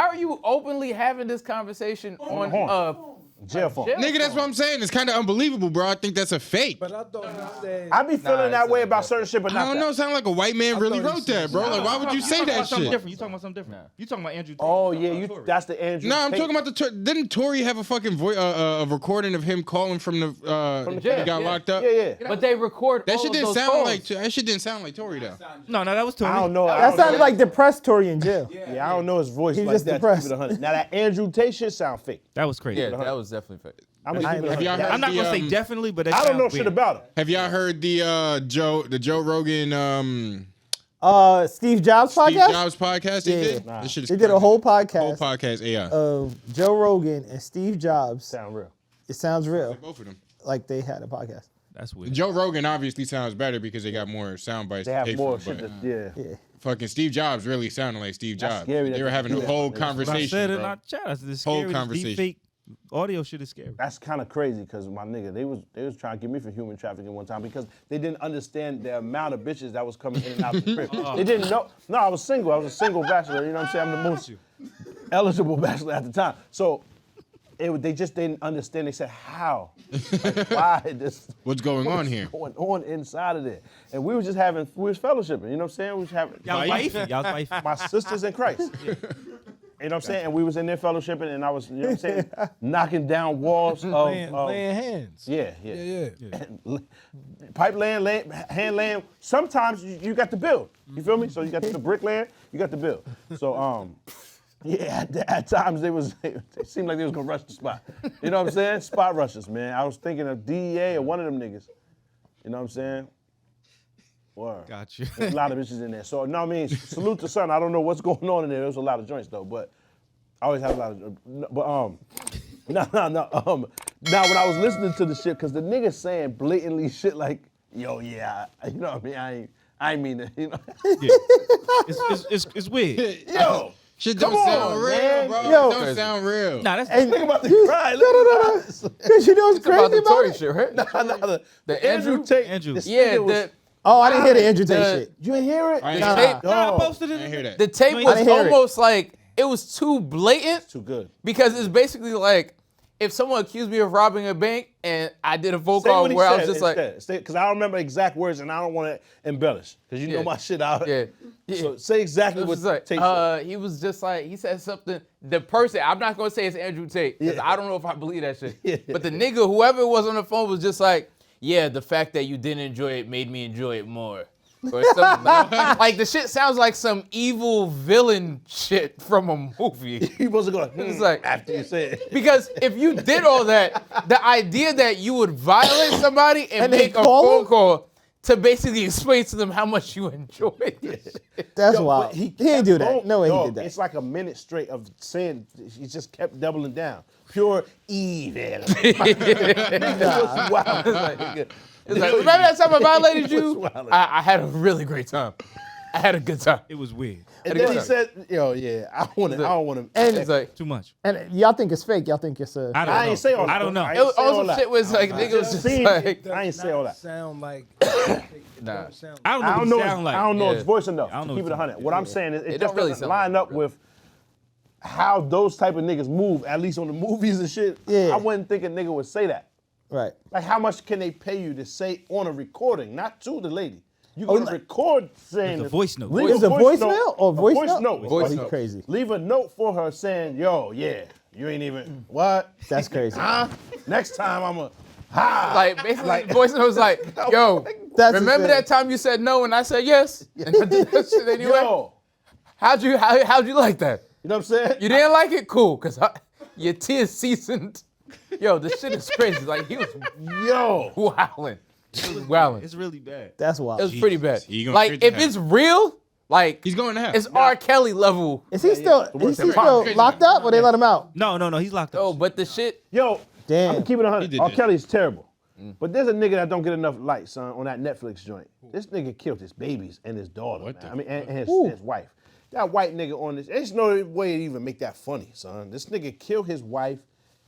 Speaker 3: are you openly having this conversation on
Speaker 2: Jail phone.
Speaker 7: Nigga, that's what I'm saying. It's kind of unbelievable, bro. I think that's a fake.
Speaker 6: But I thought he said.
Speaker 2: I be feeling that way about certain shit, but
Speaker 7: I
Speaker 2: not
Speaker 7: don't know.
Speaker 2: that.
Speaker 7: It sound like a white man really
Speaker 6: thought he
Speaker 7: wrote
Speaker 6: said
Speaker 7: that, bro. Like, why would you say that
Speaker 1: Something
Speaker 7: shit?
Speaker 1: different. You talking about something different. You talking about Andrew Tate.
Speaker 2: Oh,
Speaker 1: You
Speaker 2: yeah,
Speaker 1: talking about Tory.
Speaker 2: that's the Andrew
Speaker 7: No, I'm
Speaker 2: Tate.
Speaker 7: talking about the. Didn't Tory have a fucking a recording of him calling from the
Speaker 2: the
Speaker 7: he
Speaker 2: jail.
Speaker 7: got locked up?
Speaker 2: Yeah.
Speaker 3: But they record
Speaker 7: That
Speaker 3: all
Speaker 7: shit
Speaker 3: of
Speaker 7: didn't
Speaker 3: those
Speaker 7: sound
Speaker 3: calls.
Speaker 7: like that shit didn't sound like Tory though.
Speaker 1: No, that was Tory.
Speaker 2: I don't know.
Speaker 9: That sounded like depressed Tory in jail.
Speaker 2: Yeah, I don't know his voice
Speaker 9: He
Speaker 2: like
Speaker 9: just
Speaker 2: that.
Speaker 9: depressed.
Speaker 2: To keep it 100. Now that Andrew Tate shit sound fake.
Speaker 1: That was crazy.
Speaker 3: Yeah, that was definitely fake.
Speaker 2: I'm gonna keep it
Speaker 7: Have y'all
Speaker 2: 100.
Speaker 7: heard
Speaker 1: I'm not gonna say
Speaker 7: the,
Speaker 1: definitely, but that
Speaker 2: I don't know
Speaker 1: sounds
Speaker 2: shit
Speaker 1: weird.
Speaker 2: about him.
Speaker 7: Have y'all heard the Joe Rogan
Speaker 9: Steve Jobs
Speaker 7: Steve
Speaker 9: podcast.
Speaker 7: Jobs podcast? They
Speaker 9: Yeah.
Speaker 7: did. This shit is
Speaker 9: They did a
Speaker 7: crazy.
Speaker 9: whole
Speaker 7: whole
Speaker 9: podcast
Speaker 7: podcast. Yeah,
Speaker 9: of Joe Rogan and Steve Jobs.
Speaker 2: Sound real.
Speaker 9: It sounds real,
Speaker 7: both of them.
Speaker 9: like they had a podcast.
Speaker 1: That's weird.
Speaker 7: Joe Rogan obviously sounds better because they got more sound bites.
Speaker 2: They
Speaker 7: to
Speaker 2: have
Speaker 7: pay
Speaker 2: more
Speaker 7: for,
Speaker 2: shit.
Speaker 7: but
Speaker 2: Yeah.
Speaker 7: fucking Steve Jobs really sounded like Steve
Speaker 2: That's
Speaker 7: Jobs.
Speaker 2: scary that
Speaker 7: They were
Speaker 2: they
Speaker 7: having
Speaker 2: do
Speaker 7: a
Speaker 2: that.
Speaker 7: whole
Speaker 2: That's
Speaker 1: But I
Speaker 7: conversation,
Speaker 1: said it
Speaker 7: bro.
Speaker 1: not chat. I said this
Speaker 7: Whole
Speaker 1: scary.
Speaker 7: conversation.
Speaker 1: Deep fake audio shit is scary.
Speaker 2: That's kind of crazy because my nigga, they was trying to get me for human trafficking one time because they didn't understand the amount of bitches that was coming in and out of the crib. They didn't know. No, I was single. I was a single bachelor. You know what I'm saying? I'm the most eligible bachelor at the time. So they just didn't understand. They said, how? Like, why this?
Speaker 7: What's going on here?
Speaker 2: Going on inside of there? And we was just having, we was fellowshipping. You know what I'm saying? We was having
Speaker 1: Y'all wife? Y'all wife?
Speaker 2: my sisters in Christ. You know what I'm saying? And we was in there fellowshipping, and I was, you know what I'm saying, knocking down walls of
Speaker 6: laying hands.
Speaker 2: yeah.
Speaker 6: Yeah.
Speaker 2: Pipe laying, hand laying. Sometimes you got to build. You feel me? So you got the brick laying, you got to build. So yeah, at times they seemed like they was gonna rush the spot. You know what I'm saying? Spot rushes, man. I was thinking of DEA or one of them niggas. You know what I'm saying? Word.
Speaker 1: Gotcha.
Speaker 2: There's a lot of bitches in there. So no, I mean, salute to son. I don't know what's going on in there. There's a lot of joints though, but I always have a lot of. But no. Now when I was listening to the shit, cause the niggas saying blatantly shit like, yo, yeah, you know what I mean? I ain't mean it, you know.
Speaker 1: It's weird.
Speaker 2: Yo,
Speaker 7: Shit
Speaker 2: Come
Speaker 7: don't
Speaker 2: on,
Speaker 7: sound real,
Speaker 2: man.
Speaker 7: bro.
Speaker 9: Yo.
Speaker 7: It don't sound real.
Speaker 1: Nah, that's
Speaker 2: think about the cry.
Speaker 9: No. Because you know what's
Speaker 3: It's about
Speaker 9: crazy
Speaker 3: the
Speaker 9: about
Speaker 3: Tory
Speaker 9: it?
Speaker 3: shit, right?
Speaker 2: The Andrew Tate.
Speaker 1: Andrew.
Speaker 2: this
Speaker 3: Yeah,
Speaker 2: nigga was-
Speaker 9: Oh, I didn't hear the Andrew Tate
Speaker 3: the-
Speaker 9: shit.
Speaker 2: you ain't hear it?
Speaker 7: I ain't
Speaker 9: Nah.
Speaker 7: hear that.
Speaker 1: Nah, I
Speaker 2: Yo,
Speaker 1: posted
Speaker 7: I
Speaker 1: it.
Speaker 7: ain't hear that.
Speaker 3: The tape
Speaker 1: ain't-
Speaker 3: was
Speaker 9: I didn't hear it.
Speaker 3: almost like it was too blatant
Speaker 2: Too good.
Speaker 3: because it's basically like if someone accused me of robbing a bank and I did a phone
Speaker 2: Say
Speaker 3: call
Speaker 2: what he
Speaker 3: where I
Speaker 2: said
Speaker 3: was just like,
Speaker 2: instead. Because I don't remember exact words and I don't want to embellish. Because you know
Speaker 3: Yeah.
Speaker 2: my shit out.
Speaker 3: yeah.
Speaker 2: So say exactly
Speaker 3: It
Speaker 2: what
Speaker 3: was like,
Speaker 2: Tate said.
Speaker 3: he was just like, he said something. The person, I'm not gonna say it's Andrew Tate, because
Speaker 2: Yeah.
Speaker 3: I don't know if I believe that shit.
Speaker 2: Yeah.
Speaker 3: But the nigga, whoever it was on the phone, was just like, yeah, the fact that you didn't enjoy it made me enjoy it more. Or something like the shit sounds like some evil villain shit from a movie.
Speaker 2: He wasn't going
Speaker 3: It's like,
Speaker 2: after you said it.
Speaker 3: because if you did all that, the idea that you would violate somebody and
Speaker 9: And they
Speaker 3: make a
Speaker 9: call
Speaker 3: phone
Speaker 9: him?
Speaker 3: call to basically explain to them how much you enjoyed it.
Speaker 9: That's
Speaker 2: Yo,
Speaker 9: wild.
Speaker 2: but
Speaker 9: He
Speaker 2: kept
Speaker 9: didn't do that.
Speaker 2: going.
Speaker 9: No way he
Speaker 2: Dog,
Speaker 9: did that.
Speaker 2: It's like a minute straight of saying, he just kept doubling down. Pure evil. It was wild.
Speaker 3: It's like, remember that time I violated
Speaker 2: He was
Speaker 3: you?
Speaker 2: wildin'.
Speaker 3: I had a really great time. I had a good time.
Speaker 1: It was weird.
Speaker 2: And then he said, yo, yeah, I don't want to.
Speaker 9: And
Speaker 3: It's like,
Speaker 1: Too much.
Speaker 9: and y'all think it's fake. Y'all think it's a.
Speaker 1: I don't
Speaker 2: I
Speaker 1: know.
Speaker 2: ain't say all that.
Speaker 1: I don't know.
Speaker 2: I
Speaker 3: it
Speaker 2: ain't
Speaker 3: was
Speaker 2: say all
Speaker 3: also
Speaker 2: that.
Speaker 3: shit was like, nigga was just
Speaker 2: Seen
Speaker 3: like,
Speaker 2: it. I ain't say all that.
Speaker 6: Sound like.
Speaker 3: nah.
Speaker 6: Sound
Speaker 1: I don't know
Speaker 2: I
Speaker 1: what
Speaker 2: don't
Speaker 1: he
Speaker 2: know.
Speaker 1: sound like.
Speaker 2: I don't know
Speaker 3: Yeah.
Speaker 2: his voice enough
Speaker 1: I don't
Speaker 2: to
Speaker 1: know
Speaker 2: keep it
Speaker 1: what he
Speaker 2: 100. What I'm saying is, it
Speaker 3: don't
Speaker 2: just
Speaker 3: really
Speaker 2: doesn't
Speaker 3: sound
Speaker 2: line
Speaker 3: like
Speaker 2: up
Speaker 3: it,
Speaker 2: with how those type of niggas move. At least on the movies and shit.
Speaker 9: Yeah.
Speaker 2: I wouldn't think a nigga would say that.
Speaker 9: Right.
Speaker 2: Like, how much can they pay you to say on a recording, not to the lady? You gonna record saying
Speaker 1: It's a voice note.
Speaker 2: leave
Speaker 9: Is it
Speaker 2: voice
Speaker 9: voicemail
Speaker 2: note-
Speaker 9: or
Speaker 2: a
Speaker 9: voice
Speaker 2: voice
Speaker 9: note?
Speaker 2: note?
Speaker 9: Oh, he crazy.
Speaker 2: Leave a note for her saying, yo, yeah, you ain't even what?
Speaker 9: That's crazy.
Speaker 2: Huh? Next time I'm a ha.
Speaker 3: Like, basically, the voice note was like, yo,
Speaker 9: That's
Speaker 3: remember
Speaker 9: insane.
Speaker 3: that time you said no and I said yes? And I did that shit anyway?
Speaker 2: Yo,
Speaker 3: How'd you like that?
Speaker 2: you know what I'm saying?
Speaker 3: You didn't like it? Cool, because your tears seasoned. Yo, this shit is crazy. Like, he was
Speaker 2: Yo.
Speaker 3: wilding. He was wilding.
Speaker 1: It's really bad.
Speaker 9: That's
Speaker 3: It
Speaker 9: wild.
Speaker 3: was pretty bad.
Speaker 7: He gonna
Speaker 3: Like,
Speaker 7: straight to
Speaker 3: if
Speaker 7: hell.
Speaker 3: it's real, like,
Speaker 7: He's going to hell.
Speaker 3: it's R. Kelly level.
Speaker 9: Is he still? Is he still locked up, or they let him out?
Speaker 1: No, he's locked up.
Speaker 3: Oh, but the shit,
Speaker 2: Yo,
Speaker 9: Damn.
Speaker 2: I'm keeping it 100.
Speaker 7: did
Speaker 2: R.
Speaker 7: that.
Speaker 2: Kelly's terrible. But there's a nigga that don't get enough light, son, on that Netflix joint. This nigga killed his babies and his daughter.
Speaker 7: What
Speaker 2: man.
Speaker 7: the
Speaker 2: I mean, and his wife. That white nigga on this, there's no way to even make that funny, son. This nigga killed his wife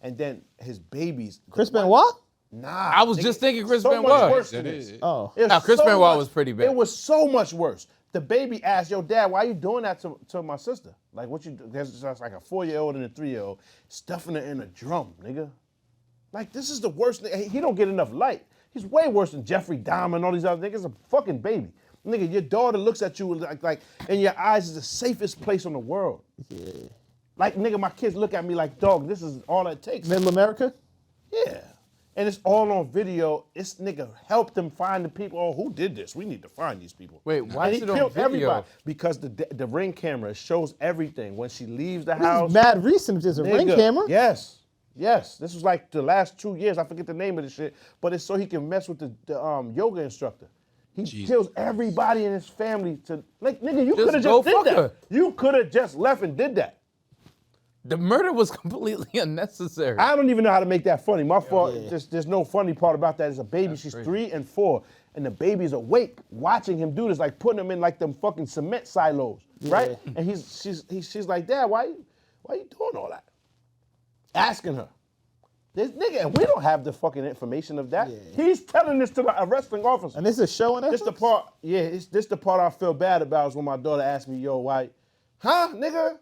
Speaker 2: and then his babies.
Speaker 9: Chris Benoit?
Speaker 2: Nah.
Speaker 3: I was just thinking Chris
Speaker 2: so
Speaker 3: Benoit.
Speaker 2: much worse than this.
Speaker 9: Oh.
Speaker 2: It was
Speaker 3: Now, Chris Benoit was pretty bad.
Speaker 2: It was so much worse. The baby asked, yo, Dad, why you doing that to my sister? Like, what you do? There's just like a 4-year-old and a 3-year-old stuffing her in a drum, nigga. Like, this is the worst. He don't get enough light. He's way worse than Jeffrey Dahmer and all these other niggas. A fucking baby. Nigga, your daughter looks at you like in your eyes is the safest place on the world.
Speaker 9: Yeah.
Speaker 2: Like, nigga, my kids look at me like, dog, this is all it takes.
Speaker 9: Middle America?
Speaker 2: Yeah. And it's all on video. This nigga helped them find the people. Oh, who did this? We need to find these people.
Speaker 3: Wait, why
Speaker 2: and
Speaker 3: is
Speaker 2: he
Speaker 3: it on
Speaker 2: killed
Speaker 3: video?
Speaker 2: everybody because the ring camera shows everything. When she leaves the
Speaker 9: This
Speaker 2: house.
Speaker 9: is mad recent. There's a ring
Speaker 2: nigga,
Speaker 9: camera.
Speaker 2: Yes. Yes. This was like the last 2 years. I forget the name of the shit. But it's so he can mess with the yoga instructor. He kills everybody in his family to like nigga, you could have
Speaker 3: go
Speaker 2: just did
Speaker 3: fuck
Speaker 2: that.
Speaker 3: her.
Speaker 2: You could have just left and did that.
Speaker 3: The murder was completely unnecessary.
Speaker 2: I don't even know how to make that funny. My fault. There's no funny part about that. It's a baby. She's 3 and 4, and the baby's awake, watching him do this, like putting him in like them fucking cement silos, right? And she's like, Dad, why you doing all that? Asking her. This nigga, and we don't have the fucking information of that. He's telling this to the arresting officer.
Speaker 9: And this is a show on Netflix?
Speaker 2: This the part. Yeah, this the part I feel bad about is when my daughter asked me, "Yo, why? Huh, nigga?"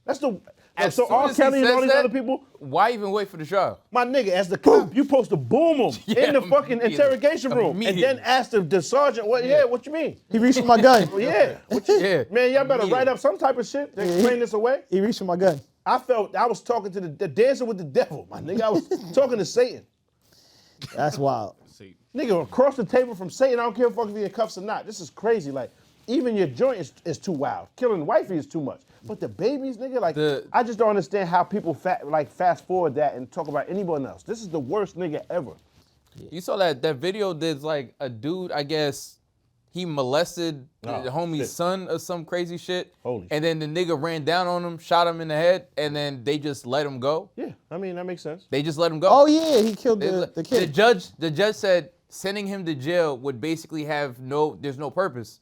Speaker 2: That's the.
Speaker 3: As
Speaker 2: So
Speaker 3: soon
Speaker 2: R.
Speaker 3: as he
Speaker 2: Kelly and
Speaker 3: says
Speaker 2: all these
Speaker 3: that,
Speaker 2: other people.
Speaker 3: Why even wait for the trial?
Speaker 2: My nigga, as the cop, you supposed to boom him in the fucking
Speaker 3: immediately.
Speaker 2: interrogation room, and then
Speaker 3: Immediately.
Speaker 2: ask the sergeant, "What? Yeah, what you mean?"
Speaker 9: He reached for my gun.
Speaker 2: Yeah,
Speaker 3: Yeah.
Speaker 2: man, y'all better write up some type of shit to explain this away.
Speaker 9: He reached for my gun.
Speaker 2: I felt I was talking to the dancer with the devil, my nigga. I was talking to Satan.
Speaker 9: That's wild.
Speaker 2: Nigga, across the table from Satan, I don't care if fuck if he in cuffs or not. This is crazy. Like, even your joint is too wild. Killing wifey is too much. But the babies, nigga, like, I just don't understand how people fast forward that and talk about anyone else. This is the worst nigga ever.
Speaker 3: You saw that video. There's like a dude, I guess, he molested the homie's
Speaker 2: shit.
Speaker 3: son or some crazy shit.
Speaker 2: Holy
Speaker 3: and then the nigga ran down on him, shot him in the head, and then they just let him go.
Speaker 2: Yeah, I mean, that makes sense.
Speaker 3: They just let him go.
Speaker 9: Oh, yeah, he killed the kid.
Speaker 3: The judge said sending him to jail would basically there's no purpose.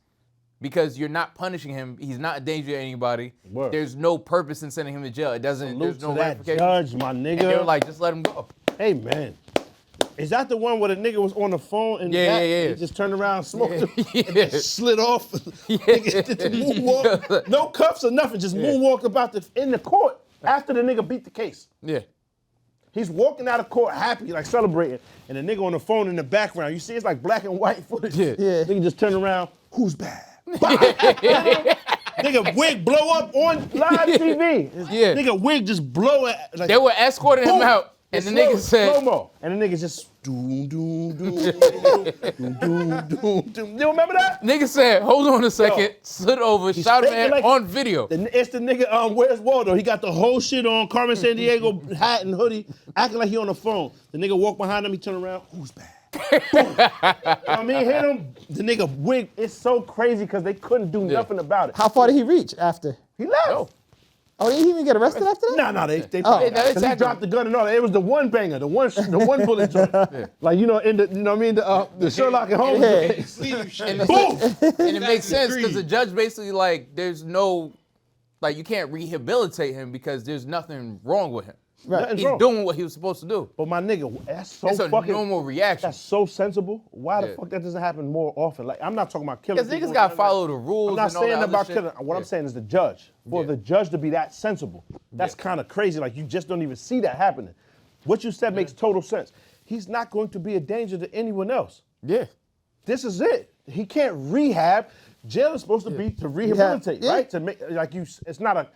Speaker 3: Because you're not punishing him, he's not a danger to anybody.
Speaker 2: Word.
Speaker 3: There's no purpose in sending him to jail. It doesn't.
Speaker 2: Salute
Speaker 3: There's no
Speaker 2: to that
Speaker 3: ramification.
Speaker 2: judge, my nigga.
Speaker 3: And they were like, just let him go.
Speaker 2: Hey, man. Is that the one where the nigga was on the phone and
Speaker 3: Yeah.
Speaker 2: he just turned around, smoked him, and
Speaker 3: Yeah.
Speaker 2: just slid off? Nigga did the moonwalk. No cuffs or nothing, just moonwalked about in the court after the nigga beat the case.
Speaker 3: Yeah.
Speaker 2: He's walking out of court happy, like celebrating, and the nigga on the phone in the background. You see, it's like black and white footage.
Speaker 3: Yeah.
Speaker 2: Nigga just turn around. Who's bad? Nigga wig blow up on live TV.
Speaker 3: Yeah.
Speaker 2: Nigga wig just blow it. Like,
Speaker 3: They were escorting him
Speaker 2: boom.
Speaker 3: out, and the nigga said,
Speaker 2: slow-mo. And the nigga just doom, doom, doom, doom, doom, doom, doom. You remember that?
Speaker 3: nigga said, hold on a second, slid over, shot him
Speaker 2: faking
Speaker 3: at
Speaker 2: like-
Speaker 3: on video.
Speaker 2: It's the nigga, Where's Waldo? He got the whole shit on, Carmen Sandiego hat and hoodie, acting like he on the phone. The nigga walk behind him, he turn around, who's bad? Boom. I mean, hit him, the nigga wig. It's so crazy because they couldn't do nothing about it.
Speaker 9: How far did he reach after?
Speaker 2: He left.
Speaker 3: No.
Speaker 9: Oh, did he even get arrested after that?
Speaker 2: No, they
Speaker 9: Oh.
Speaker 3: They
Speaker 2: because he
Speaker 3: tagged
Speaker 2: dropped the gun and all that. It was the one banger, the one bullet joint. Like, you know, in the, you know what I mean, the Sherlock and Holmes.
Speaker 9: Yeah.
Speaker 3: And,
Speaker 2: Boom.
Speaker 3: and it makes sense because the judge basically like, there's no, like you can't rehabilitate him because there's nothing wrong with him.
Speaker 2: Nothing's
Speaker 3: He's
Speaker 2: wrong.
Speaker 3: doing what he was supposed to do.
Speaker 2: But my nigga, that's so
Speaker 3: It's a
Speaker 2: fucking
Speaker 3: normal reaction.
Speaker 2: That's so sensible. Why the
Speaker 3: Yeah.
Speaker 2: fuck that doesn't happen more often? Like, I'm not talking about killing
Speaker 3: Because
Speaker 2: people.
Speaker 3: niggas gotta follow the rules.
Speaker 2: I'm not
Speaker 3: and all that
Speaker 2: saying
Speaker 3: other
Speaker 2: about
Speaker 3: shit.
Speaker 2: killing. What I'm saying is the judge. For the judge to be that sensible, that's kind of crazy. Like, you just don't even see that happening. What you said makes total sense. He's not going to be a danger to anyone else.
Speaker 3: Yeah.
Speaker 2: This is it. He can't rehab. Jail is supposed to be to rehabilitate,
Speaker 9: Yeah.
Speaker 2: right? To make like you. It's not a.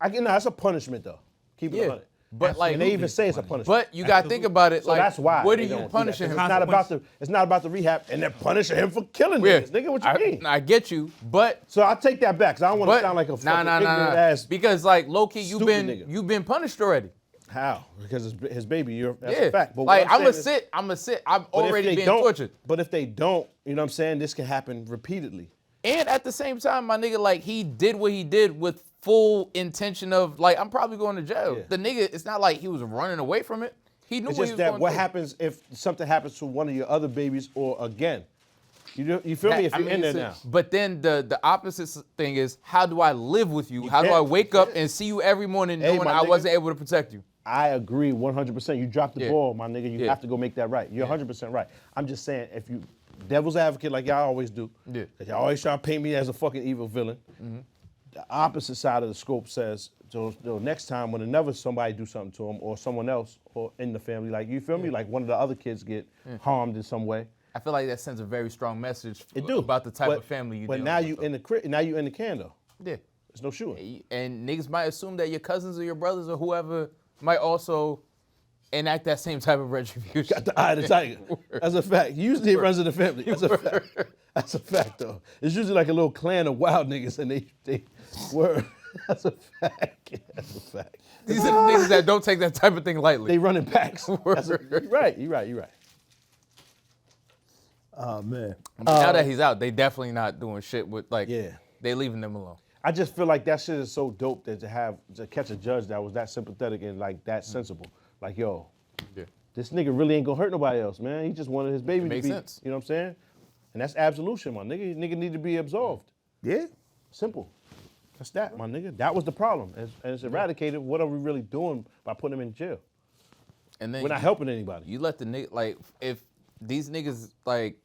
Speaker 2: That's a punishment though. Keep it
Speaker 3: Yeah.
Speaker 2: 100.
Speaker 3: But like,
Speaker 2: And they even say it's a punishment.
Speaker 3: but you gotta think about it.
Speaker 2: So
Speaker 3: like,
Speaker 2: that's why.
Speaker 3: what are
Speaker 2: they
Speaker 3: you
Speaker 2: don't do that,
Speaker 3: punishing
Speaker 2: 'cause
Speaker 3: him?
Speaker 2: It's not about the rehab, and they're punishing him for killing
Speaker 3: Yeah.
Speaker 2: niggas. Nigga, what you mean?
Speaker 3: I get you, but
Speaker 2: So I take that back, because I don't want to
Speaker 3: but
Speaker 2: sound like a fucking ignorant
Speaker 3: nah.
Speaker 2: ass.
Speaker 3: Because like low key,
Speaker 2: stupid nigga.
Speaker 3: you've been punished already.
Speaker 2: How? Because it's his baby. That's
Speaker 3: Yeah.
Speaker 2: a fact. But
Speaker 3: Like
Speaker 2: what
Speaker 3: I'm
Speaker 2: saying is-
Speaker 3: gonna sit. I'm
Speaker 2: but if
Speaker 3: already
Speaker 2: they
Speaker 3: being
Speaker 2: don't-
Speaker 3: tortured.
Speaker 2: But if they don't, you know what I'm saying? This can happen repeatedly.
Speaker 3: And at the same time, my nigga, like he did what he did with full intention of like I'm probably going to jail.
Speaker 2: Yeah.
Speaker 3: The nigga, it's not like he was running away from it. He knew
Speaker 2: It's
Speaker 3: what he
Speaker 2: just
Speaker 3: was
Speaker 2: that
Speaker 3: going
Speaker 2: what
Speaker 3: to do.
Speaker 2: happens if something happens to one of your other babies or again? You feel me? If you're in there now.
Speaker 3: But then the opposite thing is, how do I live with you? How do I wake up and see you every morning knowing I wasn't able to protect you?
Speaker 2: I agree 100%. You dropped the ball, my nigga. You have to go make that right. You're 100% right. I'm just saying, if you devil's advocate like y'all always do, because y'all always try to paint me as a fucking evil villain. The opposite side of the scope says, so next time whenever somebody do something to him or someone else or in the family, like you feel me, like one of the other kids get harmed in some way.
Speaker 3: I feel like that sends a very strong message about the type of family you.
Speaker 2: But now you in the now you in the can though.
Speaker 3: Yeah,
Speaker 2: there's no shooting.
Speaker 3: And niggas might assume that your cousins or your brothers or whoever might also enact that same type of retribution.
Speaker 2: Got the eye of the tiger. That's a fact. Usually it runs in the family. That's a fact. That's a fact though. It's usually like a little clan of wild niggas and they word. That's a fact. That's a fact.
Speaker 3: These are the niggas that don't take that type of thing lightly.
Speaker 2: They run in packs. You're right. You're right.
Speaker 5: Oh man.
Speaker 3: Now that he's out, they definitely not doing shit with they leaving them alone.
Speaker 2: I just feel like that shit is so dope that to catch a judge that was that sympathetic and like that sensible. Like, yo, this nigga really ain't gonna hurt nobody else, man. He just wanted his baby to be,
Speaker 3: sense.
Speaker 2: You know what I'm saying? And that's absolution, my nigga. Nigga need to be absolved.
Speaker 5: Yeah.
Speaker 2: Simple. That's that, my nigga. That was the problem. And it's eradicated. What are we really doing by putting him in jail?
Speaker 3: And then
Speaker 2: we're not helping anybody.
Speaker 3: You let the nigga, like, if these niggas, like,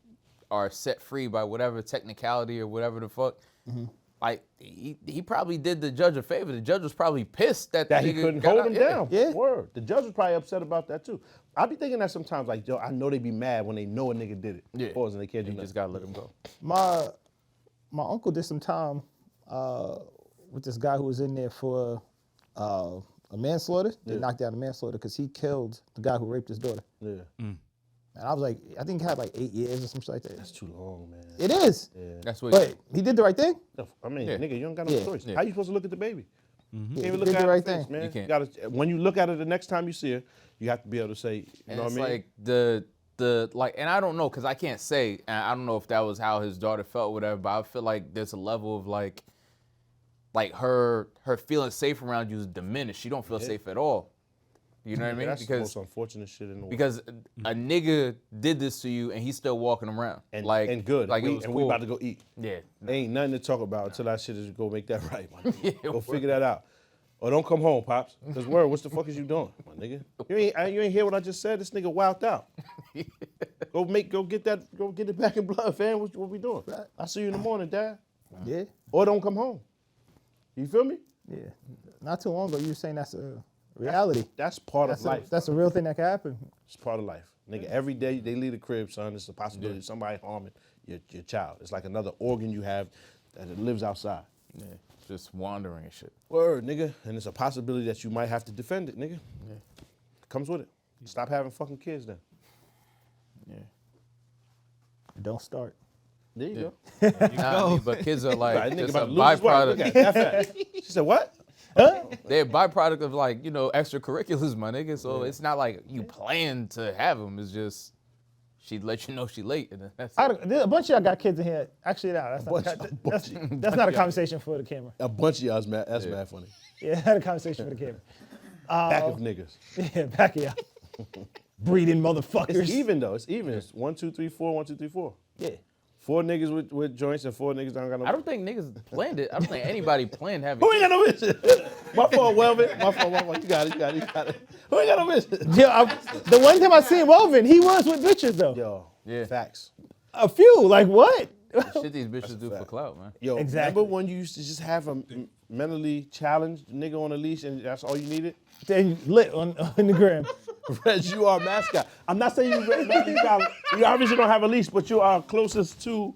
Speaker 3: are set free by whatever technicality or whatever the fuck, like, he probably did the judge a favor. The judge was probably pissed that
Speaker 2: he couldn't hold him down.
Speaker 5: Yeah.
Speaker 2: Word. The judge was probably upset about that too. I be thinking that sometimes, like, yo, I know they be mad when they know a nigga did it.
Speaker 3: Yeah.
Speaker 2: Pause and they can't do
Speaker 3: You
Speaker 2: nothing.
Speaker 3: just gotta let him go.
Speaker 9: My uncle did some time with this guy who was in there for a manslaughter. They knocked out a manslaughter because he killed the guy who raped his daughter.
Speaker 2: Yeah.
Speaker 9: And I was like, I think he had like 8 years or something like that.
Speaker 2: That's too long, man.
Speaker 9: It is.
Speaker 2: Yeah.
Speaker 3: That's what.
Speaker 9: But he did the right thing.
Speaker 2: I mean, nigga, you don't got no choice.
Speaker 3: Yeah.
Speaker 2: How you supposed to look at the baby? You can't even
Speaker 9: He
Speaker 2: look
Speaker 9: did
Speaker 2: at
Speaker 9: the
Speaker 2: her
Speaker 9: right
Speaker 2: face,
Speaker 9: thing.
Speaker 2: man.
Speaker 3: You can't.
Speaker 2: Gotta, when you look at her the next time you see her, you have to be able to say, you
Speaker 3: And
Speaker 2: know what
Speaker 3: it's
Speaker 2: I mean?
Speaker 3: like the like, and I don't know, cause I can't say, and I don't know if that was how his daughter felt, or whatever. But I feel like there's a level of like her feeling safe around you is diminished. She don't feel safe at all. You know what I mean?
Speaker 2: That's the most unfortunate shit in the world.
Speaker 3: Because a nigga did this to you and he's still walking around.
Speaker 2: And,
Speaker 3: like,
Speaker 2: and good.
Speaker 3: Like
Speaker 2: we,
Speaker 3: it was
Speaker 2: and
Speaker 3: cool.
Speaker 2: we about to go eat.
Speaker 3: Yeah.
Speaker 2: Ain't nothing to talk about until that shit is go make that right, my nigga. Go figure that out. Or don't come home, Pops. Because word, what the fuck is you doing, my nigga? You ain't hear what I just said? This nigga wilded out. Go get it back in blood, fam. What we doing? I'll see you in the morning, Dad.
Speaker 9: Yeah.
Speaker 2: Or don't come home. You feel me?
Speaker 9: Yeah. Not too long ago, you were saying that's a reality.
Speaker 2: That's part of life.
Speaker 9: That's a real thing that can happen.
Speaker 2: It's part of life. Nigga, every day they leave the crib, son, it's a possibility of somebody harming your child. It's like another organ you have that it lives outside.
Speaker 3: Yeah. Just wandering and shit.
Speaker 2: Word, nigga. And it's a possibility that you might have to defend it, nigga. Yeah. Comes with it. Stop having fucking kids then.
Speaker 3: Yeah.
Speaker 9: Don't start.
Speaker 2: There you
Speaker 3: go. I mean, but kids are like
Speaker 2: nigga
Speaker 3: just a
Speaker 2: about to lose his wife. Look
Speaker 3: byproduct.
Speaker 2: at that fast. She said, what?
Speaker 3: They're a byproduct of like, extracurriculars, my nigga. So it's not like you plan to have them. It's just she'd let you know she late. And that's
Speaker 5: A bunch of y'all got kids in here. Actually, no, that's not a conversation for the camera.
Speaker 2: A bunch of y'all's mad. That's mad funny.
Speaker 5: Yeah, that's not a conversation for the camera.
Speaker 2: Back of niggas.
Speaker 5: Yeah, back of y'all. Breeding motherfuckers.
Speaker 2: It's even though. It's even. It's 1, 2, 3, 4, 1, 2, 3, 4.
Speaker 5: Yeah.
Speaker 2: 4 niggas with joints and 4 niggas don't got no.
Speaker 3: I don't think niggas planned it. I don't think anybody planned having
Speaker 2: Who ain't got no vision? My fault, Welvin. My fault. You got it. Who ain't got no vision?
Speaker 5: Yeah, the one time I seen Welvin, he was with bitches though.
Speaker 2: Yo,
Speaker 3: Yeah.
Speaker 2: facts.
Speaker 5: A few, like what?
Speaker 3: shit these bitches do for clout, man.
Speaker 2: Yo,
Speaker 5: Exactly.
Speaker 2: remember when you used to just have a mentally challenged nigga on a leash and that's all you needed?
Speaker 5: Then lit on the gram.
Speaker 2: Reg, you are a mascot. I'm not saying you obviously don't have a leash, but you are closest to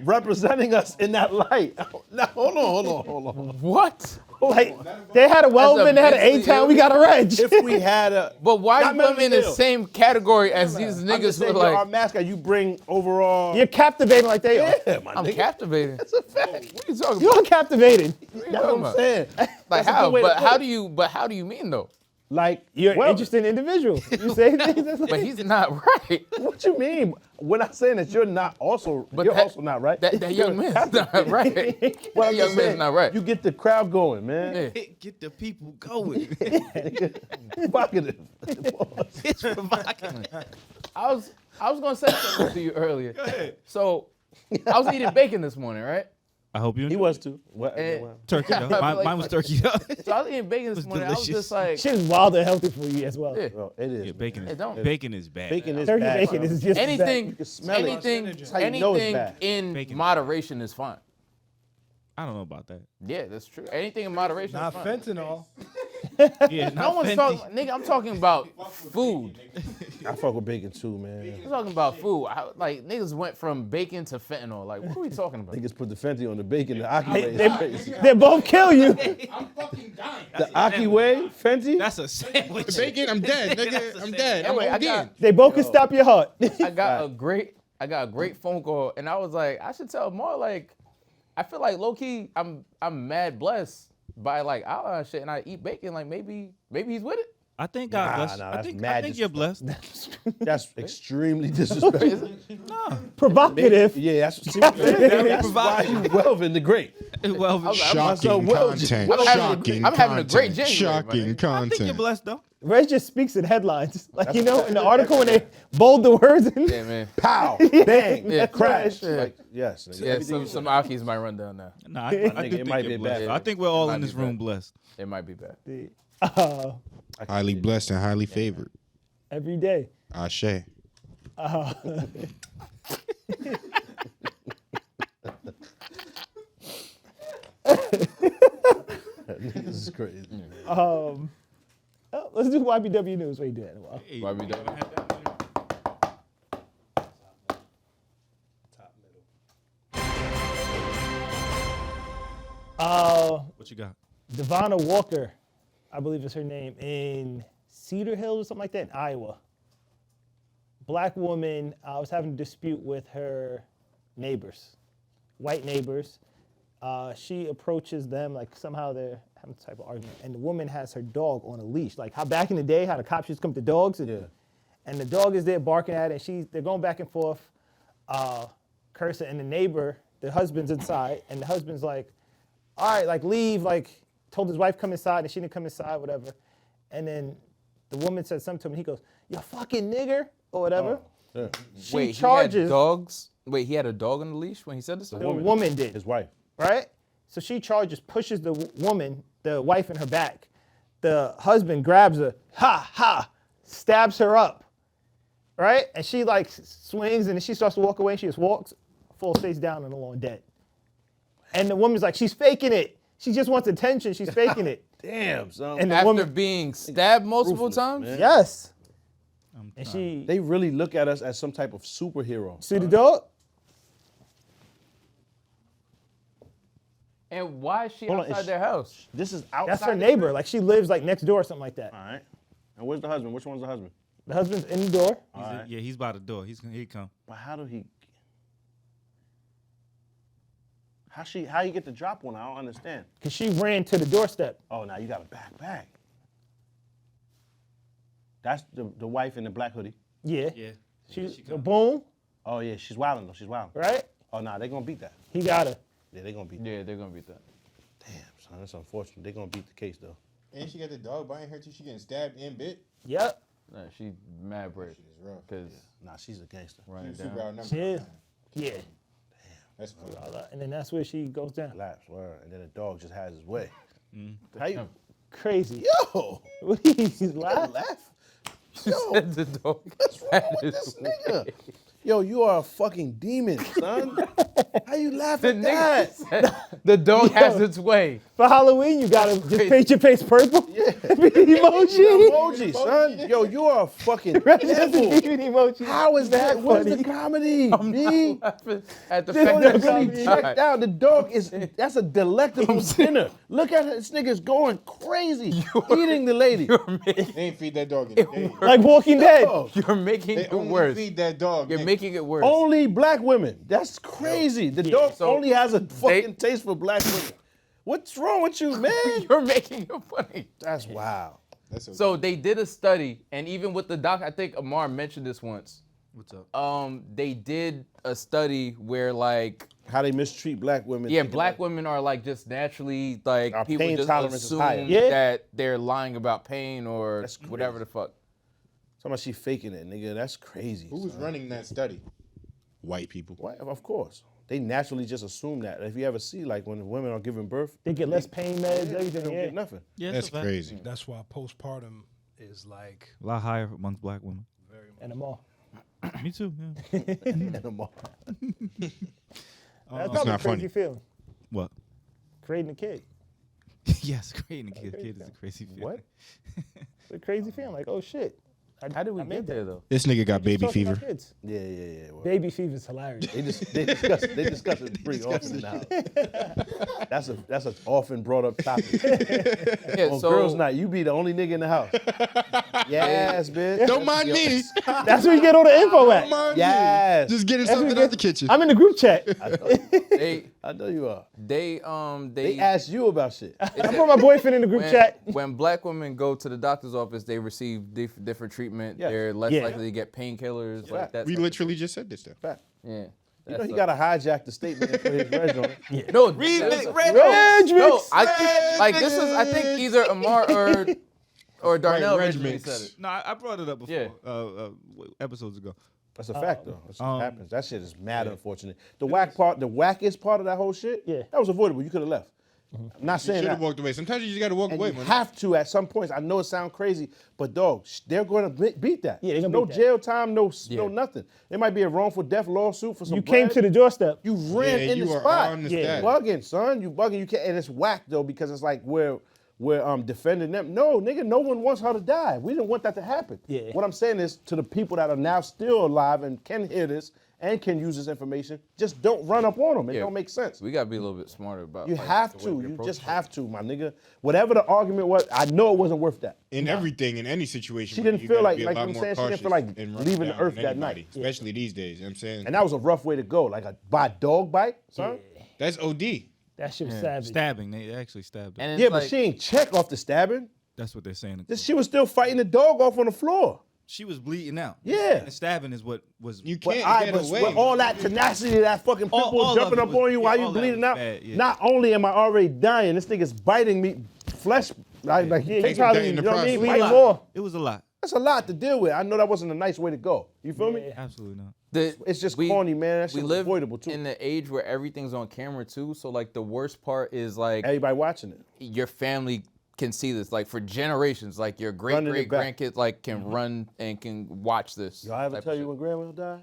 Speaker 2: representing us in that light. Now, hold on.
Speaker 3: What?
Speaker 5: Like they had a Welvin, they had an A-Town, we got a Reg.
Speaker 2: If we had a,
Speaker 3: But why
Speaker 2: Not
Speaker 3: you put them in the
Speaker 2: mentally ill.
Speaker 3: same category as these
Speaker 2: I'm just
Speaker 3: niggas who
Speaker 2: saying,
Speaker 3: are
Speaker 2: you're our
Speaker 3: like,
Speaker 2: mascot. You bring overall.
Speaker 5: You're captivating like they are.
Speaker 2: Yeah, my
Speaker 3: I'm
Speaker 2: nigga.
Speaker 3: captivating.
Speaker 2: That's a fact.
Speaker 3: What are you talking about?
Speaker 5: You're captivating.
Speaker 2: That's what I'm saying.
Speaker 3: Like
Speaker 2: That's a
Speaker 3: how?
Speaker 2: good way to
Speaker 3: But
Speaker 2: put
Speaker 3: how
Speaker 2: it.
Speaker 3: do you mean though?
Speaker 2: Like
Speaker 5: You're an
Speaker 2: well,
Speaker 5: interesting individual. You say things that's like,
Speaker 3: But he's not right.
Speaker 2: What you mean? We're not saying that you're not also.
Speaker 3: But
Speaker 2: You're
Speaker 3: that-
Speaker 2: also not right.
Speaker 3: That young man's not right.
Speaker 2: Well, I'm
Speaker 3: That young
Speaker 2: just
Speaker 3: man's
Speaker 2: saying,
Speaker 3: not right.
Speaker 2: You get the crowd going, man.
Speaker 3: Yeah.
Speaker 1: Get the people going.
Speaker 2: Provocative.
Speaker 1: It's provocative.
Speaker 3: I was I was gonna say something to you earlier. Go ahead. So I was eating bacon this morning, right?
Speaker 1: I hope you
Speaker 2: He
Speaker 1: enjoyed
Speaker 2: was too. What?
Speaker 3: And-
Speaker 1: turkey. Though. Mine was turkey. Though.
Speaker 3: So I was eating bacon this morning. I was
Speaker 1: delicious.
Speaker 3: just like,
Speaker 5: Shit is wild and healthy for you as well.
Speaker 3: yeah.
Speaker 2: Well, it is.
Speaker 1: Yeah, bacon
Speaker 3: It don't.
Speaker 1: bacon is bad.
Speaker 2: Bacon is
Speaker 5: Turkey
Speaker 2: bad.
Speaker 5: bacon
Speaker 2: bro.
Speaker 5: is just
Speaker 3: Anything,
Speaker 2: can smell it.
Speaker 3: anything,
Speaker 2: That's how you know it's
Speaker 3: anything
Speaker 2: bad.
Speaker 3: in
Speaker 1: Bacon.
Speaker 3: moderation is fine.
Speaker 1: I don't know about that.
Speaker 3: Yeah, that's true. Anything in moderation
Speaker 6: Not
Speaker 3: is fine.
Speaker 6: fentanyl.
Speaker 1: Yeah,
Speaker 3: No
Speaker 1: not
Speaker 3: one's
Speaker 1: Fenty.
Speaker 3: talking, nigga. I'm talking about food.
Speaker 2: I fuck with bacon too, man.
Speaker 3: I'm talking about food. Like niggas went from bacon to fentanyl. Like, what are we talking about?
Speaker 2: Niggas put the Fenty on the bacon. The Aki way is crazy.
Speaker 5: They both kill you.
Speaker 7: I'm fucking dying.
Speaker 2: The Aki way, Fenty.
Speaker 1: That's a sandwich.
Speaker 7: Bacon, I'm dead, nigga. I'm dead.
Speaker 3: Anyway,
Speaker 7: I'm
Speaker 3: I got-
Speaker 7: ODing.
Speaker 5: They both can stop your heart.
Speaker 3: I got a great phone call, and I was like, I should tell Mar, like, I feel like low key, I'm mad blessed by like Allah and shit, and I eat bacon. Like maybe he's with it.
Speaker 1: I think God bless.
Speaker 2: nah,
Speaker 1: I
Speaker 2: that's
Speaker 1: think
Speaker 2: mad
Speaker 1: you're blessed.
Speaker 2: That's extremely disrespectful.
Speaker 5: Provocative.
Speaker 2: Yeah, that's why you Welvin the Great.
Speaker 1: Well,
Speaker 7: Shocking
Speaker 2: well,
Speaker 7: content.
Speaker 3: I'm having-
Speaker 7: Shocking
Speaker 3: I'm having a great
Speaker 7: content.
Speaker 3: January, my
Speaker 7: Shocking
Speaker 3: nigga.
Speaker 1: I think you're
Speaker 7: content.
Speaker 1: blessed though.
Speaker 5: Reg just speaks in headlines. Like, you know, in the article when they bold the words in.
Speaker 3: Yeah, man.
Speaker 2: Pow, bang,
Speaker 3: Yeah,
Speaker 2: crash.
Speaker 3: Yeah.
Speaker 2: Like, yes. nigga,
Speaker 3: Yeah,
Speaker 2: everything
Speaker 3: some
Speaker 2: you
Speaker 3: Akis might run down now.
Speaker 1: Nah, I
Speaker 2: think
Speaker 1: do
Speaker 2: it
Speaker 1: think
Speaker 2: might
Speaker 1: you're
Speaker 2: be bad.
Speaker 1: blessed. I think we're all
Speaker 3: Might
Speaker 1: in
Speaker 3: be
Speaker 1: this room
Speaker 3: bad.
Speaker 1: blessed.
Speaker 3: It might be bad.
Speaker 7: Highly blessed and highly favored.
Speaker 5: Every day.
Speaker 7: Ashe.
Speaker 2: This is crazy.
Speaker 5: Oh, let's do YBW news. What you doing? Well,
Speaker 3: Why we done?
Speaker 1: What you got?
Speaker 5: Devonna Walker, I believe is her name, in Cedar Hill or something like that in Iowa. Black woman was having a dispute with her neighbors, white neighbors. She approaches them like somehow they're having a type of argument, and the woman has her dog on a leash, like how back in the day how the cops used to come to dogs, and the dog is there barking at it, and they're going back and forth, cursing, and the neighbor, the husband's inside, and the husband's like, all right, like leave, like told his wife come inside, and she didn't come inside, whatever, and then the woman said something to him, and he goes, you fucking nigger, or whatever.
Speaker 2: Yeah.
Speaker 5: She
Speaker 3: Wait,
Speaker 5: charges.
Speaker 3: he had dogs. Wait, he had a dog on the leash when he said this.
Speaker 5: The woman did.
Speaker 2: His wife.
Speaker 5: Right? So she charges, pushes the woman, the wife, in her back. The husband grabs her, stabs her up, right? And she like swings and then she starts to walk away. She just walks, falls face down on the lawn dead. And the woman's like, she's faking it. She just wants attention. She's faking it.
Speaker 2: Damn, son.
Speaker 5: And the
Speaker 3: After
Speaker 5: woman,
Speaker 3: being stabbed multiple
Speaker 2: Ruthless,
Speaker 3: times.
Speaker 2: man.
Speaker 5: yes. And she,
Speaker 2: They really look at us as some type of superhero.
Speaker 5: see the dog?
Speaker 3: And why is she
Speaker 2: Hold on,
Speaker 3: outside
Speaker 2: is
Speaker 3: their house?
Speaker 2: This is outside.
Speaker 5: That's her
Speaker 2: the
Speaker 5: neighbor.
Speaker 2: crib?
Speaker 5: Like she lives like next door or something like that.
Speaker 2: All right. And where's the husband? Which one's the husband?
Speaker 5: The husband's in the door.
Speaker 1: Yeah, he's by the door. He come.
Speaker 2: But how do he? How you get the drop on? I don't understand.
Speaker 5: Cause she ran to the doorstep.
Speaker 2: Oh, now you got a back. That's the wife in the black hoodie.
Speaker 5: Yeah.
Speaker 1: Yeah.
Speaker 5: She's
Speaker 1: She come.
Speaker 5: boom,
Speaker 2: Oh yeah, she's wilding though. She's wilding.
Speaker 5: right?
Speaker 2: Oh nah, they gonna beat that.
Speaker 5: He got her.
Speaker 2: Yeah, they gonna beat.
Speaker 3: Yeah, they're gonna beat that.
Speaker 2: Damn, son, that's unfortunate. They gonna beat the case though.
Speaker 10: And she got the dog biting her too. She getting stabbed and bit.
Speaker 5: Yep.
Speaker 3: Nah, she mad brave.
Speaker 10: Shit is rough.
Speaker 3: Cause
Speaker 2: Nah, she's a gangster.
Speaker 3: running
Speaker 10: Super
Speaker 3: down.
Speaker 10: outnumbered.
Speaker 5: Yeah. Yeah.
Speaker 10: That's cool.
Speaker 5: And then that's where she goes down.
Speaker 2: Laps, word. And then the dog just has his way. How you?
Speaker 5: Crazy.
Speaker 2: Yo,
Speaker 5: What are you laughing?
Speaker 2: laugh.
Speaker 3: Said the dog.
Speaker 2: What's wrong with this nigga? Yo, you are a fucking demon, son. How you laugh
Speaker 3: The
Speaker 2: at that?
Speaker 3: nigga said the dog has its way.
Speaker 5: For Halloween, you gotta just paint your face purple.
Speaker 2: Yeah.
Speaker 5: Emoji.
Speaker 2: Emoji, son. Yo, you are a fucking
Speaker 5: Just
Speaker 2: devil.
Speaker 5: give you an emoji.
Speaker 2: How is that? Where's
Speaker 5: funny.
Speaker 2: the comedy? Me?
Speaker 3: At the
Speaker 2: Yo,
Speaker 3: fact
Speaker 2: that
Speaker 3: that
Speaker 2: really
Speaker 3: she
Speaker 2: checked
Speaker 3: died.
Speaker 2: out. The dog that's a delectable dinner. Look at this nigga's going crazy, eating the lady.
Speaker 10: They ain't feed that dog in a day.
Speaker 5: Like Walking Dead.
Speaker 2: Oh,
Speaker 3: You're making
Speaker 10: They
Speaker 3: it
Speaker 10: only
Speaker 3: worse.
Speaker 10: feed that dog.
Speaker 3: You're
Speaker 10: nigga.
Speaker 3: making it worse.
Speaker 2: only black women. That's crazy. The dog
Speaker 3: so
Speaker 2: only has a fucking taste for black women. What's wrong with you, man?
Speaker 3: You're making it funny.
Speaker 2: That's wild.
Speaker 10: That's okay.
Speaker 3: So they did a study, and even with the doc, I think Amar mentioned this once.
Speaker 1: What's up?
Speaker 3: They did a study where like,
Speaker 2: How they mistreat black women.
Speaker 3: yeah,
Speaker 2: thinking
Speaker 3: black
Speaker 2: like-
Speaker 3: women are like just naturally like
Speaker 2: Our
Speaker 3: people
Speaker 2: pain
Speaker 3: just
Speaker 2: tolerance is
Speaker 3: assume
Speaker 2: higher.
Speaker 5: Yeah.
Speaker 3: that they're lying about pain or
Speaker 2: That's crazy.
Speaker 3: whatever the fuck.
Speaker 2: Somebody she faking it, nigga. That's crazy.
Speaker 10: Who was running that study?
Speaker 7: White people.
Speaker 2: What? Of course. They naturally just assume that. If you ever see, like, when women are giving birth,
Speaker 5: They get less pain meds,
Speaker 2: they
Speaker 5: everything.
Speaker 2: don't
Speaker 5: Yeah.
Speaker 2: get nothing.
Speaker 1: Yeah,
Speaker 7: That's crazy.
Speaker 6: That's why postpartum is like
Speaker 1: A lot higher amongst black women.
Speaker 5: And them all.
Speaker 1: Me too. Yeah.
Speaker 2: Animal.
Speaker 5: That's
Speaker 7: It's
Speaker 5: probably a
Speaker 7: not
Speaker 5: crazy
Speaker 7: funny.
Speaker 5: feeling.
Speaker 1: What?
Speaker 5: Creating a kid.
Speaker 1: Yes, creating a kid. Kid is a crazy feeling.
Speaker 2: What?
Speaker 5: It's a crazy feeling. Like, oh shit.
Speaker 3: How did we
Speaker 5: I made
Speaker 3: get there though?
Speaker 7: This nigga got baby
Speaker 5: Talking about
Speaker 7: fever.
Speaker 5: kids.
Speaker 2: Yeah. Well,
Speaker 5: Baby fever is hilarious.
Speaker 2: they discuss it pretty often in the house. That's an often brought up topic.
Speaker 3: Yeah,
Speaker 2: On
Speaker 3: so
Speaker 2: girls' night, you be the only nigga in the house. Yes, bitch.
Speaker 7: Don't mind me.
Speaker 5: That's where you get all the info
Speaker 7: Don't
Speaker 5: at.
Speaker 7: mind
Speaker 2: Yes.
Speaker 7: me. Just getting
Speaker 5: That's
Speaker 7: something
Speaker 5: what
Speaker 7: out the kitchen.
Speaker 5: I'm in the group chat.
Speaker 3: they
Speaker 2: I know you are.
Speaker 3: they
Speaker 2: They ask you about shit.
Speaker 5: I put my boyfriend in the group chat.
Speaker 3: when black women go to the doctor's office, they receive different treatment.
Speaker 2: Yes.
Speaker 3: They're less
Speaker 5: Yeah.
Speaker 3: likely to get painkillers.
Speaker 2: Yeah.
Speaker 3: Like that.
Speaker 7: We literally just said this stuff.
Speaker 2: Fact.
Speaker 3: Yeah.
Speaker 2: You know he got to hijack the statement and put his reg on it.
Speaker 3: No,
Speaker 5: Reg
Speaker 3: no,
Speaker 5: mix.
Speaker 3: this is I think either Amar or Darnell
Speaker 7: Reg
Speaker 3: originally
Speaker 7: mix.
Speaker 3: said it.
Speaker 1: No, I brought it up before.
Speaker 3: Yeah.
Speaker 1: Episodes ago.
Speaker 2: That's a fact, though. That's what happens. That shit is mad unfortunate. The wackest part of that whole shit,
Speaker 5: Yeah.
Speaker 2: that was avoidable. You could have left. I'm not
Speaker 7: You
Speaker 2: saying
Speaker 7: should
Speaker 2: that.
Speaker 7: have walked away. Sometimes you just gotta walk
Speaker 2: And
Speaker 7: away,
Speaker 2: you
Speaker 7: man.
Speaker 2: have to at some points. I know it sounds crazy, but dog, they're going to beat that.
Speaker 5: Yeah, they're gonna
Speaker 2: no
Speaker 5: beat that.
Speaker 2: jail time, no nothing. There might be a wrongful death lawsuit for some.
Speaker 5: You came
Speaker 2: bread.
Speaker 5: to the doorstep.
Speaker 2: You ran
Speaker 7: Yeah,
Speaker 2: in
Speaker 7: you
Speaker 2: the
Speaker 7: are
Speaker 2: spot.
Speaker 7: on the
Speaker 2: You
Speaker 7: stat.
Speaker 2: bugging, son. You bugging. You can't. And it's whack though because it's like we're defending them. No, nigga, no one wants her to die. We didn't want that to happen.
Speaker 5: Yeah.
Speaker 2: What I'm saying is to the people that are now still alive and can hear this and can use this information, just don't run up on them. It
Speaker 3: Yeah.
Speaker 2: don't make sense.
Speaker 3: We gotta be a little bit smarter about.
Speaker 2: You
Speaker 3: like,
Speaker 2: have
Speaker 3: the way we
Speaker 2: to. You
Speaker 3: approach
Speaker 2: just
Speaker 3: it.
Speaker 2: have to, my nigga. Whatever the argument was, I know it wasn't worth that.
Speaker 7: In everything, in any situation.
Speaker 2: She
Speaker 7: man,
Speaker 2: didn't
Speaker 7: you
Speaker 2: feel
Speaker 7: gotta
Speaker 2: like-
Speaker 7: be a
Speaker 2: like
Speaker 7: lot
Speaker 2: I'm
Speaker 7: more
Speaker 2: saying, she didn't feel
Speaker 7: cautious
Speaker 2: like
Speaker 7: and run
Speaker 2: leaving the
Speaker 7: down
Speaker 2: earth
Speaker 7: on
Speaker 2: that
Speaker 7: anybody,
Speaker 2: night.
Speaker 7: especially these days. You know what I'm saying?
Speaker 2: And that was a rough way to go, like by dog bite, son.
Speaker 7: That's OD.
Speaker 5: That shit was savage.
Speaker 1: Stabbing. They actually stabbed her.
Speaker 3: And
Speaker 2: Yeah,
Speaker 3: it's
Speaker 2: but
Speaker 3: like,
Speaker 2: she ain't check off the stabbing.
Speaker 1: That's what they're saying.
Speaker 2: She was still fighting the dog off on the floor.
Speaker 1: She was bleeding out.
Speaker 2: Yeah.
Speaker 1: And the stabbing is what was.
Speaker 7: You
Speaker 2: But,
Speaker 7: can't get
Speaker 2: but
Speaker 7: away.
Speaker 2: with all that tenacity, that fucking pit bull
Speaker 1: all
Speaker 2: jumping
Speaker 1: of
Speaker 2: up
Speaker 1: it was-
Speaker 2: on you while
Speaker 1: yeah,
Speaker 2: you
Speaker 1: all that
Speaker 2: bleeding
Speaker 1: was
Speaker 2: out.
Speaker 1: bad, yeah.
Speaker 2: Not only am I already dying, this nigga's biting me, flesh. Like
Speaker 5: Yeah,
Speaker 2: he
Speaker 5: he probably,
Speaker 7: in
Speaker 5: you
Speaker 7: the
Speaker 5: know what I mean?
Speaker 7: process.
Speaker 5: Bleeding
Speaker 2: Fight.
Speaker 5: more.
Speaker 1: It was a lot.
Speaker 2: That's a lot to deal with. I know that wasn't a nice way to go. You feel me?
Speaker 1: Absolutely not.
Speaker 2: It's just corny, man. That shit
Speaker 3: we
Speaker 2: was
Speaker 3: live
Speaker 2: avoidable too.
Speaker 3: in the age where everything's on camera too. So like the worst part is like
Speaker 2: Everybody watching it.
Speaker 3: your family can see this like for generations. Like your great
Speaker 2: Running it back.
Speaker 3: grandkids like can run and can watch this.
Speaker 2: Y'all ever
Speaker 3: type
Speaker 2: tell
Speaker 3: of
Speaker 2: you
Speaker 3: shit.
Speaker 2: when grandma died?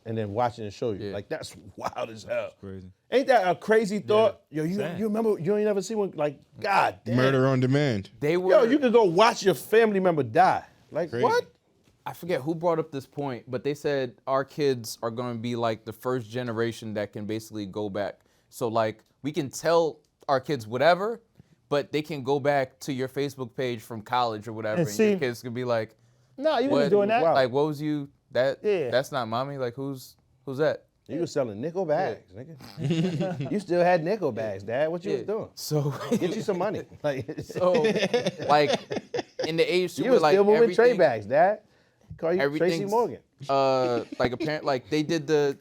Speaker 2: And then watching it show you.
Speaker 3: Yeah.
Speaker 2: Like that's wild as hell.
Speaker 1: Crazy.
Speaker 2: Ain't that a crazy thought? Yo, you
Speaker 1: Sad.
Speaker 2: remember you ain't never seen one like God damn.
Speaker 7: Murder on demand.
Speaker 3: They were.
Speaker 2: Yo, you could go watch your family member die. Like
Speaker 7: Crazy.
Speaker 2: what?
Speaker 3: I forget who brought up this point, but they said our kids are going to be like the first generation that can basically go back. So like we can tell our kids whatever, but they can go back to your Facebook page from college or whatever, and
Speaker 5: see-
Speaker 3: your kids can be like,
Speaker 5: No, you
Speaker 3: "What?
Speaker 5: was doing that.
Speaker 2: Wow.
Speaker 3: Like, what was you? That?
Speaker 5: Yeah.
Speaker 3: That's not mommy. Like, who's that?"
Speaker 2: You was selling nickel bags, nigga. You still had nickel bags, Dad. What you was doing?
Speaker 3: So,
Speaker 2: Get you some money. Like,
Speaker 3: so like in the age too,
Speaker 2: you
Speaker 3: where,
Speaker 2: was
Speaker 3: like
Speaker 2: still moving tray
Speaker 3: everything-
Speaker 2: bags, Dad. Call you Tracy
Speaker 3: everything's-
Speaker 2: Morgan.
Speaker 3: like apparent, like they did the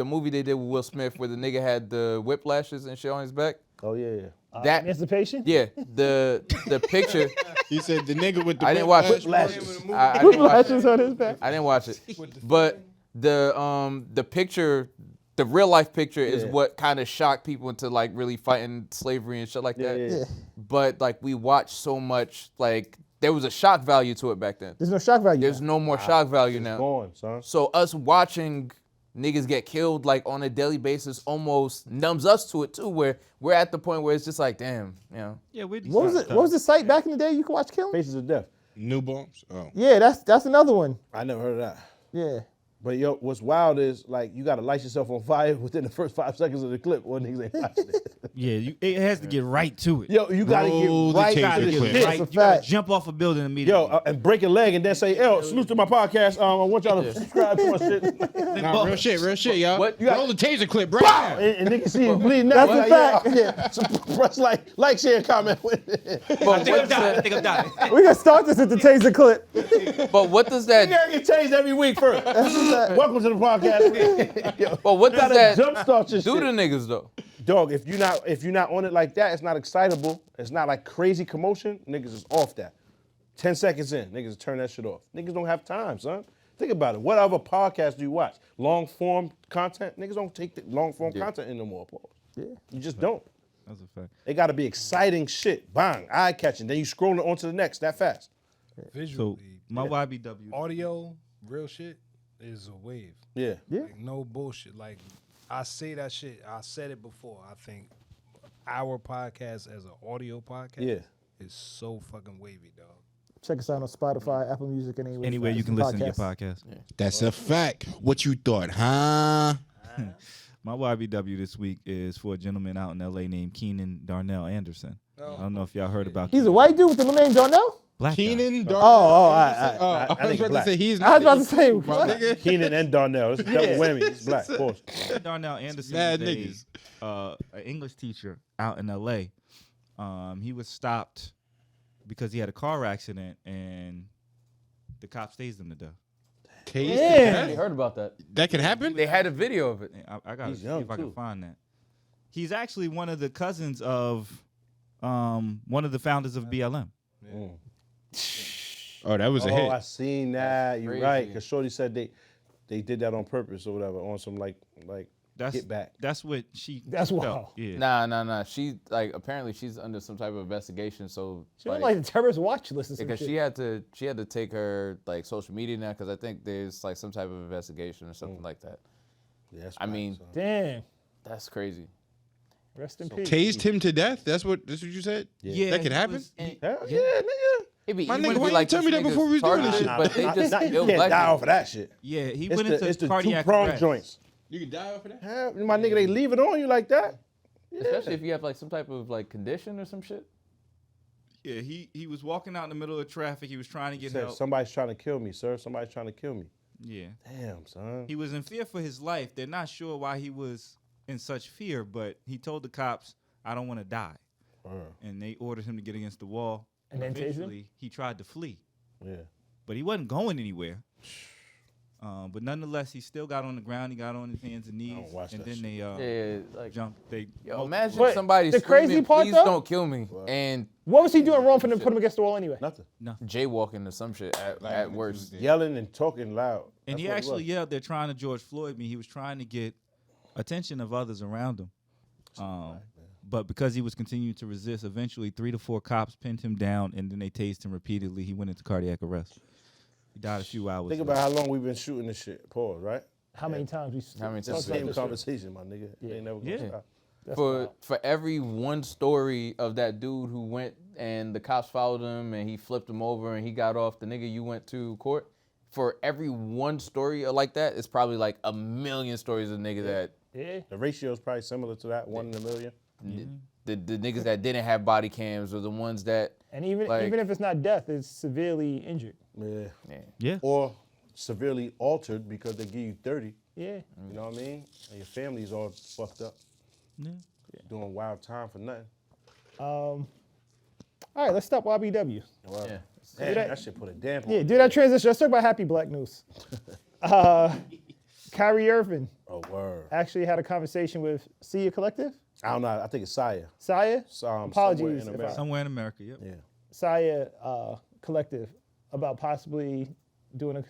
Speaker 3: movie they did with Will Smith where the nigga had the whiplashes and shit on his back.
Speaker 2: Oh yeah.
Speaker 3: That
Speaker 5: Emancipation?
Speaker 3: yeah, the picture.
Speaker 7: He said the nigga with the
Speaker 3: I didn't watch it.
Speaker 2: Whiplashes.
Speaker 3: I didn't watch it.
Speaker 5: Lashes on his back.
Speaker 3: I didn't watch it. But the picture, the real life picture is
Speaker 2: Yeah.
Speaker 3: what kind of shocked people into like really fighting slavery and shit like that.
Speaker 2: Yeah.
Speaker 3: But like we watched so much, like there was a shock value to it back then.
Speaker 5: There's no shock value.
Speaker 3: There's no more shock value now.
Speaker 2: Gone, son.
Speaker 3: So us watching niggas get killed like on a daily basis almost numbs us to it too, where we're at the point where it's just like, damn, you know.
Speaker 1: Yeah, we.
Speaker 5: What was it? What was the site back in the day you could watch killing?
Speaker 2: Faces of Death.
Speaker 7: New bombs. Oh.
Speaker 5: Yeah, that's another one.
Speaker 2: I never heard of that.
Speaker 5: Yeah.
Speaker 2: But yo, what's wild is like you gotta light yourself on fire within the first 5 seconds of the clip. One niggas ain't watching it.
Speaker 1: Yeah, it has to get right to it.
Speaker 2: Yo, you gotta
Speaker 7: Roll
Speaker 2: get
Speaker 7: the
Speaker 2: right
Speaker 7: taser
Speaker 2: to the
Speaker 7: clip.
Speaker 2: shit.
Speaker 1: Right,
Speaker 5: That's a
Speaker 1: you gotta
Speaker 5: fact.
Speaker 1: jump off a building immediately.
Speaker 2: Yo, and break a leg and then say, "Yo, salute to my podcast. I want y'all to subscribe to my shit."
Speaker 7: Nah, real shit, y'all.
Speaker 3: What-
Speaker 7: Roll the taser clip right now.
Speaker 2: and niggas see you bleeding out.
Speaker 5: That's a
Speaker 2: Like,
Speaker 5: fact.
Speaker 2: Yeah. So press like, share, comment.
Speaker 3: But
Speaker 1: I think I'm dying. I think I'm dying.
Speaker 5: We gonna start this with the taser clip.
Speaker 3: but what does
Speaker 2: You
Speaker 3: that?
Speaker 2: gotta get changed every week first. Welcome to the podcast. Yo,
Speaker 3: But what does
Speaker 2: gotta
Speaker 3: that
Speaker 2: jumpstart your
Speaker 3: do
Speaker 2: shit.
Speaker 3: to niggas though?
Speaker 2: Dog, if you're not on it like that, it's not excitable. It's not like crazy commotion. Niggas is off that. 10 seconds in, niggas turn that shit off. Niggas don't have time, son. Think about it. What other podcast do you watch? Long form content? Niggas don't take the long form content in no more, Paul. Yeah. You just don't.
Speaker 1: That's a fact.
Speaker 2: It gotta be exciting shit. Bang, eye catching. Then you scrolling on to the next that fast.
Speaker 6: Visually,
Speaker 1: So my YBW.
Speaker 6: audio, real shit is a wave.
Speaker 2: Yeah.
Speaker 6: Like, no bullshit. Like I say that shit. I said it before. I think our podcast as an audio podcast is so fucking wavy, dog.
Speaker 9: Check us out on Spotify, Apple Music, and
Speaker 1: Anywhere you can listen to your podcast.
Speaker 7: Yeah. That's a fact. What you thought, huh?
Speaker 1: My YBW this week is for a gentleman out in LA named Keenan Darnell Anderson. I don't know if y'all heard about.
Speaker 9: He's a white dude with the name Darnell?
Speaker 1: Black guy.
Speaker 7: Keenan Darnell.
Speaker 2: I
Speaker 7: I was
Speaker 2: think
Speaker 7: about to say he's
Speaker 9: I was
Speaker 7: not.
Speaker 9: about to say,
Speaker 7: My
Speaker 9: what?
Speaker 7: nigga.
Speaker 2: Keenan and Darnell. It's a double whammy. He's black, of course.
Speaker 1: Keenan Darnell Anderson
Speaker 7: Mad
Speaker 1: is an English teacher out in LA. He was stopped because he had a car accident and the cops tased him to death.
Speaker 3: I heard about that.
Speaker 7: That could happen?
Speaker 3: They had a video of it.
Speaker 1: I gotta
Speaker 2: He's
Speaker 1: see
Speaker 2: young,
Speaker 1: if I can
Speaker 2: too.
Speaker 1: find that. He's actually one of the cousins of one of the founders of BLM.
Speaker 7: Oh, that was a
Speaker 2: I
Speaker 7: hit.
Speaker 2: seen that. You're
Speaker 3: crazy.
Speaker 2: right. Because Shorty said they did that on purpose or whatever, on some like
Speaker 1: That's
Speaker 2: get back.
Speaker 1: That's what she.
Speaker 5: That's
Speaker 1: felt.
Speaker 5: wild.
Speaker 1: Yeah.
Speaker 3: Nah. She apparently she's under some type of investigation. So
Speaker 5: She on like the terrorist watch list or some
Speaker 3: because
Speaker 5: shit.
Speaker 3: she had to take her like social media now because I think there's like some type of investigation or something like that.
Speaker 2: Yeah, that's
Speaker 3: I mean,
Speaker 5: Damn.
Speaker 3: that's crazy.
Speaker 5: Rest in peace.
Speaker 7: Tased him to death? That's what you said?
Speaker 1: Yeah,
Speaker 7: That could
Speaker 1: he
Speaker 7: happen?
Speaker 1: was- he-
Speaker 2: hell yeah, nigga.
Speaker 7: My nigga, why you tell me that before we was doing this shit?
Speaker 3: But they just
Speaker 2: You
Speaker 3: killed
Speaker 2: can't
Speaker 3: black
Speaker 2: die
Speaker 3: people.
Speaker 2: off of that shit.
Speaker 1: Yeah, he
Speaker 2: It's
Speaker 1: went
Speaker 2: the
Speaker 1: into
Speaker 2: two
Speaker 1: cardiac
Speaker 2: prong
Speaker 1: arrest.
Speaker 2: joints.
Speaker 7: You can die off of that?
Speaker 2: Hell, my nigga, they leave it on you like that.
Speaker 3: Especially if you have like some type of like condition or some shit.
Speaker 1: Yeah, he was walking out in the middle of traffic. He was trying to get
Speaker 2: Said,
Speaker 1: help.
Speaker 2: somebody's trying to kill me, sir. Somebody's trying to kill me.
Speaker 1: Yeah,
Speaker 2: Damn, son.
Speaker 1: he was in fear for his life. They're not sure why he was in such fear, but he told the cops, "I don't want to die," and they ordered him to get against the wall.
Speaker 5: And then tased him?
Speaker 1: eventually, he tried to flee,
Speaker 2: Yeah.
Speaker 1: but he wasn't going anywhere. But nonetheless, he still got on the ground. He got on his hands and knees,
Speaker 2: don't watch
Speaker 1: and
Speaker 2: that
Speaker 1: then they
Speaker 3: Yeah, like
Speaker 1: jumped. They
Speaker 3: yo, imagine
Speaker 5: But
Speaker 3: somebody
Speaker 5: the crazy
Speaker 3: screaming,
Speaker 5: part,
Speaker 3: "Please
Speaker 5: though-
Speaker 3: don't kill me," and
Speaker 5: What was he doing wrong for them to put him against the wall anyway?
Speaker 2: Nothing.
Speaker 3: jaywalking or some shit at worst.
Speaker 2: Yelling and talking loud.
Speaker 1: And
Speaker 2: That's
Speaker 1: he
Speaker 2: what it
Speaker 1: actually
Speaker 2: was.
Speaker 1: yelled, "They're trying to George Floyd me." He was trying to get attention of others around him. But because he was continuing to resist, eventually 3 to 4 cops pinned him down, and then they tased him repeatedly. He went into cardiac arrest. He died a few hours
Speaker 2: Think
Speaker 1: later.
Speaker 2: about how long we've been shooting this shit. Pause, right?
Speaker 5: How many times we
Speaker 3: How many
Speaker 2: It's the
Speaker 3: times?
Speaker 2: same conversation, my nigga. They ain't never gonna
Speaker 1: Yeah.
Speaker 2: stop.
Speaker 3: For every one story of that dude who went and the cops followed him and he flipped him over and he got off, the nigga you went to court, for every one story like that, it's probably like a million stories of nigga that
Speaker 2: The ratio is probably similar to that, 1 in a million.
Speaker 3: the niggas that didn't have body cams or the ones that
Speaker 5: And even
Speaker 3: Like-
Speaker 5: even if it's not death, it's severely injured.
Speaker 2: Yeah.
Speaker 1: Yeah.
Speaker 2: Or severely altered because they give you 30.
Speaker 5: Yeah.
Speaker 2: You know what I mean? And your family's all fucked up.
Speaker 1: Yeah.
Speaker 2: Doing wild time for nothing.
Speaker 5: All right, let's stop YBW.
Speaker 2: Well,
Speaker 3: Yeah.
Speaker 2: damn,
Speaker 5: that-
Speaker 2: that shit put a damp
Speaker 5: Yeah,
Speaker 2: on.
Speaker 5: do that transition. Let's talk about happy black news. Kyrie Irving
Speaker 2: Oh, word.
Speaker 5: actually had a conversation with Sia Collective.
Speaker 2: I don't know. I think it's Saya.
Speaker 5: Saya?
Speaker 2: Somewhere
Speaker 5: Apologies
Speaker 2: in
Speaker 5: if
Speaker 2: America.
Speaker 1: Somewhere in America, yep.
Speaker 2: Yeah.
Speaker 5: Saya Collective about possibly doing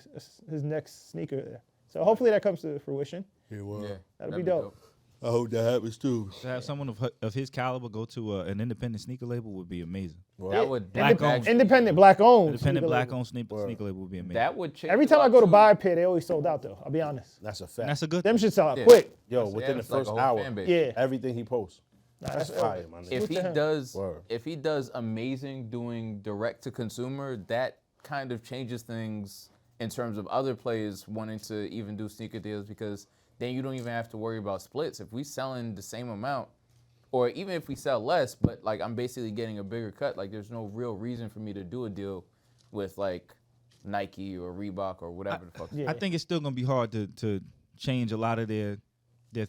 Speaker 5: his next sneaker there. So hopefully that comes to fruition.
Speaker 2: Yeah, well,
Speaker 3: yeah,
Speaker 5: That'd be dope.
Speaker 2: I hope that happens too.
Speaker 1: To have someone of his caliber go to an independent sneaker label would be amazing.
Speaker 3: That would
Speaker 1: Black owned.
Speaker 5: Independent, black owned.
Speaker 1: Independent
Speaker 5: sneaker
Speaker 1: black
Speaker 5: label.
Speaker 1: owned sneaker label would be amazing.
Speaker 3: that would change.
Speaker 5: Every
Speaker 3: a
Speaker 5: time I
Speaker 3: lot,
Speaker 5: go to
Speaker 3: too.
Speaker 5: buy a pair, they always sold out though. I'll be honest.
Speaker 2: That's a fact.
Speaker 1: That's a good
Speaker 5: Them
Speaker 1: thing.
Speaker 5: should sell out
Speaker 3: Yeah.
Speaker 5: quick.
Speaker 2: Yo, within the
Speaker 3: it's like
Speaker 2: first
Speaker 3: a whole
Speaker 2: hour,
Speaker 3: fan base.
Speaker 5: Yeah.
Speaker 2: everything he posts. That's
Speaker 5: that's
Speaker 2: fire, my nigga.
Speaker 3: If he
Speaker 5: to him.
Speaker 3: does,
Speaker 2: Word.
Speaker 3: if he does amazing doing direct to consumer, that kind of changes things in terms of other players wanting to even do sneaker deals because then you don't even have to worry about splits. If we selling the same amount, or even if we sell less, but like I'm basically getting a bigger cut, like there's no real reason for me to do a deal with like Nike or Reebok or whatever the fuck.
Speaker 5: Yeah.
Speaker 1: I think it's still gonna be hard to change a lot of their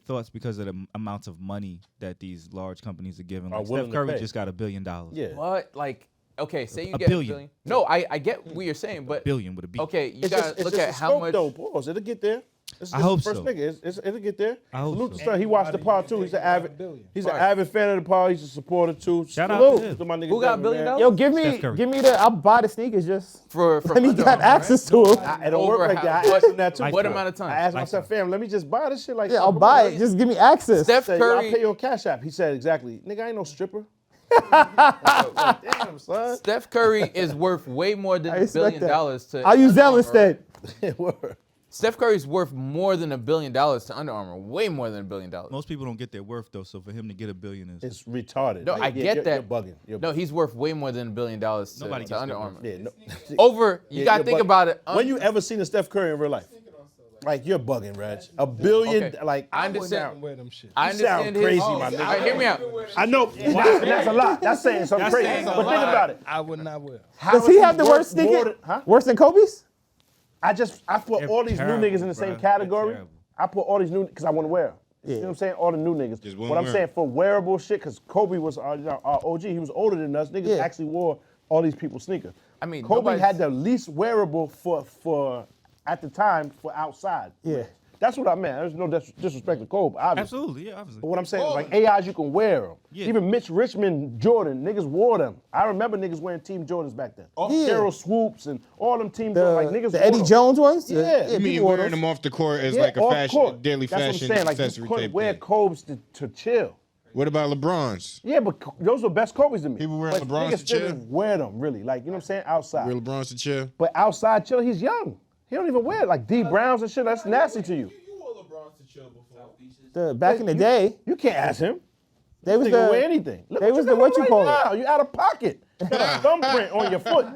Speaker 1: thoughts because of the amounts of money that these large companies are giving.
Speaker 2: Are
Speaker 1: Like
Speaker 2: willing
Speaker 1: Steph
Speaker 2: to
Speaker 1: Curry
Speaker 2: pay.
Speaker 1: just got $1 billion.
Speaker 2: Yeah.
Speaker 3: What? Like, okay, say you
Speaker 1: A
Speaker 3: get
Speaker 1: billion.
Speaker 3: $1 billion. No, I get what you're saying, but
Speaker 1: $1 billion with a B.
Speaker 3: okay, you
Speaker 2: It's
Speaker 3: gotta
Speaker 2: just, it's
Speaker 3: look
Speaker 2: just
Speaker 3: at
Speaker 2: the
Speaker 3: how
Speaker 2: scope,
Speaker 3: much.
Speaker 2: though. Pause. It'll get there. This
Speaker 1: I
Speaker 2: is
Speaker 1: hope
Speaker 2: the first
Speaker 1: so.
Speaker 2: nigga. It'll get there.
Speaker 1: I hope
Speaker 2: Salute
Speaker 1: so.
Speaker 2: to son. He watched the pod too. He's an
Speaker 3: Right.
Speaker 2: avid fan of the pod. He's a supporter too.
Speaker 1: Shout out
Speaker 2: Salute
Speaker 1: to him.
Speaker 2: to my nigga
Speaker 3: Who got
Speaker 2: Devin, man.
Speaker 3: $1 billion?
Speaker 5: Yo,
Speaker 1: Steph Curry.
Speaker 5: give me the. I'll buy the sneakers just.
Speaker 3: For
Speaker 5: Let me
Speaker 3: Under
Speaker 5: got
Speaker 3: Armour,
Speaker 5: access to them.
Speaker 2: It don't work
Speaker 3: Over
Speaker 2: like that.
Speaker 3: how-
Speaker 2: I asked him that too.
Speaker 3: What amount of time?
Speaker 2: I asked myself, fam, let me just buy this shit. Like,
Speaker 5: Yeah, I'll buy it. Just give me access.
Speaker 3: Steph
Speaker 2: Said, "Yo, I'll
Speaker 3: Curry.
Speaker 2: pay you on Cash App. He said exactly, nigga, I ain't no stripper. Damn, son.
Speaker 3: Steph Curry is worth way more than
Speaker 5: I
Speaker 3: $1
Speaker 5: respect
Speaker 3: billion
Speaker 5: that.
Speaker 3: to.
Speaker 5: I'll use
Speaker 3: Under
Speaker 5: Zelle
Speaker 3: Armour.
Speaker 5: instead.
Speaker 2: Word.
Speaker 3: Steph Curry's worth more than $1 billion to Under Armour. Way more than $1 billion.
Speaker 1: Most people don't get their worth though, so for him to get $1 billion is.
Speaker 2: It's retarded.
Speaker 3: No,
Speaker 2: Like,
Speaker 3: I
Speaker 2: yeah,
Speaker 3: get
Speaker 2: you're
Speaker 3: that.
Speaker 2: bugging. You're
Speaker 3: No,
Speaker 2: bugging.
Speaker 3: he's worth way more than $1 billion
Speaker 1: Nobody
Speaker 3: to
Speaker 1: gets
Speaker 3: Under
Speaker 1: their
Speaker 3: Armour.
Speaker 2: Yeah, no.
Speaker 3: Over, you
Speaker 2: Yeah,
Speaker 3: gotta
Speaker 2: you're
Speaker 3: think
Speaker 2: bugging.
Speaker 3: about it.
Speaker 2: When you ever seen a Steph Curry in real life? Like, you're bugging, Reg. $1 billion,
Speaker 3: Okay.
Speaker 2: like,
Speaker 3: I
Speaker 6: Wouldn't
Speaker 3: understand.
Speaker 6: wear them shit.
Speaker 3: I
Speaker 2: You sound
Speaker 3: understand his.
Speaker 2: crazy,
Speaker 3: Oh,
Speaker 2: my nigga.
Speaker 3: all right, hear me out.
Speaker 2: I know, and that's a lot. That's saying something
Speaker 1: That's
Speaker 2: crazy.
Speaker 1: saying
Speaker 2: But
Speaker 1: a
Speaker 2: think
Speaker 1: lot.
Speaker 2: about it.
Speaker 6: I would not wear.
Speaker 2: How
Speaker 5: Does
Speaker 2: is
Speaker 5: he have the
Speaker 2: worth
Speaker 5: worst
Speaker 2: more
Speaker 5: sneaker?
Speaker 2: than- Huh?
Speaker 5: Worse than Kobe's?
Speaker 2: I put
Speaker 1: They're
Speaker 2: all these
Speaker 1: terrible,
Speaker 2: new niggas in the same
Speaker 1: bruh.
Speaker 2: category.
Speaker 1: They're terrible.
Speaker 2: I put all these new because I want to wear them. You know what I'm saying? All the new niggas.
Speaker 10: Just one
Speaker 2: What I'm
Speaker 10: wear.
Speaker 2: saying for wearable shit, because Kobe was our OG. He was older than us. Niggas
Speaker 5: Yeah.
Speaker 2: actually wore all these people's sneakers.
Speaker 3: I mean,
Speaker 2: Kobe
Speaker 3: nobody's-
Speaker 2: had the least wearable for at the time for outside.
Speaker 5: Yeah.
Speaker 2: That's what I meant. There's no disrespect to Kobe, obviously.
Speaker 1: Absolutely, yeah, obviously.
Speaker 2: But what I'm saying is, like, AIs, you can wear them.
Speaker 1: Yeah.
Speaker 2: Even Mitch Richmond Jordan, niggas wore them. I remember niggas wearing Team Jordans back then.
Speaker 5: Yeah.
Speaker 2: Cheryl Swoops and all them Team
Speaker 5: The,
Speaker 2: Jordans. Like, niggas
Speaker 5: the
Speaker 2: wore
Speaker 5: Eddie
Speaker 2: them.
Speaker 5: Jones ones?
Speaker 2: Yeah.
Speaker 10: You mean
Speaker 5: people wore
Speaker 10: wearing
Speaker 5: those.
Speaker 10: them off the court as
Speaker 2: Yeah,
Speaker 10: like a
Speaker 2: off
Speaker 10: fashion,
Speaker 2: court.
Speaker 10: daily
Speaker 2: That's
Speaker 10: fashion
Speaker 2: what I'm saying. Like, you
Speaker 10: accessory
Speaker 2: couldn't
Speaker 10: type
Speaker 2: wear
Speaker 10: thing?
Speaker 2: Kobe's to chill.
Speaker 10: What about LeBron's?
Speaker 2: Yeah, but those were best Kobe's to me.
Speaker 10: People wearing
Speaker 2: But
Speaker 10: LeBrons
Speaker 2: niggas
Speaker 10: to
Speaker 2: still
Speaker 10: chill?
Speaker 2: didn't wear them, really. Like, you know what I'm saying? Outside.
Speaker 10: Real LeBron's to chill?
Speaker 2: But outside chill, he's young. He don't even wear it. Like D Browns and shit, that's nasty to you.
Speaker 5: Back in the day,
Speaker 2: You can't ask him.
Speaker 5: they was
Speaker 2: They can wear
Speaker 5: the.
Speaker 2: anything. Look
Speaker 5: they
Speaker 2: what
Speaker 5: was
Speaker 2: you
Speaker 5: the
Speaker 2: got
Speaker 5: what you
Speaker 2: right
Speaker 5: call it.
Speaker 2: now. You out of pocket. You got a thumbprint on your foot.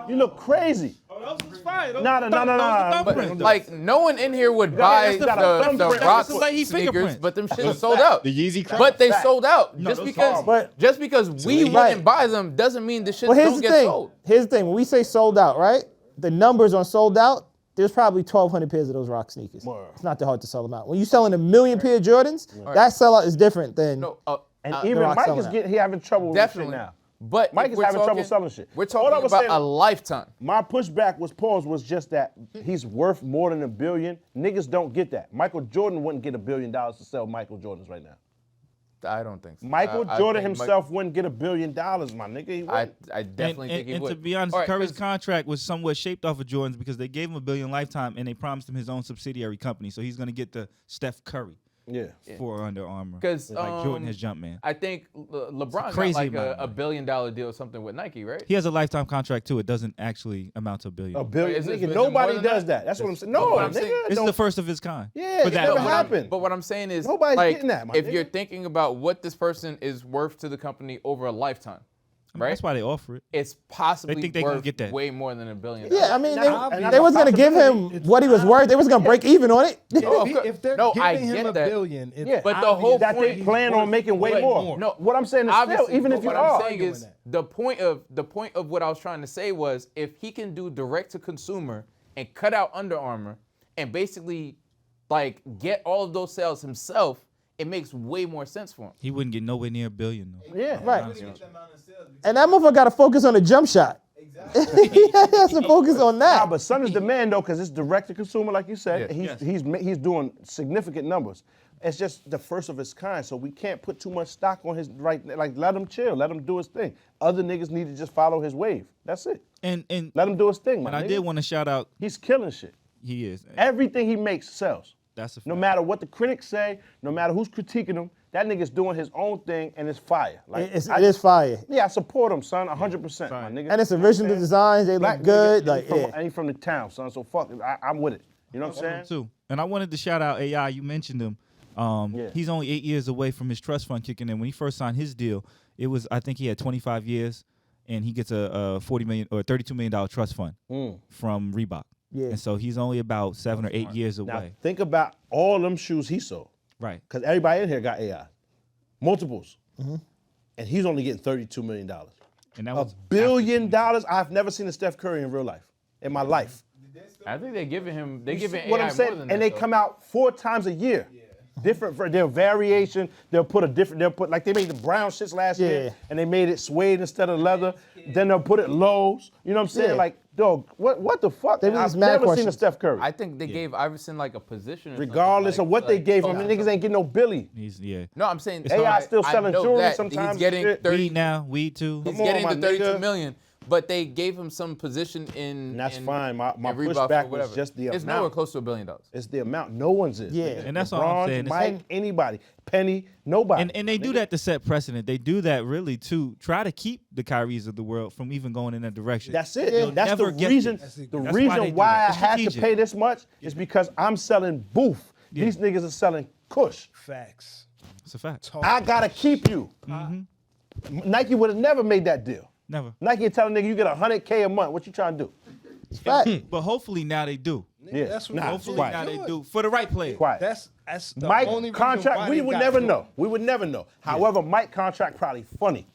Speaker 2: You look crazy. No.
Speaker 3: But like, no one in here would buy
Speaker 2: that's the
Speaker 3: the
Speaker 2: thumbprint.
Speaker 3: Rock
Speaker 1: That's like he
Speaker 3: sneakers,
Speaker 1: fingerprints.
Speaker 3: but them shit is sold out.
Speaker 10: The Yeezy crap?
Speaker 3: But they sold out.
Speaker 1: No,
Speaker 3: Just
Speaker 1: those
Speaker 3: because
Speaker 1: horrible.
Speaker 5: But-
Speaker 3: just because we
Speaker 5: Right.
Speaker 3: wouldn't buy them doesn't mean the shit
Speaker 5: Well, here's
Speaker 3: don't
Speaker 5: the
Speaker 3: get
Speaker 5: thing.
Speaker 3: sold.
Speaker 5: Here's the thing. When we say sold out, right? The numbers on sold out, there's probably 1,200 pairs of those Rock sneakers.
Speaker 2: Word.
Speaker 5: It's not that hard to sell them out. When you're selling 1 million pair of Jordans, that sellout is different than.
Speaker 3: No,
Speaker 2: And
Speaker 5: The
Speaker 2: even
Speaker 5: Rock
Speaker 2: Mike
Speaker 5: selling
Speaker 2: is
Speaker 5: out.
Speaker 2: he having trouble with this shit
Speaker 3: definitely.
Speaker 2: now.
Speaker 3: But
Speaker 2: Mike
Speaker 3: if
Speaker 2: is
Speaker 3: we're
Speaker 2: having trouble
Speaker 3: talking-
Speaker 2: selling shit.
Speaker 3: We're
Speaker 2: All I
Speaker 3: talking
Speaker 2: was
Speaker 3: about
Speaker 2: saying-
Speaker 3: a lifetime.
Speaker 2: My pushback was just that he's worth more than $1 billion. Niggas don't get that. Michael Jordan wouldn't get $1 billion to sell Michael Jordans right now.
Speaker 3: I don't think so.
Speaker 2: Michael
Speaker 3: I
Speaker 2: Jordan
Speaker 3: think
Speaker 2: himself wouldn't get $1 billion, my nigga. He
Speaker 3: I
Speaker 2: wouldn't.
Speaker 3: definitely think he
Speaker 1: and
Speaker 3: would.
Speaker 1: to be honest,
Speaker 3: All right,
Speaker 1: Curry's
Speaker 3: 'cause-
Speaker 1: contract was somewhat shaped off of Jordan's because they gave him $1 billion lifetime and they promised him his own subsidiary company. So he's going to get the Steph Curry
Speaker 2: Yeah.
Speaker 1: for Under Armour.
Speaker 3: 'Cause,
Speaker 1: like Jordan has Jumpman.
Speaker 3: I think LeBron got
Speaker 1: crazy
Speaker 3: like
Speaker 1: amount
Speaker 3: a
Speaker 1: of
Speaker 3: $1 billion deal or something with Nike, right?
Speaker 1: He has a lifetime contract too. It doesn't actually amount to $1 billion.
Speaker 2: $1 billion.
Speaker 3: Is it-
Speaker 2: Nigga,
Speaker 3: is it more
Speaker 2: nobody
Speaker 3: than
Speaker 2: does
Speaker 3: that?
Speaker 2: that. That's what I'm saying.
Speaker 3: But
Speaker 2: No,
Speaker 3: what I'm
Speaker 2: nigga.
Speaker 3: saying-
Speaker 1: This is
Speaker 2: don't-
Speaker 1: the first of its kind.
Speaker 2: Yeah,
Speaker 1: For
Speaker 2: it
Speaker 1: that
Speaker 2: never
Speaker 1: amount.
Speaker 2: happened.
Speaker 3: But what I'm saying is,
Speaker 2: Nobody's
Speaker 3: like,
Speaker 2: getting that, my
Speaker 3: if
Speaker 2: nigga.
Speaker 3: you're thinking about what this person is worth to the company over a lifetime,
Speaker 1: I mean,
Speaker 3: right?
Speaker 1: That's why they offer it.
Speaker 3: It's possibly
Speaker 1: think they gonna
Speaker 3: worth
Speaker 1: get that.
Speaker 3: way more than $1 billion.
Speaker 5: Yeah, I mean,
Speaker 2: And that's
Speaker 5: they
Speaker 2: a
Speaker 5: wasn't gonna give him
Speaker 2: possibility.
Speaker 5: what he was worth. They wasn't gonna break even on it.
Speaker 3: No,
Speaker 6: If they're
Speaker 3: no, I
Speaker 6: giving him
Speaker 3: get
Speaker 6: $1
Speaker 3: that.
Speaker 6: billion, it's
Speaker 2: Yeah.
Speaker 3: But the whole
Speaker 2: that they
Speaker 3: point-
Speaker 2: plan on making way more.
Speaker 3: No,
Speaker 2: What I'm saying is still,
Speaker 3: obviously,
Speaker 2: even
Speaker 3: but
Speaker 2: if you
Speaker 3: what
Speaker 2: are.
Speaker 3: I'm saying is the point of what I was trying to say was if he can do direct to consumer and cut out Under Armour and basically like get all of those sales himself, it makes way more sense for him.
Speaker 1: He wouldn't get nowhere near $1 billion though.
Speaker 2: Yeah.
Speaker 5: Right. And that motherfucker got to focus on the jump shot. He has to focus on
Speaker 2: Nah,
Speaker 5: that.
Speaker 2: but son is the man though, because it's direct to consumer, like you said.
Speaker 3: Yeah.
Speaker 2: He's doing significant numbers. It's just the first of its kind, so we can't put too much stock on his right. Like let him chill, let him do his thing. Other niggas need to just follow his wave. That's it.
Speaker 1: And
Speaker 2: Let him do his thing, man.
Speaker 1: I did want to shout out.
Speaker 2: He's killing shit.
Speaker 1: He is.
Speaker 2: Everything he makes sells.
Speaker 1: That's a fact.
Speaker 2: No matter what the critics say, no matter who's critiquing him, that nigga's doing his own thing and it's fire. Like
Speaker 5: It is fire.
Speaker 2: Yeah, I support him, son, 100%, my nigga.
Speaker 5: And it's original designs. They
Speaker 2: Black
Speaker 5: look good.
Speaker 2: nigga,
Speaker 5: Like,
Speaker 2: and he
Speaker 5: yeah.
Speaker 2: and he from the town, son. So fuck it. I'm with it. You know what I'm saying?
Speaker 1: Too. And I wanted to shout out AI. You mentioned him.
Speaker 2: Yeah.
Speaker 1: He's only 8 years away from his trust fund kicking in. When he first signed his deal, it was I think he had 25 years, and he gets a $40 million or $32 million trust fund from Reebok.
Speaker 5: Yeah.
Speaker 1: And so he's only about 7 or 8 years
Speaker 2: Now
Speaker 1: away.
Speaker 2: think about all them shoes he sold,
Speaker 1: Right.
Speaker 2: because everybody in here got AI, multiples, and he's only getting $32 million.
Speaker 1: And that
Speaker 2: $1
Speaker 1: was
Speaker 2: billion. I've never seen a Steph Curry in real life, in my life.
Speaker 3: I think they're giving him. They're giving
Speaker 2: What
Speaker 3: AI
Speaker 2: I'm saying,
Speaker 3: more than
Speaker 2: and
Speaker 3: that,
Speaker 2: they
Speaker 3: though.
Speaker 2: come out 4 times a year. Different for their variation. They'll put like they made the brown shits last year, and they made it suede instead of leather. Then they'll put it lows. You know what I'm saying?
Speaker 5: Yeah.
Speaker 2: Like dog, what the fuck?
Speaker 9: They
Speaker 2: I've
Speaker 9: released mad
Speaker 2: never seen a
Speaker 9: questions.
Speaker 2: Steph Curry.
Speaker 3: I think they gave Iverson like a position. Or
Speaker 2: Regardless
Speaker 3: something,
Speaker 2: of what they gave him,
Speaker 3: oh,
Speaker 2: the niggas ain't getting no Billy.
Speaker 3: No, I'm saying
Speaker 2: AI still
Speaker 3: I
Speaker 2: selling
Speaker 3: know
Speaker 2: jewelry
Speaker 3: that.
Speaker 2: sometimes.
Speaker 3: He's getting
Speaker 2: and shit.
Speaker 3: 30.
Speaker 1: Weed now, weed too.
Speaker 3: He's
Speaker 2: Come on,
Speaker 3: getting
Speaker 2: my
Speaker 3: the 32
Speaker 2: nigga.
Speaker 3: million, but they gave him some position in.
Speaker 2: And that's
Speaker 3: in,
Speaker 2: fine. My
Speaker 3: in Reebok
Speaker 2: pushback
Speaker 3: or
Speaker 2: was
Speaker 3: whatever.
Speaker 2: just the
Speaker 3: It's
Speaker 2: amount.
Speaker 3: nowhere close to $1 billion.
Speaker 2: It's the amount. No one's is.
Speaker 9: Yeah.
Speaker 2: nigga.
Speaker 1: And that's all I'm
Speaker 2: LeBron,
Speaker 1: saying. It's
Speaker 2: Mike,
Speaker 1: like-
Speaker 2: anybody. Penny, nobody.
Speaker 1: And they do that to set precedent. They do that really to try to keep the Kyries of the world from even going in that direction.
Speaker 2: That's it.
Speaker 1: They'll
Speaker 2: That's
Speaker 1: never
Speaker 2: the
Speaker 1: get
Speaker 2: reason.
Speaker 1: there.
Speaker 2: The
Speaker 1: That's
Speaker 2: reason
Speaker 1: they do
Speaker 2: why
Speaker 1: that.
Speaker 2: I
Speaker 1: It's
Speaker 2: had to
Speaker 1: strategic.
Speaker 2: pay this much is because I'm selling booth.
Speaker 1: Yeah.
Speaker 2: These niggas are selling kush.
Speaker 6: Facts.
Speaker 1: It's a fact.
Speaker 2: I gotta keep you. Nike would have never made that deal.
Speaker 1: Never.
Speaker 2: Nike would tell a nigga you get $100K a month. What you trying to do?
Speaker 1: But hopefully now they do.
Speaker 2: Yeah,
Speaker 6: That's what
Speaker 2: nah,
Speaker 1: Hopefully
Speaker 2: quiet.
Speaker 1: now they do for the right player.
Speaker 2: Quiet.
Speaker 6: That's the
Speaker 2: Mike
Speaker 6: only reason
Speaker 2: contract,
Speaker 6: why
Speaker 2: we
Speaker 6: they
Speaker 2: would
Speaker 6: got
Speaker 2: never
Speaker 6: him.
Speaker 2: know. We would never know. However, Mike contract probably funny.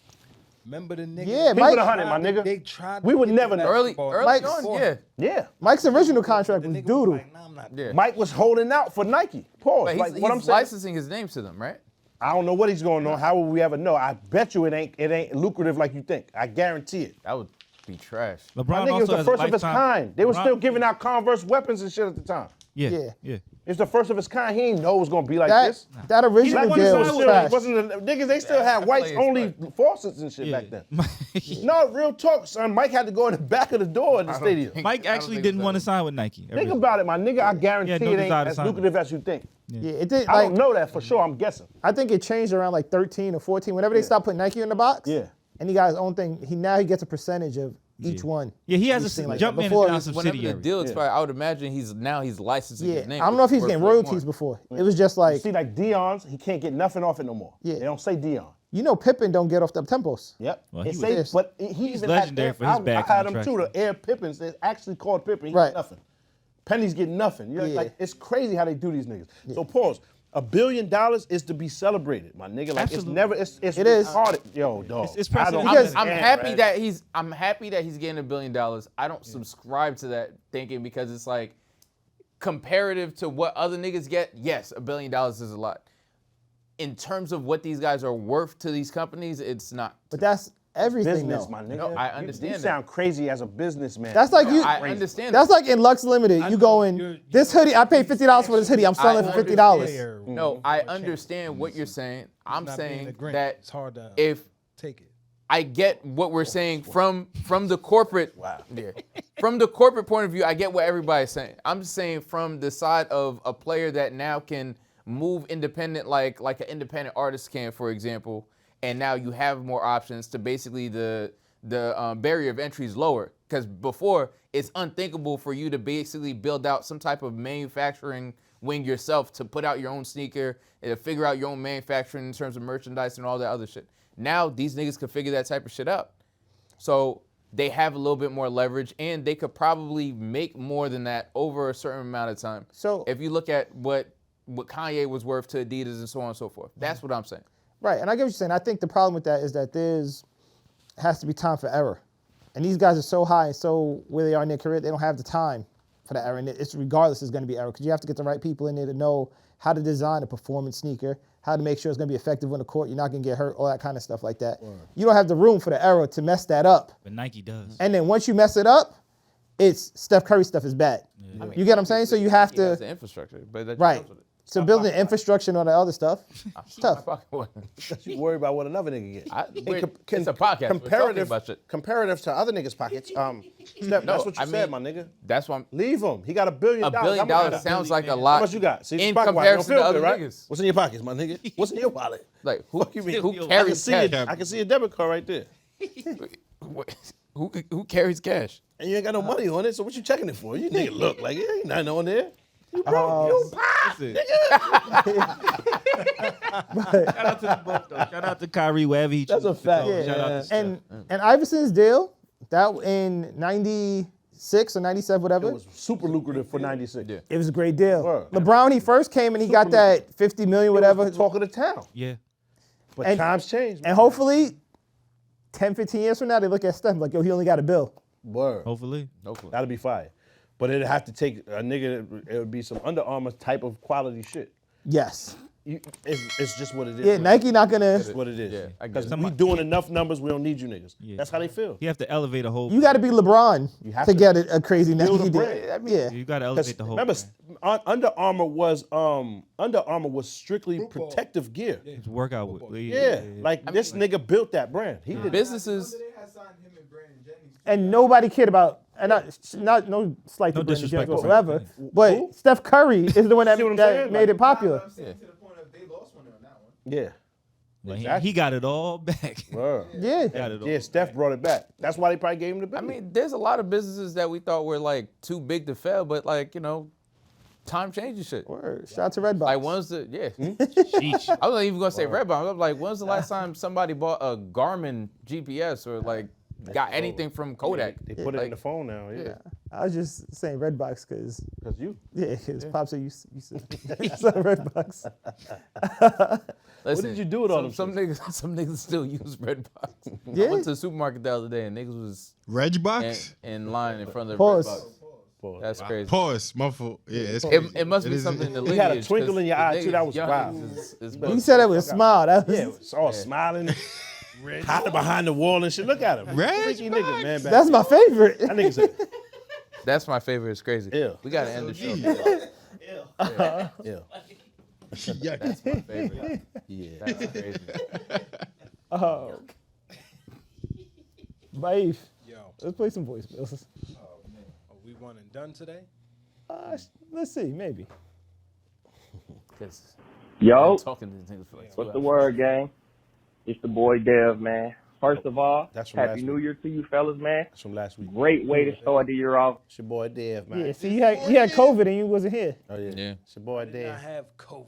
Speaker 6: Remember the nigga?
Speaker 9: Yeah,
Speaker 2: Keep
Speaker 9: Mike-
Speaker 2: it 100, my nigga.
Speaker 6: They tried.
Speaker 2: We
Speaker 6: to
Speaker 2: would
Speaker 6: get
Speaker 2: never
Speaker 6: the
Speaker 2: know.
Speaker 3: Early
Speaker 6: basketball.
Speaker 3: on,
Speaker 6: Before.
Speaker 3: yeah.
Speaker 2: Yeah.
Speaker 9: Mike's original contract
Speaker 6: The
Speaker 9: was
Speaker 6: nigga was
Speaker 9: doodle.
Speaker 6: like, nah, I'm not.
Speaker 3: Yeah.
Speaker 2: Mike was holding out for Nike. Pause.
Speaker 3: But
Speaker 2: Like
Speaker 3: he's
Speaker 2: what I'm saying.
Speaker 3: licensing his name to them, right?
Speaker 2: I don't know what he's going on. How will we ever know? I bet you it ain't lucrative like you think. I guarantee it.
Speaker 3: That would be trash.
Speaker 2: My
Speaker 1: LeBron
Speaker 2: nigga was
Speaker 1: also
Speaker 2: the
Speaker 1: has a
Speaker 2: first of his
Speaker 1: lifetime-
Speaker 2: kind. They were
Speaker 1: LeBron-
Speaker 2: still giving out Converse weapons and shit at the time.
Speaker 1: Yeah.
Speaker 9: Yeah.
Speaker 1: Yeah.
Speaker 2: It's the first of his kind. He ain't know it was gonna be like
Speaker 9: That
Speaker 2: this.
Speaker 9: that original
Speaker 2: Like,
Speaker 9: deal
Speaker 2: was
Speaker 9: was
Speaker 2: still,
Speaker 9: trash.
Speaker 2: wasn't the, niggas, they still had
Speaker 3: that
Speaker 2: whites
Speaker 3: play is
Speaker 2: only faucets and shit
Speaker 1: Yeah.
Speaker 2: back then. No, real talk, son. Mike had to go in the back of the door in the stadium.
Speaker 1: Mike actually didn't want to sign with Nike.
Speaker 2: Think about it, my nigga. I guarantee
Speaker 1: Yeah, no
Speaker 2: it ain't
Speaker 1: desire to
Speaker 2: as
Speaker 1: sign
Speaker 2: lucrative as you think.
Speaker 9: Yeah, it did.
Speaker 2: I
Speaker 9: Like,
Speaker 2: don't know that for sure. I'm guessing.
Speaker 9: I think it changed around like 13 or 14. Whenever they stopped putting Nike in the box,
Speaker 2: Yeah.
Speaker 9: and he got his own thing. Now he gets a percentage of each one.
Speaker 1: Yeah, he has
Speaker 9: We've
Speaker 1: a
Speaker 9: seen like
Speaker 1: Jumpman
Speaker 9: that.
Speaker 1: is
Speaker 9: Before,
Speaker 1: now
Speaker 3: Whenever the
Speaker 1: subsidiary.
Speaker 3: deal expired, I would imagine he's licensing
Speaker 9: yeah,
Speaker 3: his name.
Speaker 9: I don't know if he's
Speaker 3: for-
Speaker 9: getting
Speaker 3: for
Speaker 9: royalties
Speaker 3: more.
Speaker 9: before. It was just like,
Speaker 2: See, like Dion's, he can't get nothing off it no more.
Speaker 9: Yeah.
Speaker 2: They don't say Dion.
Speaker 9: you know, Pippen don't get off the tempos.
Speaker 2: Yep.
Speaker 1: Well,
Speaker 2: It
Speaker 1: he
Speaker 2: say-
Speaker 9: was-
Speaker 2: but he even
Speaker 1: legendary
Speaker 2: had,
Speaker 1: for his
Speaker 2: I
Speaker 1: bad
Speaker 2: had him
Speaker 1: contract.
Speaker 2: too. The Air Pippins, they actually called Pippen. He
Speaker 9: Right.
Speaker 2: get nothing. Penny's getting nothing. You're
Speaker 9: Yeah.
Speaker 2: like, it's crazy how they do these niggas. So pause. $1 billion is to be celebrated, my nigga. Like
Speaker 1: Absolutely.
Speaker 2: it's never. It's
Speaker 9: It is.
Speaker 2: retarded. Yo, dog.
Speaker 1: It's
Speaker 2: I don't
Speaker 1: precedent.
Speaker 3: I'm
Speaker 2: understand,
Speaker 3: happy
Speaker 2: man.
Speaker 3: that I'm happy that he's getting $1 billion. I don't subscribe to that thinking because it's like comparative to what other niggas get. Yes, $1 billion is a lot. In terms of what these guys are worth to these companies, it's not.
Speaker 9: But that's everything,
Speaker 2: business,
Speaker 9: though.
Speaker 2: my nigga.
Speaker 3: No, I
Speaker 2: You-
Speaker 3: understand
Speaker 2: You
Speaker 3: that.
Speaker 2: sound crazy as a businessman.
Speaker 9: That's like you.
Speaker 3: I understand.
Speaker 9: That's like in Lux Limited. You going this hoodie? I paid $50 for this hoodie. I'm selling it for $50.
Speaker 3: No, I understand what you're saying. I'm
Speaker 6: Not being
Speaker 3: saying
Speaker 6: a Grinch,
Speaker 3: that
Speaker 6: it's hard to
Speaker 3: if
Speaker 6: take it.
Speaker 3: I get what we're saying from the corporate, yeah, from the corporate point of view, I get what everybody's saying. I'm just saying from the side of a player that now can move independent, like an independent artist can, for example, and now you have more options to basically the barrier of entry is lower. Because before, it's unthinkable for you to basically build out some type of manufacturing wing yourself to put out your own sneaker and to figure out your own manufacturing in terms of merchandise and all that other shit. Now, these niggas could figure that type of shit out. So they have a little bit more leverage, and they could probably make more than that over a certain amount of time.
Speaker 9: So
Speaker 3: if you look at what Kanye was worth to Adidas and so on and so forth, that's what I'm saying.
Speaker 9: Right, and I get what you're saying. I think the problem with that is that has to be time for error. And these guys are so high and so where they are in their career, they don't have the time for that error. And it's regardless, it's going to be error because you have to get the right people in there to know how to design a performance sneaker, how to make sure it's going to be effective on the court, you're not going to get hurt, all that kind of stuff like that. You don't have the room for the error to mess that up.
Speaker 1: But Nike does.
Speaker 9: And then once you mess it up, it's Steph Curry stuff is bad.
Speaker 3: I mean,
Speaker 9: You get what I'm saying? So you have
Speaker 3: He has
Speaker 9: to,
Speaker 3: the infrastructure, but that
Speaker 9: right.
Speaker 3: comes with it.
Speaker 9: So building infrastructure and all the other stuff, it's tough.
Speaker 2: You worry about what another nigga gets.
Speaker 3: It's a podcast. We're talking about shit.
Speaker 2: Comparative to other niggas' pockets. Steph, that's what you said, my nigga.
Speaker 3: That's why
Speaker 2: Leave him. He got $1 billion.
Speaker 3: $1 billion
Speaker 2: How much
Speaker 3: sounds like a lot.
Speaker 2: How much you got? See,
Speaker 3: in
Speaker 2: pocket watch,
Speaker 3: comparison
Speaker 2: you
Speaker 3: to
Speaker 2: don't
Speaker 3: other
Speaker 2: feel good, right?
Speaker 3: niggas.
Speaker 2: What's in your pockets, my nigga? What's in your wallet?
Speaker 3: Like who
Speaker 2: Fuck you mean? Who
Speaker 3: carries
Speaker 2: I can see
Speaker 3: cash?
Speaker 2: it. I can see a debit card right there.
Speaker 3: Who carries cash?
Speaker 2: And you ain't got no money on it, so what you checking it for? You nigga look like it ain't nothing on there. You broke. You pop,
Speaker 1: Shout out to the both though. Shout out to Kyrie wherever he
Speaker 2: That's
Speaker 1: chooses
Speaker 2: a fact.
Speaker 1: to go.
Speaker 9: Yeah,
Speaker 1: Shout out to Steph.
Speaker 9: and Iverson's deal, that in 96 or 97, whatever,
Speaker 2: It was super lucrative for 96. Yeah.
Speaker 9: it was a great deal.
Speaker 2: Word.
Speaker 9: LeBron, when he first came and he got that 50 million, whatever.
Speaker 2: Talk of the town.
Speaker 1: Yeah.
Speaker 2: But
Speaker 9: And-
Speaker 2: times change.
Speaker 9: And hopefully, 10, 15 years from now, they look at Steph like, yo, he only got a bill.
Speaker 2: Word.
Speaker 1: Hopefully.
Speaker 2: That'll be fire. But it'd have to take a nigga, it would be some Under Armour type of quality shit.
Speaker 9: Yes.
Speaker 2: It's just what it is.
Speaker 9: Yeah, Nike not gonna.
Speaker 2: That's what it is.
Speaker 3: Yeah, I get
Speaker 2: Because
Speaker 3: it.
Speaker 2: we doing enough numbers, we don't need you niggas.
Speaker 1: Yeah.
Speaker 2: That's how they feel.
Speaker 1: You have to elevate a whole.
Speaker 9: You got to be LeBron
Speaker 2: have
Speaker 9: to
Speaker 2: to
Speaker 9: get a crazy
Speaker 2: build a
Speaker 9: Nike deal.
Speaker 2: brand.
Speaker 9: I mean, yeah.
Speaker 1: You got to
Speaker 2: 'Cause
Speaker 1: elevate the whole.
Speaker 2: remember,
Speaker 1: brand.
Speaker 2: Under Armour was strictly protective gear.
Speaker 1: It's workout with.
Speaker 2: Yeah, like this nigga built that brand. He did.
Speaker 3: Businesses.
Speaker 9: And nobody cared about, and not no slight to
Speaker 1: No
Speaker 9: Brandon
Speaker 1: disrespect
Speaker 9: Jennings
Speaker 1: to
Speaker 9: whatsoever, but
Speaker 2: Who?
Speaker 9: Steph Curry is the one that,
Speaker 2: See what I'm
Speaker 9: that
Speaker 2: saying?
Speaker 9: made
Speaker 2: Like-
Speaker 9: it popular.
Speaker 2: Yeah.
Speaker 1: Like,
Speaker 2: Exactly.
Speaker 1: he got it all back.
Speaker 2: Word.
Speaker 9: Yeah.
Speaker 1: Got it all.
Speaker 2: Yeah, Steph brought it back. That's why they probably gave him the
Speaker 3: I
Speaker 2: belt.
Speaker 3: mean, there's a lot of businesses that we thought were like too big to fail, but like, you know, time changes shit.
Speaker 9: Word. Shout out to Redbox.
Speaker 3: Like when's the I wasn't even gonna say Redbox. I'm like, when's the last time somebody bought a Garmin GPS or like got anything from Kodak?
Speaker 2: They put it in the phone now. Yeah.
Speaker 9: I was just saying Redbox because
Speaker 2: Because you.
Speaker 9: Pop said you said Redbox.
Speaker 3: Listen,
Speaker 2: did you do with all them
Speaker 3: some niggas? Some niggas still use Redbox.
Speaker 9: Yeah.
Speaker 3: I went to the supermarket the other day and niggas was
Speaker 10: Regbox?
Speaker 3: in line in front of
Speaker 9: Pause.
Speaker 3: Redbox. That's crazy.
Speaker 10: Pause. My fault. Yeah, it's crazy.
Speaker 3: It must be
Speaker 10: is-
Speaker 3: something in the
Speaker 2: You
Speaker 3: lineage.
Speaker 2: had a twinkle in your eye, too. That was wild.
Speaker 9: You said it with a smile. That was,
Speaker 2: Yeah, it's all smiling, hiding behind the wall and shit. Look at him. Freaky nigga, man. back
Speaker 9: that's my favorite.
Speaker 2: That nigga said,
Speaker 3: That's my favorite. It's crazy.
Speaker 2: Ew.
Speaker 3: We gotta end the show.
Speaker 2: yeah.
Speaker 10: Yeah.
Speaker 3: That's my favorite.
Speaker 2: Yeah.
Speaker 3: That's crazy.
Speaker 9: Oh. Baif.
Speaker 6: Yo,
Speaker 9: Let's play some voicemails.
Speaker 6: are we one and done today?
Speaker 9: Let's see, maybe.
Speaker 3: 'Cause
Speaker 11: Yo,
Speaker 3: I've been talking to these niggas for like 2
Speaker 11: what's the
Speaker 3: hours.
Speaker 11: word, gang? It's the boy Dev, man. First of all,
Speaker 2: That's from last
Speaker 11: Happy New
Speaker 2: week.
Speaker 11: Year to you fellas, man.
Speaker 2: That's from last week.
Speaker 11: Great way to start the year off.
Speaker 2: It's your boy Dev, man.
Speaker 9: Yeah, see, you had COVID and you wasn't here.
Speaker 2: Oh, yeah.
Speaker 3: Yeah.
Speaker 2: It's your boy
Speaker 6: I
Speaker 2: Dev.
Speaker 6: have COVID.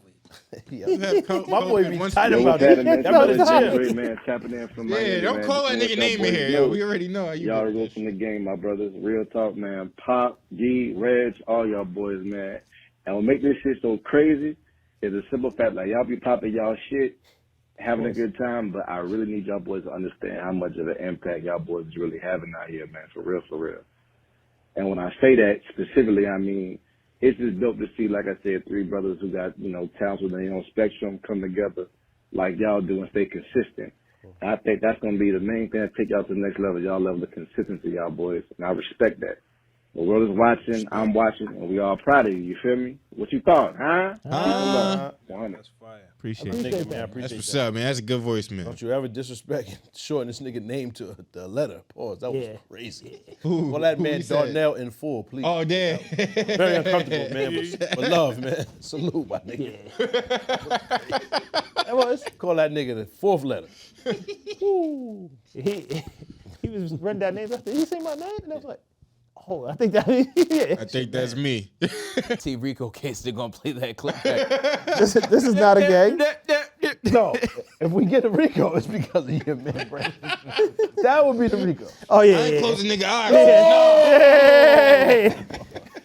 Speaker 2: My boy be tight
Speaker 11: Yo,
Speaker 2: about
Speaker 11: what's
Speaker 2: it.
Speaker 11: happening,
Speaker 2: That
Speaker 11: man?
Speaker 2: brother
Speaker 11: It's
Speaker 2: chill.
Speaker 11: Great man tapping in from Miami,
Speaker 10: Yeah, don't
Speaker 11: man.
Speaker 10: call that
Speaker 11: Just
Speaker 10: nigga
Speaker 11: want
Speaker 10: name
Speaker 11: y'all
Speaker 10: in
Speaker 11: boys
Speaker 10: here,
Speaker 11: know.
Speaker 10: yo. We already know how you
Speaker 11: Y'all are
Speaker 10: do
Speaker 11: real
Speaker 10: this.
Speaker 11: from the game, my brothers. Real talk, man. Pop, G, Reg, all y'all boys, man. And what make this shit so crazy is a simple fact. Like, y'all be popping y'all shit, having a good time, but I really need y'all boys to understand how much of an impact y'all boys is really having out here, man. For real, for real. And when I say that specifically, I mean, it's just dope to see, like I said, three brothers who got, you know, talents within their own spectrum come together like y'all do and stay consistent. And I think that's going to be the main thing that take y'all to the next level, y'all level of consistency, y'all boys. And I respect that. The world is watching, I'm watching, and we all proud of you. You feel me? What you thought, huh? Keep it love. 100.
Speaker 6: That's fire.
Speaker 1: Appreciate
Speaker 2: Nigga,
Speaker 1: it.
Speaker 2: man, I
Speaker 10: That's
Speaker 2: appreciate
Speaker 10: what's
Speaker 2: that.
Speaker 10: up, man. That's a good voice, man.
Speaker 2: Don't you ever disrespect and shorten this nigga name to the letter. Pause. That was
Speaker 9: Yeah.
Speaker 2: crazy.
Speaker 10: Who-
Speaker 2: Call that
Speaker 10: who
Speaker 2: man
Speaker 10: he said?
Speaker 2: Darnell in full, please.
Speaker 10: Oh, damn.
Speaker 2: Very uncomfortable, man. But love, man. Salute, my nigga.
Speaker 9: That was.
Speaker 2: Call that nigga the fourth letter.
Speaker 9: Woo. He was running down names. I said, did he say my name? And I was like, oh, I think that. Yeah.
Speaker 10: I think that's me.
Speaker 3: T Rico case, they're gonna play that clip back.
Speaker 9: This is not a gang.
Speaker 2: No, if we get a Rico, it's because of your man, Brandon. That would be the Rico.
Speaker 9: Oh yeah.
Speaker 10: I ain't
Speaker 9: yeah.
Speaker 10: closing nigga eyes.
Speaker 9: Hey!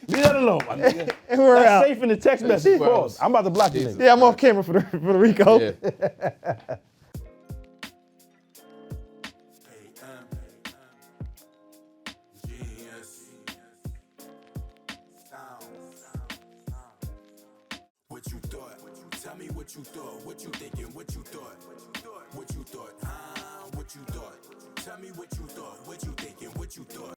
Speaker 2: Leave that alone, my nigga.
Speaker 9: And we're
Speaker 2: That's
Speaker 9: out.
Speaker 2: safe in the text message. Pause. I'm about to block you, nigga.
Speaker 9: Yeah, I'm off camera for the Rico.
Speaker 3: Yeah.
Speaker 4: What you thought? Tell me what you thought. What you thinking? What you thought? What you thought? What you thought? Tell me what you thought. What you thinking? What you thought?